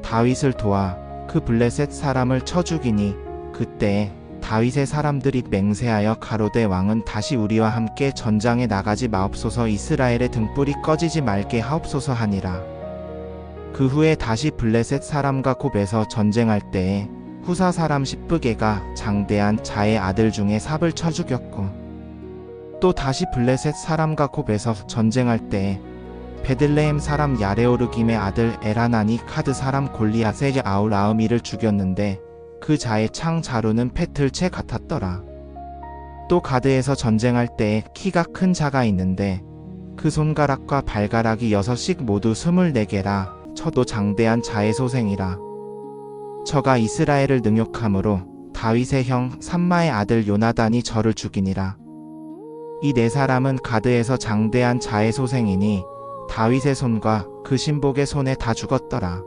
다윗을 도와 그 블레셋 사람을 쳐 죽이니 그때에 다윗의 사람들이 맹세하여 가로되 왕은 다시 우리와 함께 전장에 나가지 마옵소서 이스라엘의 등불이 꺼지지 말게 하옵소서 하니라. 그 후에 다시 블레셋 사람과 곱에서 전쟁할 때에 후사 사람 십브게가 장대한 자의 아들 중에 삽을 쳐 죽였고 또 다시 블레셋 사람과 곱에서 전쟁할 때에 베들레헴 사람 야레오르김의 아들 에라나니 카드 사람 골리앗의 아울 아우미를 죽였는데 그 자의 창 자루는 패틀채 같았더라. 또 가드에서 전쟁할 때에 키가 큰 자가 있는데 그 손가락과 발가락이 6씩 모두 24개라. 저도 장대한 자의 소생이라. 저가 이스라엘을 능욕함으로 다윗의 형 삼마의 아들 요나단이 저를 죽이니라. 이 4사람은 가드에서 장대한 자의 소생이니 다윗의 손과 그 신복의 손에 다 죽었더라.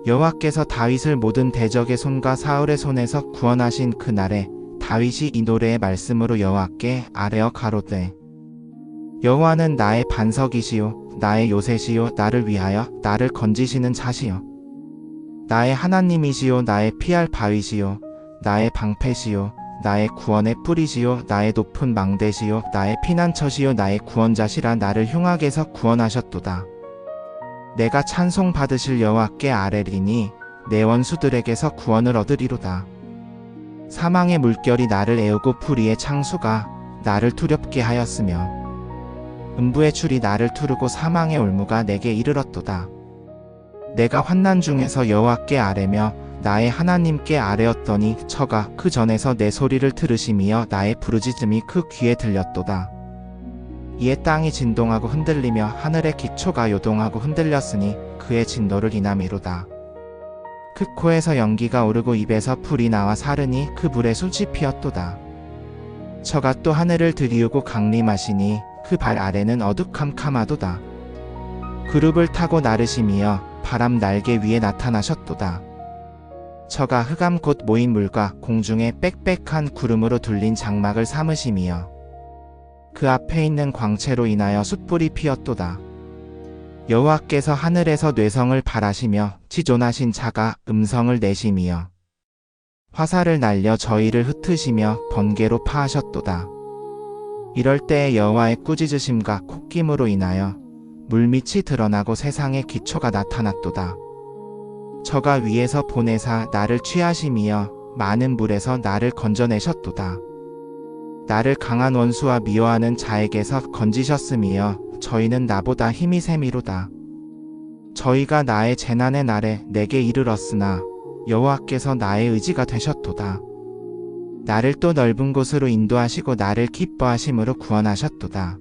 여호와께서 다윗을 모든 대적의 손과 사울의 손에서 구원하신 그날에 다윗이 이 노래의 말씀으로 여호와께 아뢰어 가로되 여호와는 나의 반석이시요 나의 요새시요 나를 위하여 나를 건지시는 자시요 나의 하나님이시요 나의 피할 바위시요 나의 방패시요 나의 구원의 뿌리시요 나의 높은 망대시요 나의 피난처시요 나의 구원자시라. 나를 흉악에서 구원하셨도다. 내가 찬송 받으실 여호와께 아뢰리니 내 원수들에게서 구원을 얻으리로다. 사망의 물결이 나를 애우고 불의의 창수가 나를 두렵게 하였으며 음부의 줄이 나를 두르고 사망의 올무가 내게 이르렀도다. 내가 환난 중에서 여호와께 아뢰며 나의 하나님께 아뢰었더니 저가 그 전에서 내 소리를 들으시며 나의 부르짖음이 그 귀에 들렸도다. 이에 땅이 진동하고 흔들리며 하늘의 기초가 요동하고 흔들렸으니 그의 진노를 인함이로다. 그 코에서 연기가 오르고 입에서 불이 나와 사르니 그 불에 숯이 피었도다. 저가 또 하늘을 들이우고 강림하시니 그 발 아래는 어두캄캄하도다. 그룹을 타고 나르시며 바람 날개 위에 나타나셨도다. 저가 흑암 곧 모인 물과 공중에 빽빽한 구름으로 둘린 장막을 삼으시며 그 앞에 있는 광채로 인하여 숯불이 피었도다. 여호와께서 하늘에서 뇌성을 발하시며 지존하신 자가 음성을 내시며 화살을 날려 저희를 흩으시며 번개로 파하셨도다. 이럴 때에 여호와의 꾸짖으심과 콧김으로 인하여 물밑이 드러나고 세상의 기초가 나타났도다. 저가 위에서 보내사 나를 취하시며 많은 물에서 나를 건져내셨도다. 나를 강한 원수와 미워하는 자에게서 건지셨으며 저희는 나보다 힘이 셈이로다. 저희가 나의 재난의 날에 내게 이르렀으나 여호와께서 나의 의지가 되셨도다. 나를 또 넓은 곳으로 인도하시고 나를 기뻐하심으로 구원하셨도다.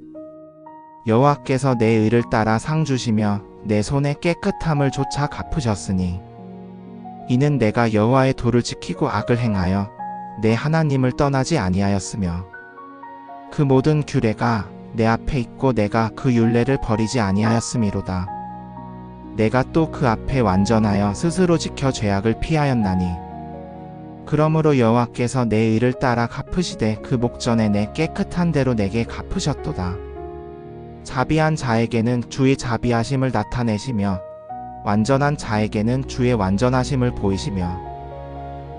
여호와께서 내 의를 따라 상 주시며 내 손의 깨끗함을 조차 갚으셨으니 이는 내가 여호와의 도를 지키고 악을 행하여 내 하나님을 떠나지 아니하였으며 그 모든 규례가 내 앞에 있고 내가 그 율례를 버리지 아니하였음이로다. 내가 또 그 앞에 완전하여 스스로 지켜 죄악을 피하였나니 그러므로 여호와께서 내 의를 따라 갚으시되 그 목전에 내 깨끗한 대로 내게 갚으셨도다. 자비한 자에게는 주의 자비하심을 나타내시며 완전한 자에게는 주의 완전하심을 보이시며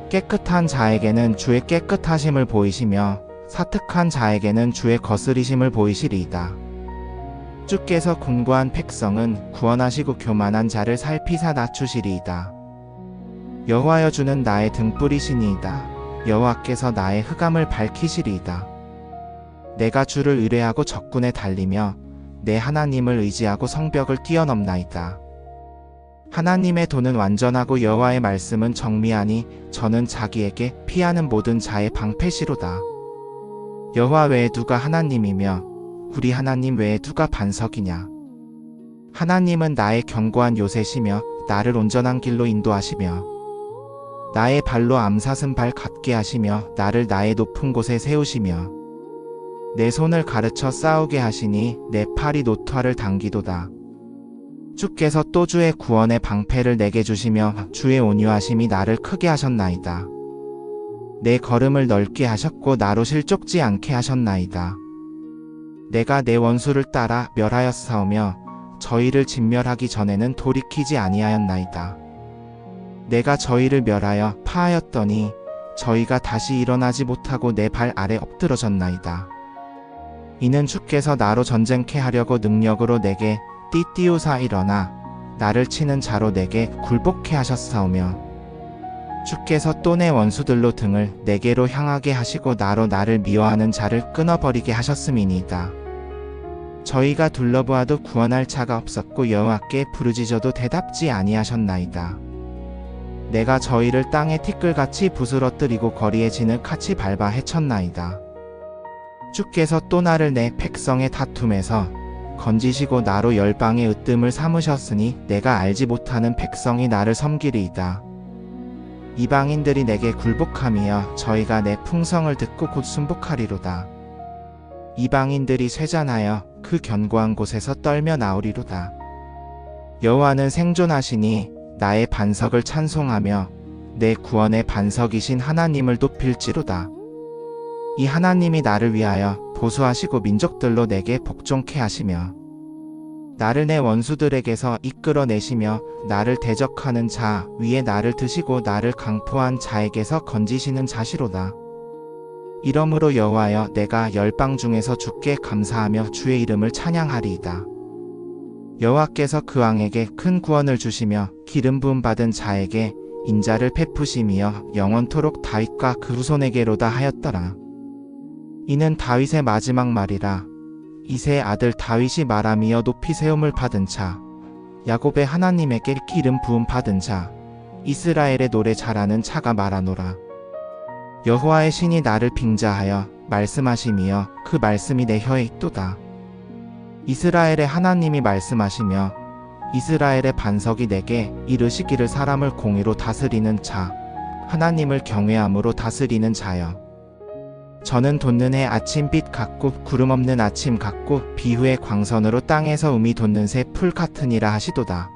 깨끗한 자에게는 주의 깨끗하심을 보이시며 사특한 자에게는 주의 거스리심을 보이시리이다. 주께서 곤고한 백성은 구원하시고 교만한 자를 살피사 낮추시리이다. 여호와여 주는 나의 등불이시니이다. 여호와께서 나의 흑암을 밝히시리이다. 내가 주를 의뢰하고 적군에 달리며 내 하나님을 의지하고 성벽을 뛰어넘나이다. 하나님의 도는 완전하고 여호와의 말씀은 정미하니 저는 자기에게 피하는 모든 자의 방패시로다. 여호와 외에 누가 하나님이며 우리 하나님 외에 누가 반석이냐. 하나님은 나의 견고한 요새시며 나를 온전한 길로 인도하시며 나의 발로 암사슴 발 같게 하시며 나를 나의 높은 곳에 세우시며 내 손을 가르쳐 싸우게 하시니 내 팔이 노토화를 당기도다. 주께서 또 주의 구원의 방패를 내게 주시며 주의 온유하심이 나를 크게 하셨나이다. 내 걸음을 넓게 하셨고 나로 실족지 않게 하셨나이다. 내가 내 원수를 따라 멸하였사오며 저희를 진멸하기 전에는 돌이키지 아니하였나이다. 내가 저희를 멸하여 파하였더니 저희가 다시 일어나지 못하고 내 발 아래 엎드러졌나이다. 이는 주께서 나로 전쟁케 하려고 능력으로 내게 띠띠우사 일어나 나를 치는 자로 내게 굴복케 하셨사오며 주께서 또 내 원수들로 등을 내게로 향하게 하시고 나로 나를 미워하는 자를 끊어버리게 하셨음이니이다. 저희가 둘러보아도 구원할 자가 없었고 여호와께 부르짖어도 대답지 아니하셨나이다. 내가 저희를 땅에 티끌같이 부스러뜨리고 거리에 진흙같이 밟아 헤쳤나이다. 주께서 또 나를 내 백성의 다툼에서 건지시고 나로 열방의 으뜸을 삼으셨으니 내가 알지 못하는 백성이 나를 섬기리이다. 이방인들이 내게 굴복하며 저희가 내 풍성을 듣고 곧 순복하리로다. 이방인들이 쇠잔하여 그 견고한 곳에서 떨며 나오리로다. 여호와는 생존하시니 나의 반석을 찬송하며 내 구원의 반석이신 하나님을 높일지로다. 이 하나님이 나를 위하여 보수하시고 민족들로 내게 복종케 하시며 나를 내 원수들에게서 이끌어내시며 나를 대적하는 자 위에 나를 드시고 나를 강포한 자에게서 건지시는 자시로다. 이러므로 여호와여 내가 열방 중에서 주께 감사하며 주의 이름을 찬양하리이다. 여호와께서 그 왕에게 큰 구원을 주시며 기름 부음 받은 자에게 인자를 베푸시며 영원토록 다윗과 그 후손에게로다 하였더라. 이는 다윗의 마지막 말이라. 이새의 아들 다윗이 말하며 높이 세움을 받은 자, 야곱의 하나님에게 기름 부음 받은 자, 이스라엘의 노래 잘하는 자가 말하노라. 여호와의 신이 나를 빙자하여 말씀하시며 그 말씀이 내 혀에 있도다. 이스라엘의 하나님이 말씀하시며 이스라엘의 반석이 내게 이르시기를 사람을 공의로 다스리는 자, 하나님을 경외함으로 다스리는 자여. 저는 돋는 해 아침빛 같고 구름 없는 아침 같고 비후의 광선으로 땅에서 음이 돋는 새 풀 같으니라 하시도다.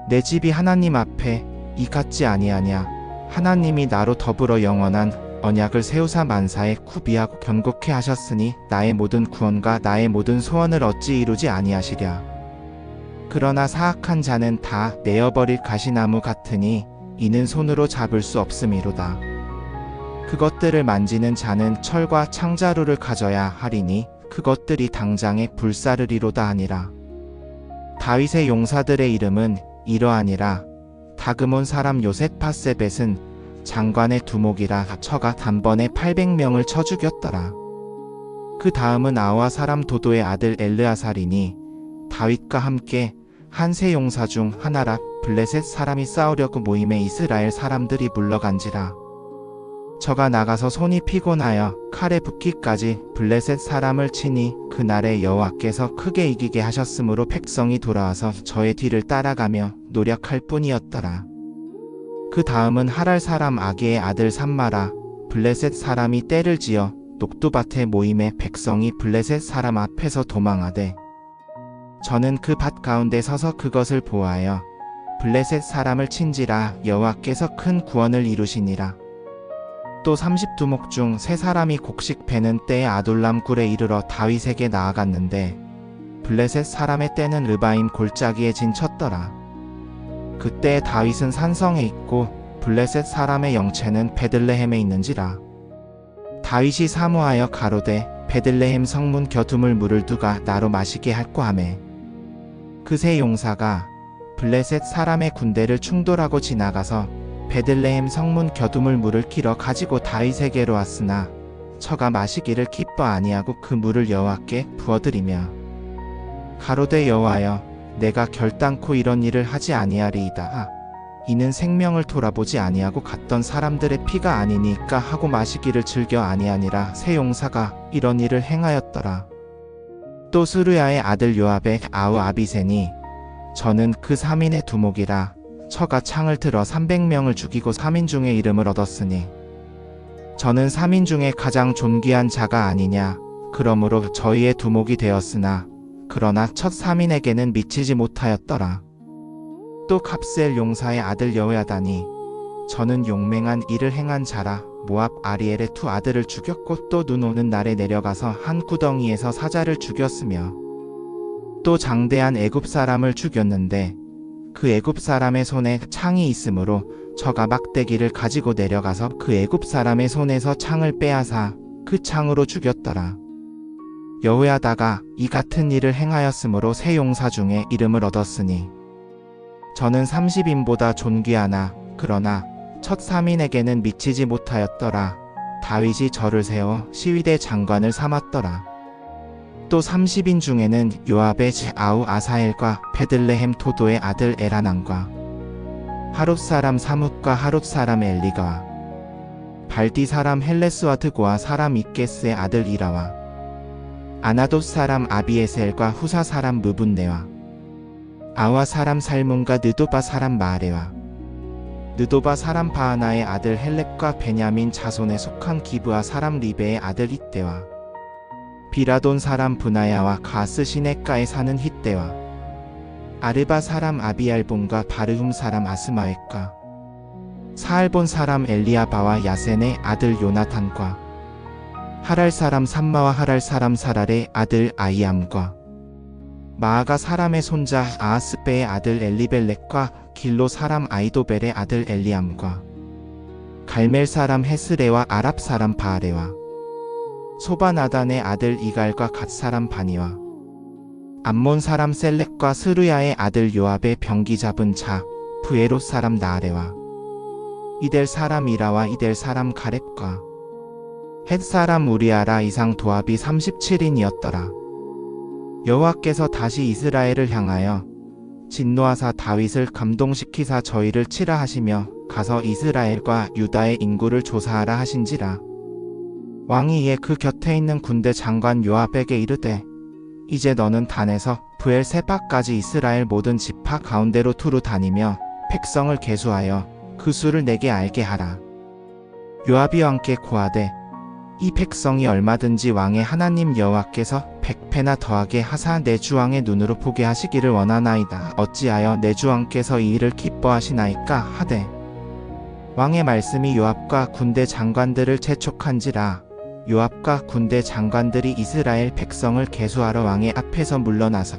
내 집이 하나님 앞에 이 같지 아니하냐. 하나님이 나로 더불어 영원한 언약을 세우사 만사에 구비하고 견고케 하셨으니 나의 모든 구원과 나의 모든 소원을 어찌 이루지 아니하시랴. 그러나 사악한 자는 다 내어버릴 가시나무 같으니 이는 손으로 잡을 수 없음이로다. 그것들을 만지는 자는 철과 창자루를 가져야 하리니 그것들이 당장에 불사르리로다 하니라. 다윗의 용사들의 이름은 이러하니라. 다그몬 사람 요셋바세벳은 장관의 두목이라 처가 단번에 800명을 쳐 죽였더라. 그 다음은 아와 사람 도도의 아들 엘르아살이니 다윗과 함께 한 세 용사 중 하나라. 블레셋 사람이 싸우려고 모임에 이스라엘 사람들이 물러간지라. 저가 나가서 손이 피곤하여 칼에 붓기까지 블레셋 사람을 치니 그날에 여호와께서 크게 이기게 하셨으므로 백성이 돌아와서 저의 뒤를 따라가며 노력할 뿐이었더라. 그 다음은 하랄 사람 아기의 아들 삼마라. 블레셋 사람이 떼를 지어 녹두밭에 모임에 백성이 블레셋 사람 앞에서 도망하되 저는 그 밭 가운데 서서 그것을 보아하여 블레셋 사람을 친지라. 여호와께서 큰 구원을 이루시니라. 또 30두목 중 세 사람이 곡식 베는 때에 아둘람 굴에 이르러 다윗에게 나아갔는데 블레셋 사람의 떼는 르바임 골짜기에 진쳤더라. 그때 다윗은 산성에 있고 블레셋 사람의 영체는 베들레헴에 있는지라. 다윗이 사모하여 가로되 베들레헴 성문 겨두물 물을 두가 나로 마시게 할꼬 하매 그 세 용사가 블레셋 사람의 군대를 충돌하고 지나가서 베들레헴 성문 겨두물 물을 길어 가지고 다윗에게로 왔으나 처가 마시기를 기뻐 아니하고 그 물을 여호와께 부어드리며 가로되 여호와여 내가 결단코 이런 일을 하지 아니하리이다. 이는 생명을 돌아보지 아니하고 갔던 사람들의 피가 아니니까 하고 마시기를 즐겨 아니하니라. 세 용사가 이런 일을 행하였더라. 또 스루야의 아들 요압의 아우 아비세니 저는 그 3인의 두목이라. 처가 창을 들어 300명을 죽이고 3인 중에 이름을 얻었으니 저는 3인 중에 가장 존귀한 자가 아니냐. 그러므로 저희의 두목이 되었으나 그러나 첫 3인에게는 미치지 못하였더라. 또 갑셀 용사의 아들 여호야다니 저는 용맹한 일을 행한 자라. 모압 아리엘의 두 아들을 죽였고 또 눈 오는 날에 내려가서 한 구덩이에서 사자를 죽였으며 또 장대한 애굽 사람을 죽였는데 그 애굽 사람의 손에 창이 있으므로 저가 막대기를 가지고 내려가서 그 애굽 사람의 손에서 창을 빼앗아 그 창으로 죽였더라. 여호야다가 이 같은 일을 행하였으므로 세 용사 중에 이름을 얻었으니 저는 30인보다 존귀하나 그러나 첫 3인에게는 미치지 못하였더라. 다윗이 저를 세워 시위대 장관을 삼았더라. 또 30인 중에는 요압의 아우 아사엘과 베들레헴 토도의 아들 에라난과 하롯 사람 사뭇과 하롯 사람 엘리가 발디 사람 헬레스와 드고아 사람 이게스의 아들 이라와 아나돗 사람 아비에셀과 후사 사람 무분네와 아와 사람 살문과 느도바 사람 마아레와 느도바 사람 바하나의 아들 헬렙과 베냐민 자손에 속한 기브아 사람 리베의 아들 이때와 비라돈 사람 브나야와 가스 시내가에 사는 hit대와 아르바 사람 아비알본과 바르훔 사람 아스마웻과 사알본 사람 엘리아바와 야센의 아들 요나탄과 하랄 사람 삼마와 하랄 사람 사랄의 아들 아이암과 마아가 사람의 손자 아하스베의 아들 엘리벨렉과 길로 사람 아이도벨의 아들 엘리암과 갈멜 사람 헤스레와 아랍 사람 바아레와 소바나단의 아들 이갈과 갓 사람 바니와 암몬 사람 셀렉과 스루야의 아들 요압의 병기 잡은 자 부에롯 사람 나아레와 이델 사람 이라와 이델 사람 가렙과 헷 사람 우리아라 이상 도합이 37인이었더라. 여호와께서 다시 이스라엘을 향하여 진노하사 다윗을 감동시키사 저희를 치라 하시며 가서 이스라엘과 유다의 인구를 조사하라 하신지라. 왕이 이에 그 곁에 있는 군대 장관 요압에게 이르되 이제 너는 단에서 브엘세바까지 이스라엘 모든 지파 가운데로 두루 다니며 백성을 계수하여 그 수를 내게 알게 하라. 요압이 왕께 고하되 이 백성이 얼마든지 왕의 하나님 여호와께서 100배나 더하게 하사 내 주왕의 눈으로 보게 하시기를 원하나이다. 어찌하여 내 주왕께서 이 일을 기뻐하시나이까 하되 왕의 말씀이 요압과 군대 장관들을 재촉한지라. 요압과 군대 장관들이 이스라엘 백성을 계수하러 왕의 앞에서 물러나서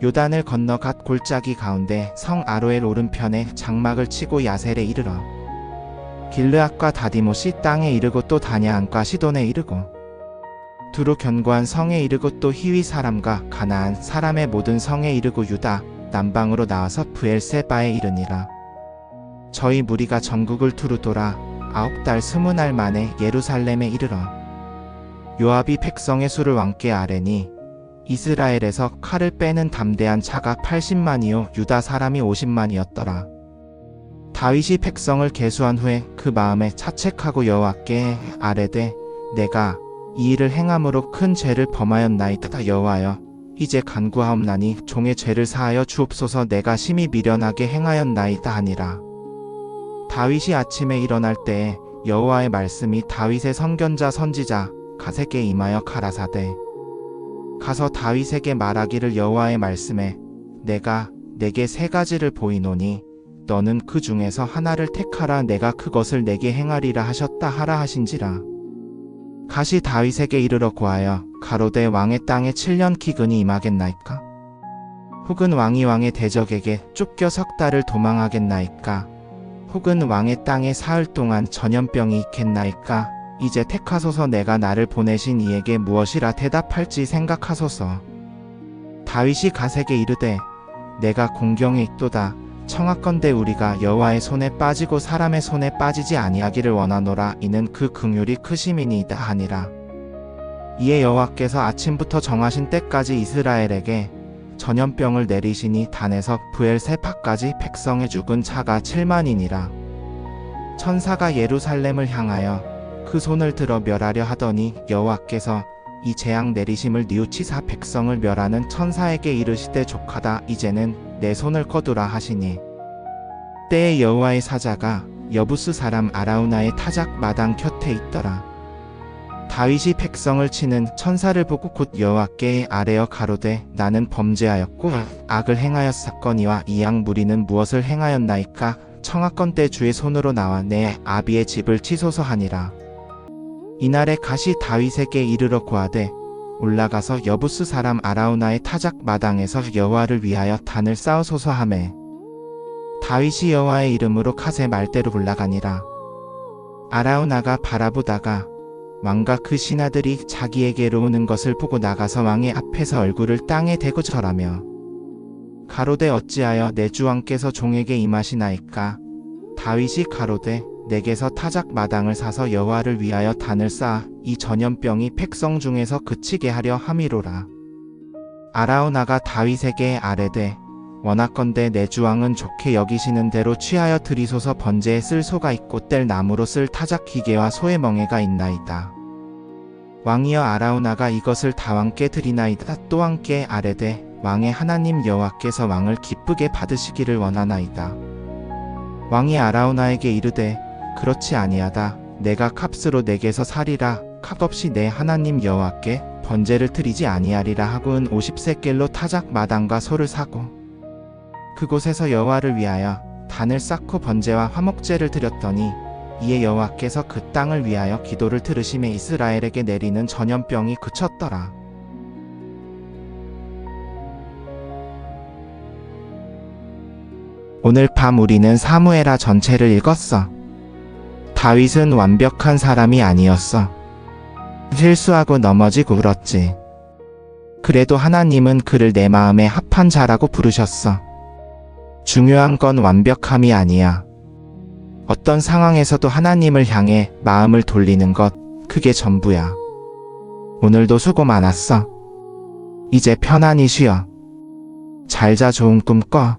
요단을 건너 갓 골짜기 가운데 성 아로엘 오른편에 장막을 치고 야셀에 이르러 길르앗과 다디못이 땅에 이르고 또 다냐안과 시돈에 이르고 두루 견고한 성에 이르고 또 히위 사람과 가나안 사람의 모든 성에 이르고 유다 남방으로 나와서 브엘세바에 이르니라. 저희 무리가 전국을 두루 돌아 9달 20날 만에 예루살렘에 이르러 요압이 백성의 수를 왕께 아뢰니 이스라엘에서 칼을 빼는 담대한 자가 80만이요 유다 사람이 50만이었더라. 다윗이 백성을 계수한 후에 그 마음에 자책하고 여호와께 아뢰되 내가 이 일을 행함으로 큰 죄를 범하였나이다. 여호와여 이제 간구하옵나니 종의 죄를 사하여 주옵소서. 내가 심히 미련하게 행하였나이다 하니라. 다윗이 아침에 일어날 때에 여호와의 말씀이 다윗의 선견자 선지자 갓에게 임하여 가라사대 가서 다윗에게 말하기를 여호와의 말씀에 내가 내게 3가지를 보이노니 너는 그 중에서 하나를 택하라. 내가 그것을 내게 행하리라 하셨다 하라 하신지라. 갓이 다윗에게 이르러 고하여 가로되 왕의 땅에 7년 기근이 임하겠나이까? 혹은 왕이 왕의 대적에게 쫓겨 석 달을 도망하겠나이까? 혹은 왕의 땅에 사흘 동안 전염병이 있겠나이까? 이제 택하소서. 내가 나를 보내신 이에게 무엇이라 대답할지 생각하소서. 다윗이 갓에게 이르되 내가 공경에 있도다. 청하건대 우리가 여호와의 손에 빠지고 사람의 손에 빠지지 아니하기를 원하노라. 이는 그 긍휼이 크심이니이다 하니라. 이에 여호와께서 아침부터 정하신 때까지 이스라엘에게 전염병을 내리시니 단에서 브엘세바까지 백성의 죽은 자가 7만이니라. 천사가 예루살렘을 향하여 그 손을 들어 멸하려 하더니 여호와께서 이 재앙 내리심을 뉘우치사 백성을 멸하는 천사에게 이르시되 족하다. 이제는 내 손을 거두라 하시니 때에 여호와의 사자가 여부스 사람 아라우나의 타작 마당 곁에 있더라. 다윗이 백성을 치는 천사를 보고 곧 여호와께 아뢰어 가로되 나는 범죄하였고 악을 행하였사거니와 이 양 무리는 무엇을 행하였나이까? 청하건대 주의 손으로 나와 내 아비의 집을 치소서 하니라. 이날에 갓이 다윗에게 이르러 고하되 올라가서 여부스 사람 아라우나의 타작 마당에서 여호와를 위하여 단을 쌓으소서 하매 다윗이 여호와의 이름으로 갓의 말대로 올라가니라. 아라우나가 바라보다가 왕과 그 신하들이 자기에게로 오는 것을 보고 나가서 왕의 앞에서 얼굴을 땅에 대고 절하며 가로되 어찌하여 내 주 왕께서 종에게 임하시나이까? 다윗이 가로되 내게서 타작 마당을 사서 여호와를 위하여 단을 쌓아 이 전염병이 백성 중에서 그치게 하려 함이로라. 아라우나가 다윗에게 아뢰되 원하건대 내 주 왕은 좋게 여기시는 대로 취하여 드리소서. 번제에 쓸 소가 있고 뗄 나무로 쓸 타작 기계와 소의 멍에가 있나이다. 왕이여 아라우나가 이것을 다 왕께 드리나이다. 또 왕께 아뢰되 왕의 하나님 여호와께서 왕을 기쁘게 받으시기를 원하나이다. 왕이 아라우나에게 이르되 그렇지 아니하다. 내가 값으로 내게서 사리라. 값 없이 내 하나님 여호와께 번제를 드리지 아니하리라 하고 은 50세겔로 타작 마당과 소를 사고 그곳에서 여호와를 위하여 단을 쌓고 번제와 화목제를 드렸더니 이에 여호와께서 그 땅을 위하여 기도를 들으심에 이스라엘에게 내리는 전염병이 그쳤더라. 오늘 밤 우리는 사무엘하 전체를 읽었어. 다윗은 완벽한 사람이 아니었어. 실수하고 넘어지고 울었지. 그래도 하나님은 그를 내 마음에 합한 자라고 부르셨어. 중요한 건 완벽함이 아니야. 어떤 상황에서도 하나님을 향해 마음을 돌리는 것, 그게 전부야. 오늘도 수고 많았어. 이제 편안히 쉬어. 잘 자, 좋은 꿈 꿔.